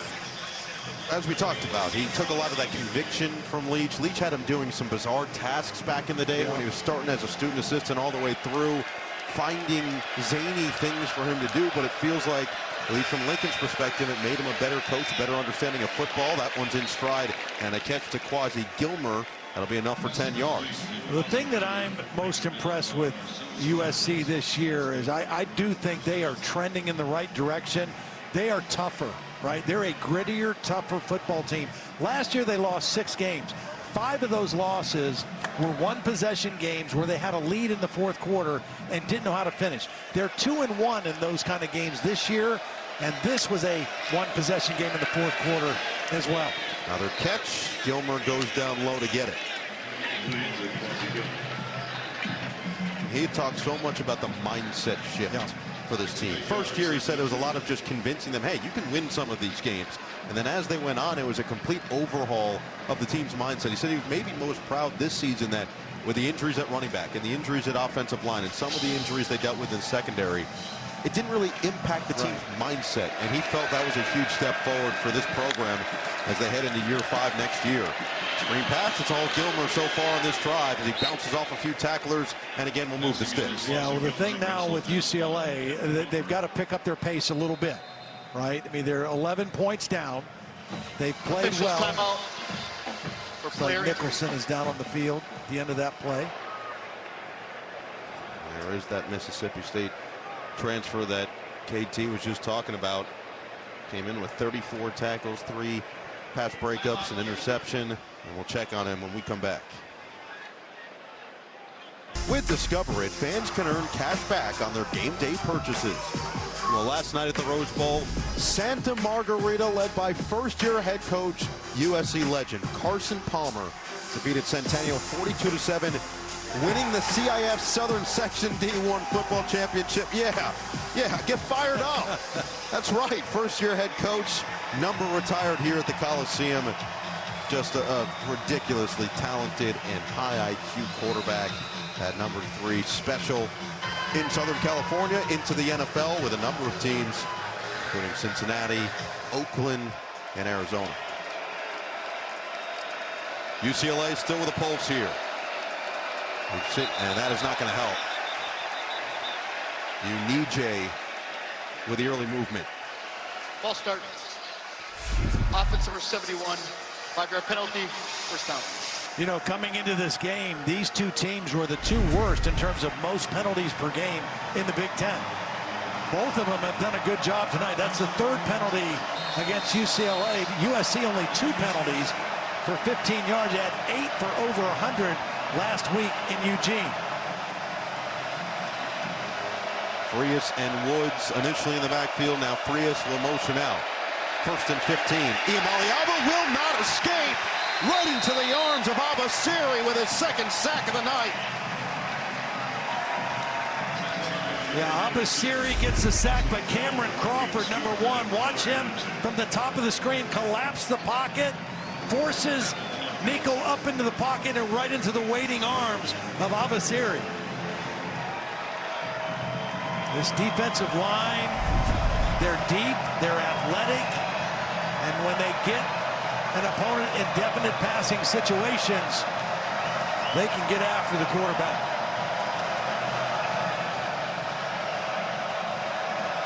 As we talked about, he took a lot of that conviction from Leach. Leach had him doing some bizarre tasks back in the day when he was starting as a student assistant all the way through, finding zany things for him to do, but it feels like, at least from Lincoln's perspective, it made him a better coach, a better understanding of football. That one's in stride, and a catch to Quasi Gilmer. That'll be enough for 10 yards. The thing that I'm most impressed with USC this year is I do think they are trending in the right direction. they are tougher, right? They're a grittier, tougher football team. Last year they lost 6 games. 5 of those losses were one-possession games where they had a lead in the fourth quarter and didn't know how to finish. They're 2-1 in those kind of games this year, and this was a one-possession game in the fourth quarter as well. Another catch. Gilmer goes down low to get it. He talked so much about the mindset shift for this team. First year, he said it was a lot of just convincing them, hey, you can win some of these games. And then as they went on, it was a complete overhaul of the team's mindset. He said he was maybe most proud this season that with the injuries at running back and the injuries at offensive line and some of the injuries they dealt with in secondary, it didn't really impact the team's mindset. And he felt that was a huge step forward for this program as they head into year 5 next year. Screen pass, it's all Gilmer so far on this drive as he bounces off a few tacklers and again will move the sticks. Yeah, well, the thing now with UCLA, they've got to pick up their pace a little bit, right? I mean, they're 11 points down. They've played well. It's like Nicholson is down on the field at the end of that play. There is that Mississippi State transfer that KT was just talking about. Came in with 34 tackles, 3 pass breakups, an interception, and we'll check on him when we come back. With Discover It, fans can earn cash back on their game day purchases. Well, last night at the Rose Bowl, Santa Margarita, led by first-year head coach, USC legend Carson Palmer, defeated Centennial 42-7, winning the CIF Southern Section D1 football championship. Yeah, get fired up. That's right, first-year head coach, number retired here at the Coliseum. Just a ridiculously talented and high IQ quarterback at number 3, special in Southern California, into the NFL with a number of teams, including Cincinnati, Oakland, and Arizona. UCLA still with a pulse here. And that is not going to help. You need Jay with the early movement. Ball start. Offense number 71. 5-yard penalty. First down. You know, coming into this game, these two teams were the 2 worst in terms of most penalties per game in the Big Ten. Both of them have done a good job tonight. That's the 3rd penalty against UCLA. USC only 2 penalties for 15 yards. They had 8 for over 100 last week in Eugene. Frias and Woods initially in the backfield. Now Frias will motion out. 1st and 15. Iamaleava will not escape. Right into the arms of Abasiri with his 2nd sack of the night. Yeah, Abasiri gets the sack, but Cameron Crawford, number 1, watch him from the top of the screen collapse the pocket, forces Nico up into the pocket and right into the waiting arms of Abasiri. This defensive line, they're deep, they're athletic, and when they get an opponent in definite passing situations, they can get after the quarterback.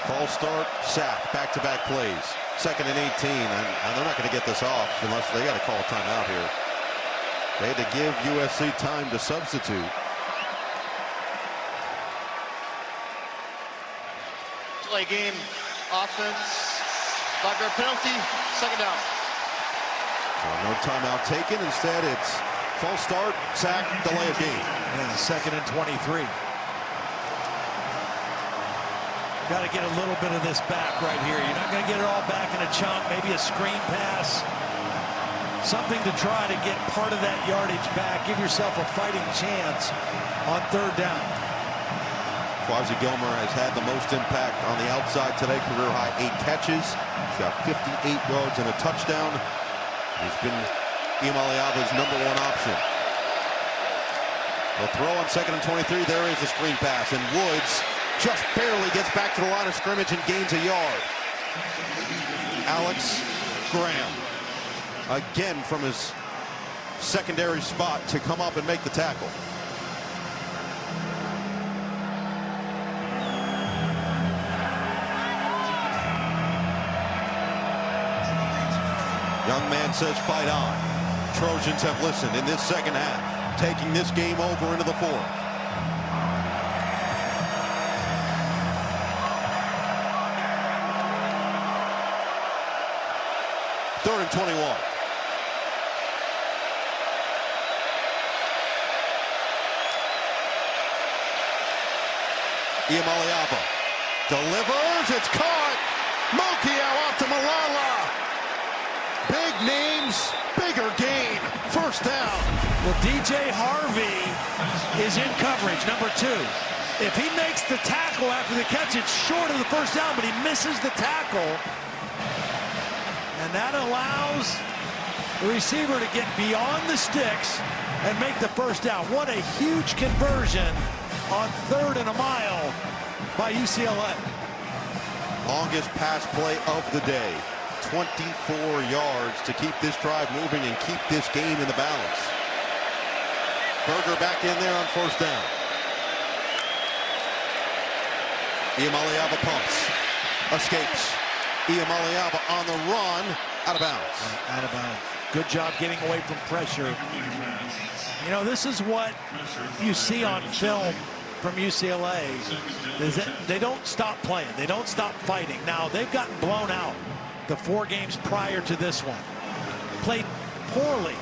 False start, sack, back-to-back plays. 2nd and 18, and they're not going to get this off unless they got to call a timeout here. They had to give USC time to substitute. Play game, offense, 5-yard penalty, 2nd down. So no timeout taken. Instead, it's false start, sack, delay of game. Yeah, 2nd and 23. Got to get a little bit of this back right here. You're not going to get it all back in a chunk. Maybe a screen pass. Something to try to get part of that yardage back. Give yourself a fighting chance on 3rd down. Quasi Gilmer has had the most impact on the outside today. Career high 8 catches. He's got 58 yards and a touchdown. He's been Iamaleava's number 1 option. They'll throw on 2nd and 23. There is the screen pass, and Woods just barely gets back to the line of scrimmage and gains a yard. Alex Graham, again from his secondary spot to come up and make the tackle. Young man says fight on. Trojans have listened in this 2nd half, taking this game over into the 4th. 21. Iamaleava delivers. It's caught. Mokiao out to Malala. Big names, bigger gain. First down. Well, DJ Harvey is in coverage, number 2. If he makes the tackle after the catch, it's short of the first down, but he misses the tackle. And that allows the receiver to get beyond the sticks and make the first down. What a huge conversion on 3rd and a mile by UCLA. Longest pass play of the day. 24 yards to keep this drive moving and keep this game in the balance. Berger back in there on first down. Iamaleava pumps. Escapes. Iamaleava on the run. Out of bounds. Out of bounds. Good job getting away from pressure. You know, this is what you see on film from UCLA. Is that they don't stop playing. They don't stop fighting. Now, they've gotten blown out the 4 games prior to this one. Played poorly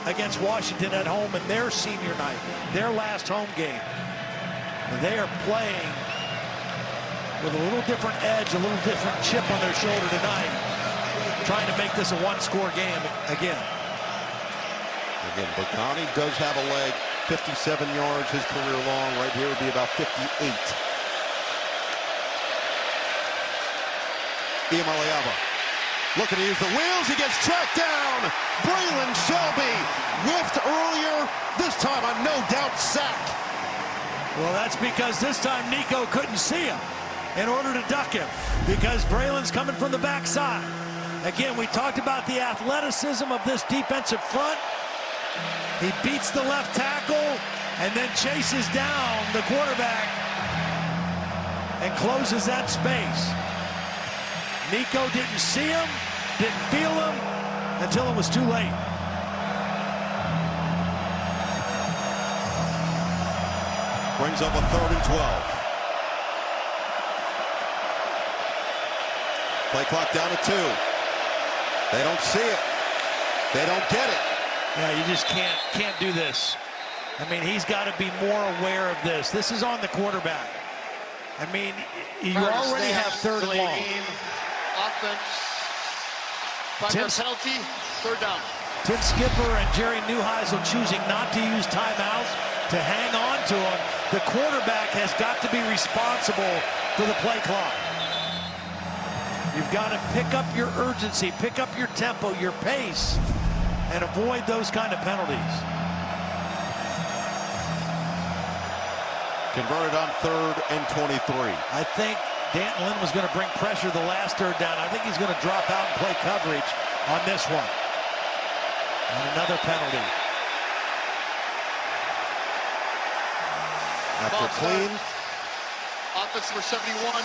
against Washington at home in their senior night, their last home game. They are playing with a little different edge, a little different chip on their shoulder tonight, trying to make this a 1-score game again. Again, Bacani does have a leg, 57 yards, his career long. Right here would be about 58. Iamaleava looking to use the wheels. He gets tracked down. Braylon Shelby whiffed earlier. This time a no-doubt sack. Well, that's because this time Nico couldn't see him in order to duck him, because Braylon's coming from the backside. Again, we talked about the athleticism of this defensive front. He beats the left tackle and then chases down the quarterback and closes that space. Nico didn't see him, didn't feel him until it was too late. Brings up a 3rd and 12. Play clock down to 2. They don't see it. They don't get it. Yeah, you just can't do this. I mean, he's got to be more aware of this. This is on the quarterback. I mean, you already have 3rd and long. Offense. 5-yard penalty, 3rd down. Tim Skipper and Jerry Neuheisel choosing not to use timeouts to hang on to him. The quarterback has got to be responsible for the play clock. You've got to pick up your urgency, pick up your tempo, your pace, and avoid those kind of penalties. Converted on 3rd and 23. I think Danton Lynn was going to bring pressure the last 3rd down. I think he's going to drop out and play coverage on this one. And another penalty. After clean. Offense number 71.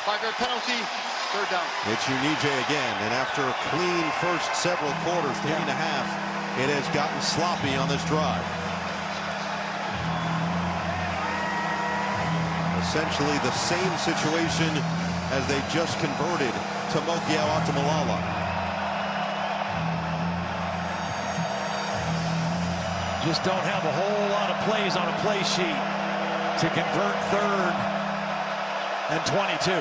5-yard penalty. 3rd down. It's Unije again, and after a clean first several quarters, 3.5, it has gotten sloppy on this drive. Essentially the same situation as they just converted to Mokiao out to Malala. Just don't have a whole lot of plays on a play sheet to convert 3rd and 22.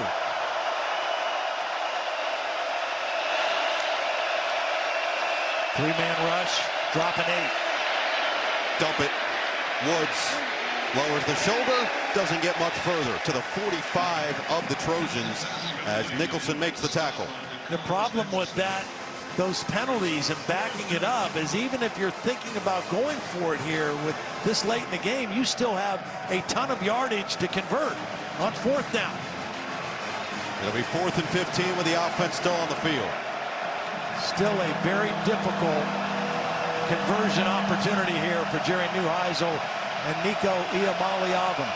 Three-man rush, dropping 8. Dump it. Woods lowers the shoulder, doesn't get much further to the 45 of the Trojans as Nicholson makes the tackle. The problem with that, those penalties and backing it up, is even if you're thinking about going for it here with this late in the game, you still have a ton of yardage to convert on 4th down. It'll be 4th and 15 with the offense still on the field. Still a very difficult conversion opportunity here for Jerry Neuheisel and Nico Iamaleava.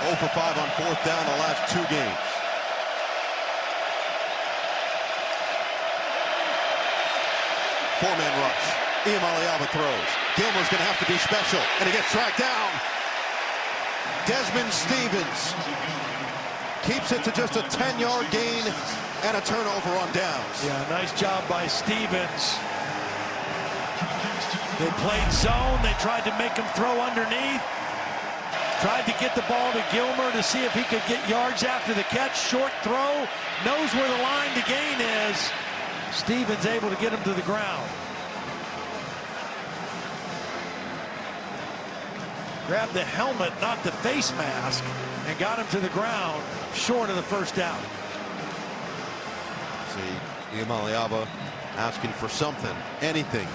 0 for 5 on 4th down the last 2 games. Four-man rush. Iamaleava throws. Gilmer's going to have to be special, and he gets tracked down. Desmond Stevens keeps it to just a 10-yard gain And a turnover on downs. Yeah, nice job by Stevens. They played zone. They tried to make him throw underneath. Tried to get the ball to Gilmer to see if he could get yards after the catch. Short throw. Knows where the line to gain is. Stevens able to get him to the ground. Grabbed the helmet, not the face mask, and got him to the ground short of the first down. See, Iamaleava asking for something, anything.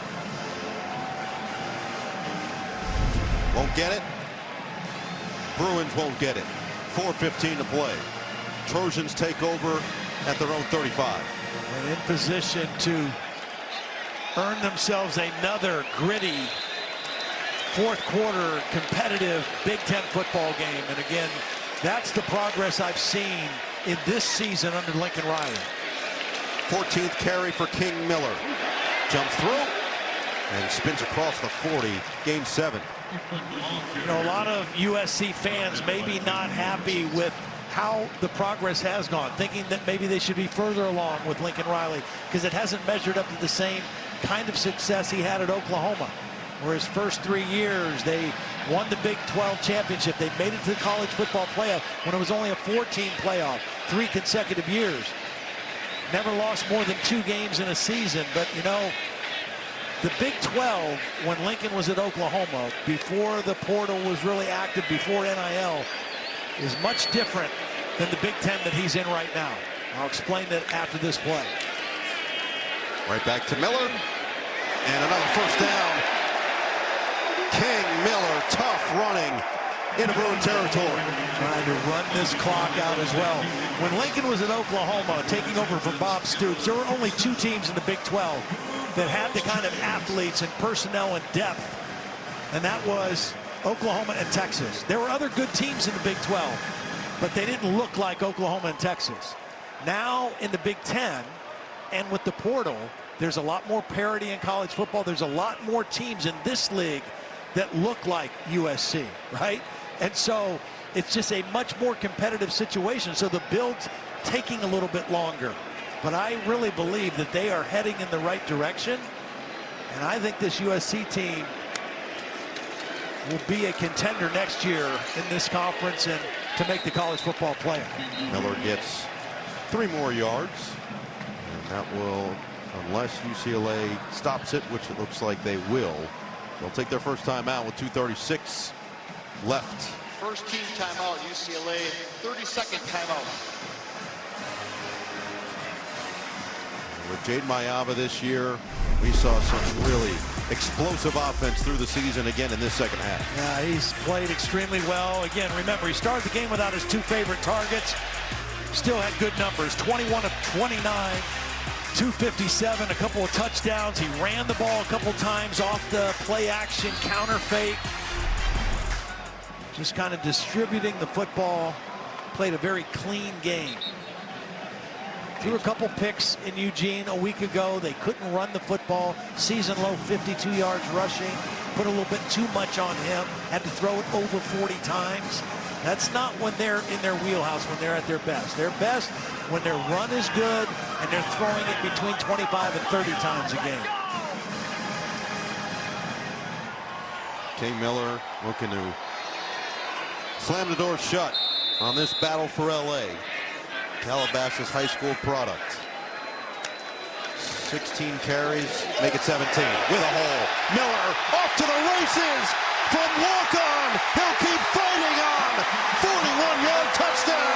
Won't get it. Bruins won't get it. 4:15 to play. Trojans take over at their own 35. And in position to earn themselves another gritty fourth quarter competitive Big Ten football game. And again, that's the progress I've seen in this season under Lincoln Riley. 14th carry for King Miller. Jumps through and spins across the 40. Game 7. You know, a lot of USC fans may be not happy with how the progress has gone, thinking that maybe they should be further along with Lincoln Riley because it hasn't measured up to the same kind of success he had at Oklahoma, where his first 3 years they won the Big 12 championship. They made it to the college football playoff when it was only a 14 playoff, 3 consecutive years. Never lost more than 2 games in a season. But, you know, the Big 12, when Lincoln was at Oklahoma, before the portal was really active, before NIL, is much different than the Big 10 that he's in right now. I'll explain that after this play. Right back to Miller. And another first down. King Miller, tough running into Bruin territory. Trying to run this clock out as well. When Lincoln was at Oklahoma, taking over from Bob Stoops, there were only 2 teams in the Big 12 that had the kind of athletes and personnel and depth, and that was Oklahoma and Texas. There were other good teams in the Big 12, but they didn't look like Oklahoma and Texas. Now in the Big 10 and with the portal, there's a lot more parity in college football. There's a lot more teams in this league that look like USC, right? And so it's just a much more competitive situation. So the build's taking a little bit longer. But I really believe that they are heading in the right direction. And I think this USC team will be a contender next year in this conference and to make the college football playoff. Miller gets 3 more yards. And that will, unless UCLA stops it, which it looks like they will, they'll take their first time out with 2:36 left. First team timeout, UCLA. 32nd timeout. With Jade Mayava this year, we saw some really explosive offense through the season again in this second half. Yeah, he's played extremely well. Again, remember, he started the game without his 2 favorite targets. Still had good numbers, 21 of 29, 257, a couple of touchdowns. He ran the ball a couple times off the play action counter fake. Just kind of distributing the football. Played a very clean game. Threw a couple picks in Eugene a week ago. They couldn't run the football. Season low 52 yards rushing. Put a little bit too much on him. Had to throw it over 40 times. That's not when they're in their wheelhouse, when they're at their best. They're best when their run is good and they're throwing it between 25 and 30 times a game. King Miller looking to slam the door shut on this battle for LA. Calabasas high school product. 16 carries, make it 17 with a hole. Miller off to the races from walk-on. He'll keep fighting on. 41-yard touchdown.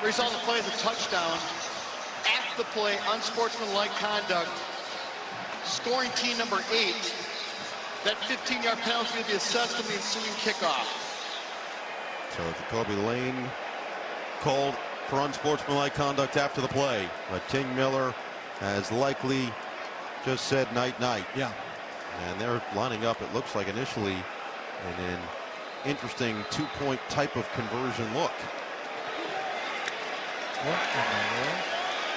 Result of the play is a touchdown. After the play, unsportsmanlike conduct. Scoring team number 8. That 15-yard penalty will be assessed on the ensuing kickoff. So Jacoby Lane called for unsportsmanlike conduct after the play. But King Miller has likely just said night-night. Yeah. And they're lining up, it looks like initially, in an interesting two-point type of conversion look.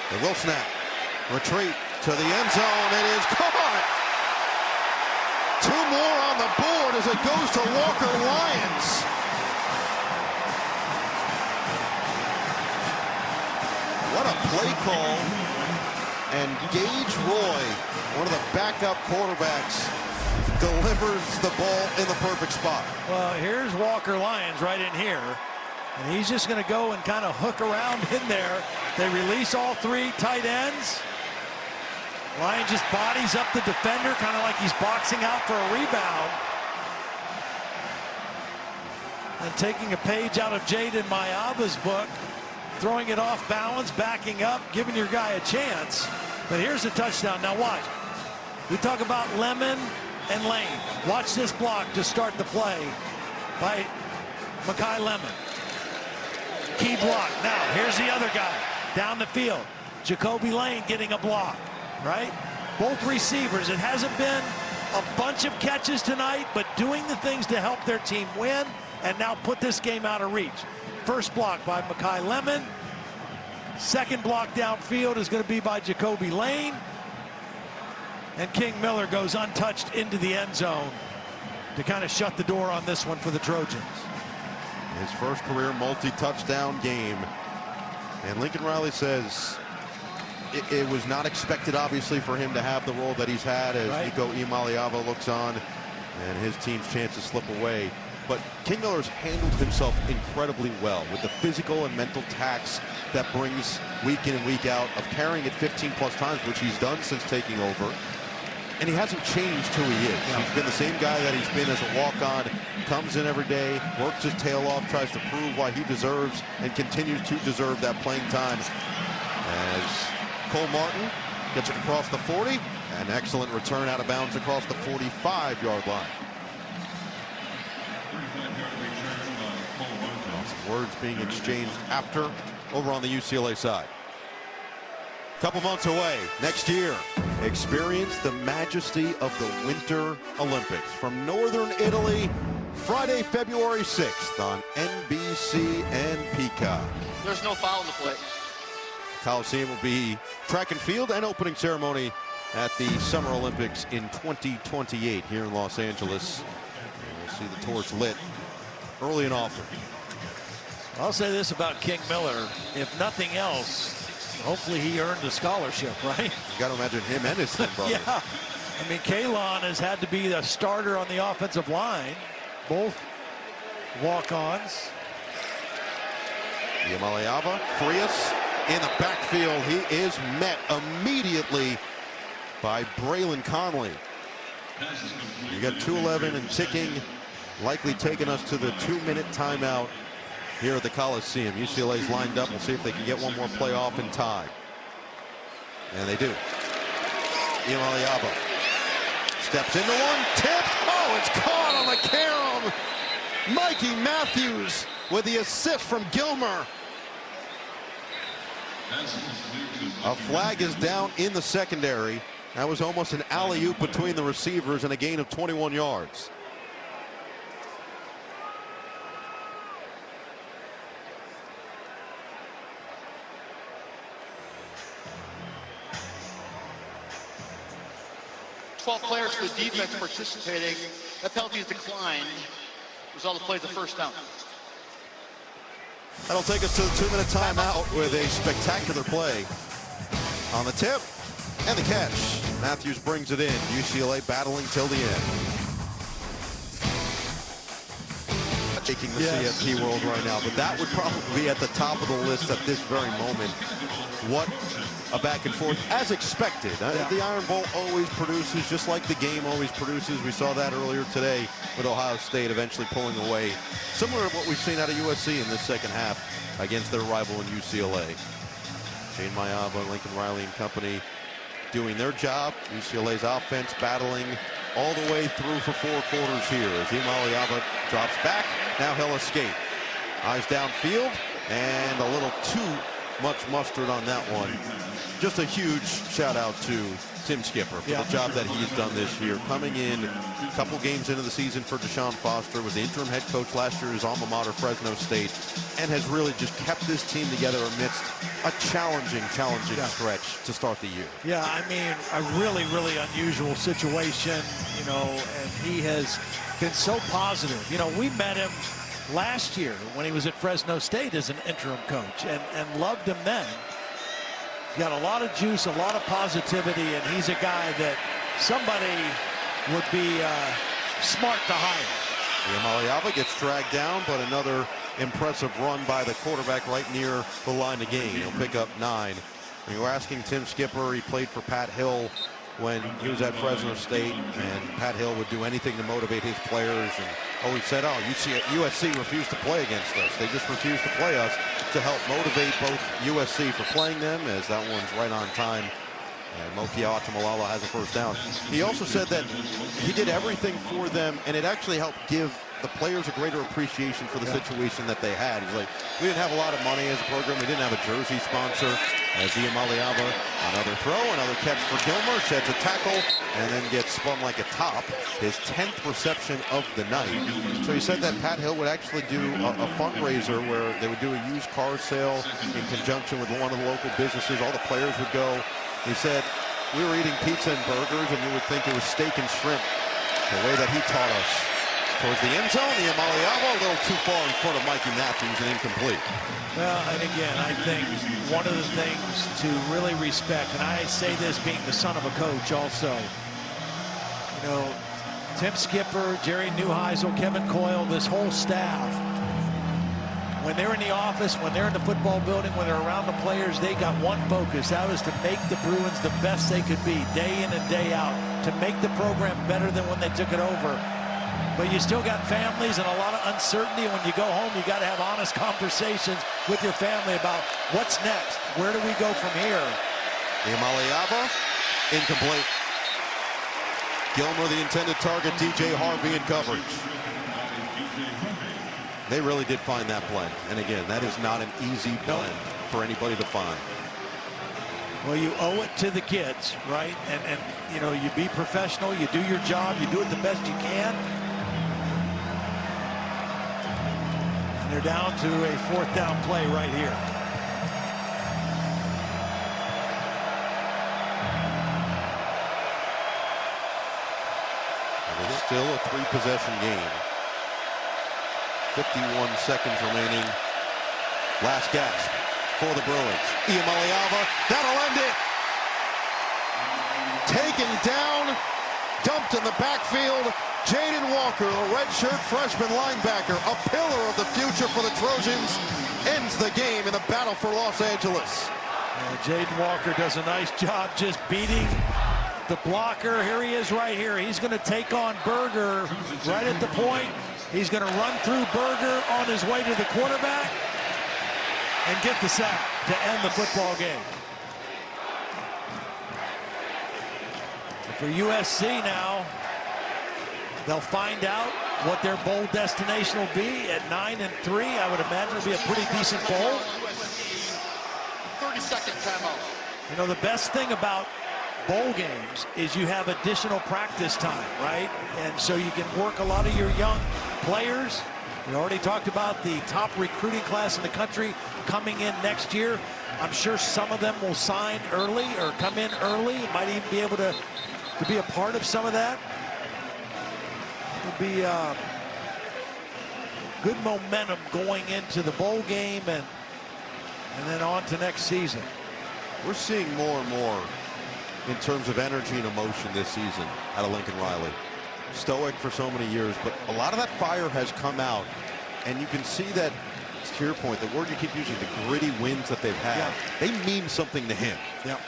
They will snap. Retreat to the end zone. It is caught. 2 more on the board as it goes to Walker Lyons. What a play call. And Gage Roy, one of the backup quarterbacks, delivers the ball in the perfect spot. Well, here's Walker Lyons right in here. And he's just going to go and kind of hook around in there. They release all 3 tight ends. Lyons just bodies up the defender, kind of like he's boxing out for a rebound. And taking a page out of Jaden Mayava's book, throwing it off balance, backing up, giving your guy a chance. But here's the touchdown. Now watch. We talk about Lemon and Lane. Watch this block to start the play by Makai Lemon. Key block. Now, here's the other guy down the field. Jacoby Lane getting a block, right? Both receivers. It hasn't been a bunch of catches tonight, but doing the things to help their team win and now put this game out of reach. First block by Makai Lemon. Second block downfield is going to be by Jacoby Lane. And King Miller goes untouched into the end zone to kind of shut the door on this one for the Trojans. His first career multi-touchdown game. And Lincoln Riley says it was not expected, obviously, for him to have the role that he's had as Nico Imaliava looks on and his team's chances slip away. But King Miller's handled himself incredibly well with the physical and mental tax that brings week in and week out of carrying it 15+ times, which he's done since taking over. And he hasn't changed who he is. No. He's been the same guy that he's been as a walk-on. Comes in every day, works his tail off, tries to prove why he deserves and continues to deserve that playing time. As Cole Martin gets it across the 40, an excellent return out of bounds across the 45-yard line. Some words being exchanged after over on the UCLA side. Couple months away, next year, experience the majesty of the Winter Olympics from Northern Italy, Friday, February 6th on NBC and Peacock. There's no foul in the play. Coliseum will be track and field and opening ceremony at the Summer Olympics in 2028 here in Los Angeles. And we'll see the torch lit early and often. I'll say this about King Miller. If nothing else, hopefully he earned a scholarship, right? You got to imagine him and his twin brother. Yeah. I mean, Kalon has had to be the starter on the offensive line. Both walk-ons. Imaliava, Frias in the backfield. He is met immediately by Braylon Conley. You got 2:11 and ticking, likely taking us to the 2-minute timeout here at the Coliseum. UCLA's lined up. We'll see if they can get one more play off in time. And they do. Imaliava steps into one, tipped. Oh, it's caught on the carom. Mikey Matthews with the assist from Gilmer. A flag is down in the secondary. That was almost an alley-oop between the receivers and a gain of 21 yards. Twelve players for the defense participating. That penalty is declined. Result of the play is a first down. That'll take us to the 2-minute timeout with a spectacular play on the tip and the catch. Matthews brings it in. UCLA battling till the end. Taking the CFP world right now, but that would probably be at the top of the list at this very moment. What a back and forth, as expected. The Iron Bowl always produces, just like the game always produces. We saw that earlier today with Ohio State eventually pulling away. Similar to what we've seen out of USC in this second half against their rival in UCLA. Jane Mayava, Lincoln Riley and company doing their job. UCLA's offense battling all the way through for 4 quarters here as Imaliava drops back. Now he'll escape. Eyes downfield. And a little too much mustard on that one. Just a huge shout out to Tim Skipper for the job that he's done this year. Coming in a couple games into the season for Deshaun Foster, was the interim head coach last year at his alma mater, Fresno State, and has really just kept this team together amidst a challenging stretch to start the year. Yeah, I mean, a really, really unusual situation, you know, and he has been so positive. You know, we met him last year when he was at Fresno State as an interim coach and loved him then. He's got a lot of juice, a lot of positivity, and he's a guy that somebody would be smart to hire. Iamaleava gets dragged down, but another impressive run by the quarterback right near the line to gain. He'll pick up 9. When you were asking Tim Skipper, he played for Pat Hill when he was at Fresno State, and Pat Hill would do anything to motivate his players, and always said, oh, USC refused to play against us. They just refused to play us, to help motivate both USC for playing them, as that one's right on time. And Moki Atumalala has a first down. He also said that he did everything for them, and it actually helped give the players a greater appreciation for the situation that they had. He's like, we didn't have a lot of money as a program. We didn't have a jersey sponsor. As Iamaleava, another throw, another catch for Gilmer, sheds a tackle, and then gets spun like a top. His 10th reception of the night. So he said that Pat Hill would actually do a fundraiser where they would do a used car sale in conjunction with one of the local businesses. All the players would go. He said, we were eating pizza and burgers, and you would think it was steak and shrimp, the way that he taught us. Towards the end zone, Iamaleava a little too far in front of Mikey Matthews and incomplete. Well, and again, I think one of the things to really respect, and I say this being the son of a coach also, you know, Tim Skipper, Jerry Neuheisel, Kevin Coyle, this whole staff, when they're in the office, when they're in the football building, when they're around the players, they got one focus. That was to make the Bruins the best they could be, day in and day out, to make the program better than when they took it over. But you still got families and a lot of uncertainty. When you go home, you got to have honest conversations with your family about what's next. Where do we go from here? Iamaleava, incomplete. Gilmer, the intended target, DJ Harvey in coverage. They really did find that blend. And again, that is not an easy blend for anybody to find. Well, you owe it to the kids, right? And you know, you be professional, you do your job, you do it the best you can. And they're down to a 4th down play right here. And it's still a 3-possession game. 51 seconds remaining. Last gasp for the Bruins. Iamaleava, that'll end it. Taken down, dumped in the backfield. Jaden Walker, a redshirt freshman linebacker, a pillar of the future for the Trojans, ends the game in the battle for Los Angeles. Jaden Walker does a nice job just beating the blocker. Here he is right here. He's going to take on Berger right at the point. He's going to run through Berger on his way to the quarterback and get the sack to end the football game. For USC now, they'll find out what their bowl destination will be at 9-3. I would imagine it'll be a pretty decent bowl. 30-second timeout. You know, the best thing about bowl games is you have additional practice time, right? And so you can work a lot of your young players. We already talked about the top recruiting class in the country coming in next year. I'm sure some of them will sign early or come in early. Might even be able to be a part of some of that. It'll be good momentum going into the bowl game and then on to next season. We're seeing more and more in terms of energy and emotion this season out of Lincoln Riley. Stoic for so many years, but a lot of that fire has come out, and you can see that, to your point, the word you keep using, the gritty wins that they've had, they mean something to him. Yep.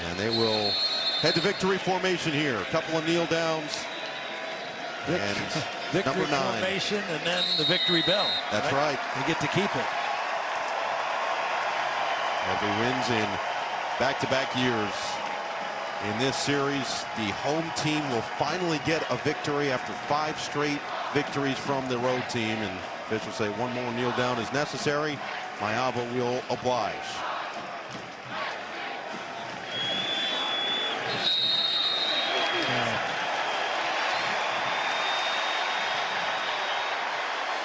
And they will head to victory formation here. A couple of kneel downs. And victory number 9. Formation and then the victory bell. That's right. They get to keep it. Every wins in back-to-back years. In this series, the home team will finally get a victory after 5 straight victories from the road team. And Officials say one more kneel down is necessary. Mayava will oblige.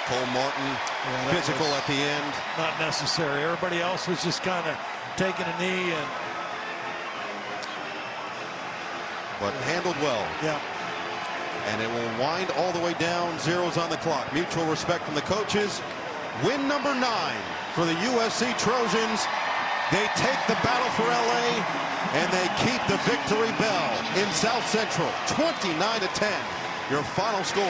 Cole Martin, physical at the end. Not necessary. Everybody else was just kind of taking a knee and. But handled well. Yeah. And it will wind all the way down. Zeros on the clock. Mutual respect from the coaches. Win number 9 for the USC Trojans. They take the battle for LA and they keep the victory bell in South Central. 29-10. Your final score.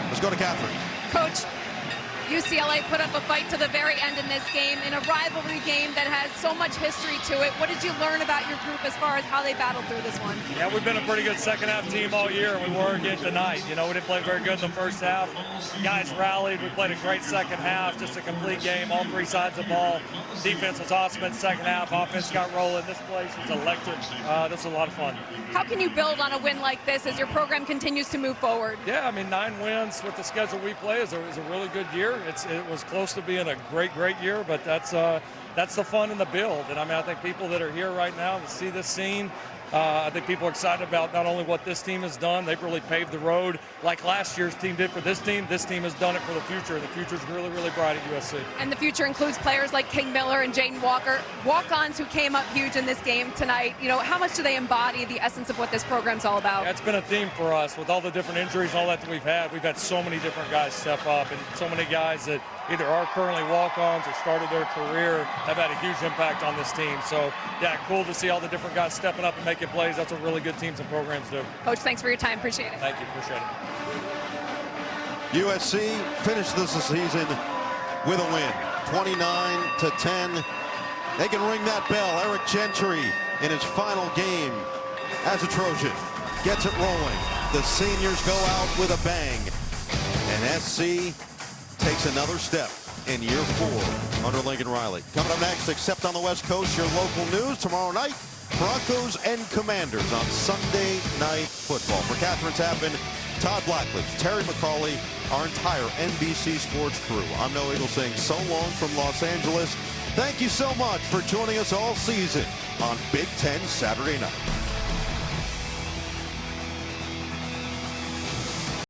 Let's go to Catherine. Coach, UCLA put up a fight to the very end in this game, in a rivalry game that has so much history to it. What did you learn about your group as far as how they battled through this one? Yeah, we've been a pretty good second-half team all year, and we were again tonight. You know, we didn't play very good in the first half. Guys rallied. We played a great second half, just a complete game, all three sides of the ball. Defense was awesome in the second half. Offense got rolling. This place was electric. This was a lot of fun. How can you build on a win like this as your program continues to move forward? Yeah, I mean, 9 wins with the schedule we play is a really good year. It was close to being a great year, but that's the fun in the build. And I mean, I think people that are here right now to see this scene, I think people are excited about not only what this team has done, they've really paved the road like last year's team did for this team. This team has done it for the future. The future's really, really bright at USC. And the future includes players like King Miller and Jaden Walker, walk-ons who came up huge in this game tonight. You know, how much do they embody the essence of what this program's all about? Yeah, it's been a theme for us with all the different injuries and all that we've had. We've had so many different guys step up, and so many guys that either are currently walk-ons or started their career have had a huge impact on this team. So, yeah, cool to see all the different guys stepping up and making plays. That's what really good teams and programs do. Coach, thanks for your time. Appreciate it. Thank you. Appreciate it. USC finished this season with a win, 29-10. They can ring that bell. Eric Gentry in his final game as a Trojan gets it rolling. The seniors go out with a bang, and SC takes another step in year 4 under Lincoln Riley. Coming up next, except on the West Coast, your local news tomorrow night. Broncos and Commanders on Sunday Night Football. For Catherine Tappan, Todd Blackledge, Terry McCauley, our entire NBC Sports crew, I'm Noah Eagle saying so long from Los Angeles. Thank you so much for joining us all season on Big Ten Saturday Night.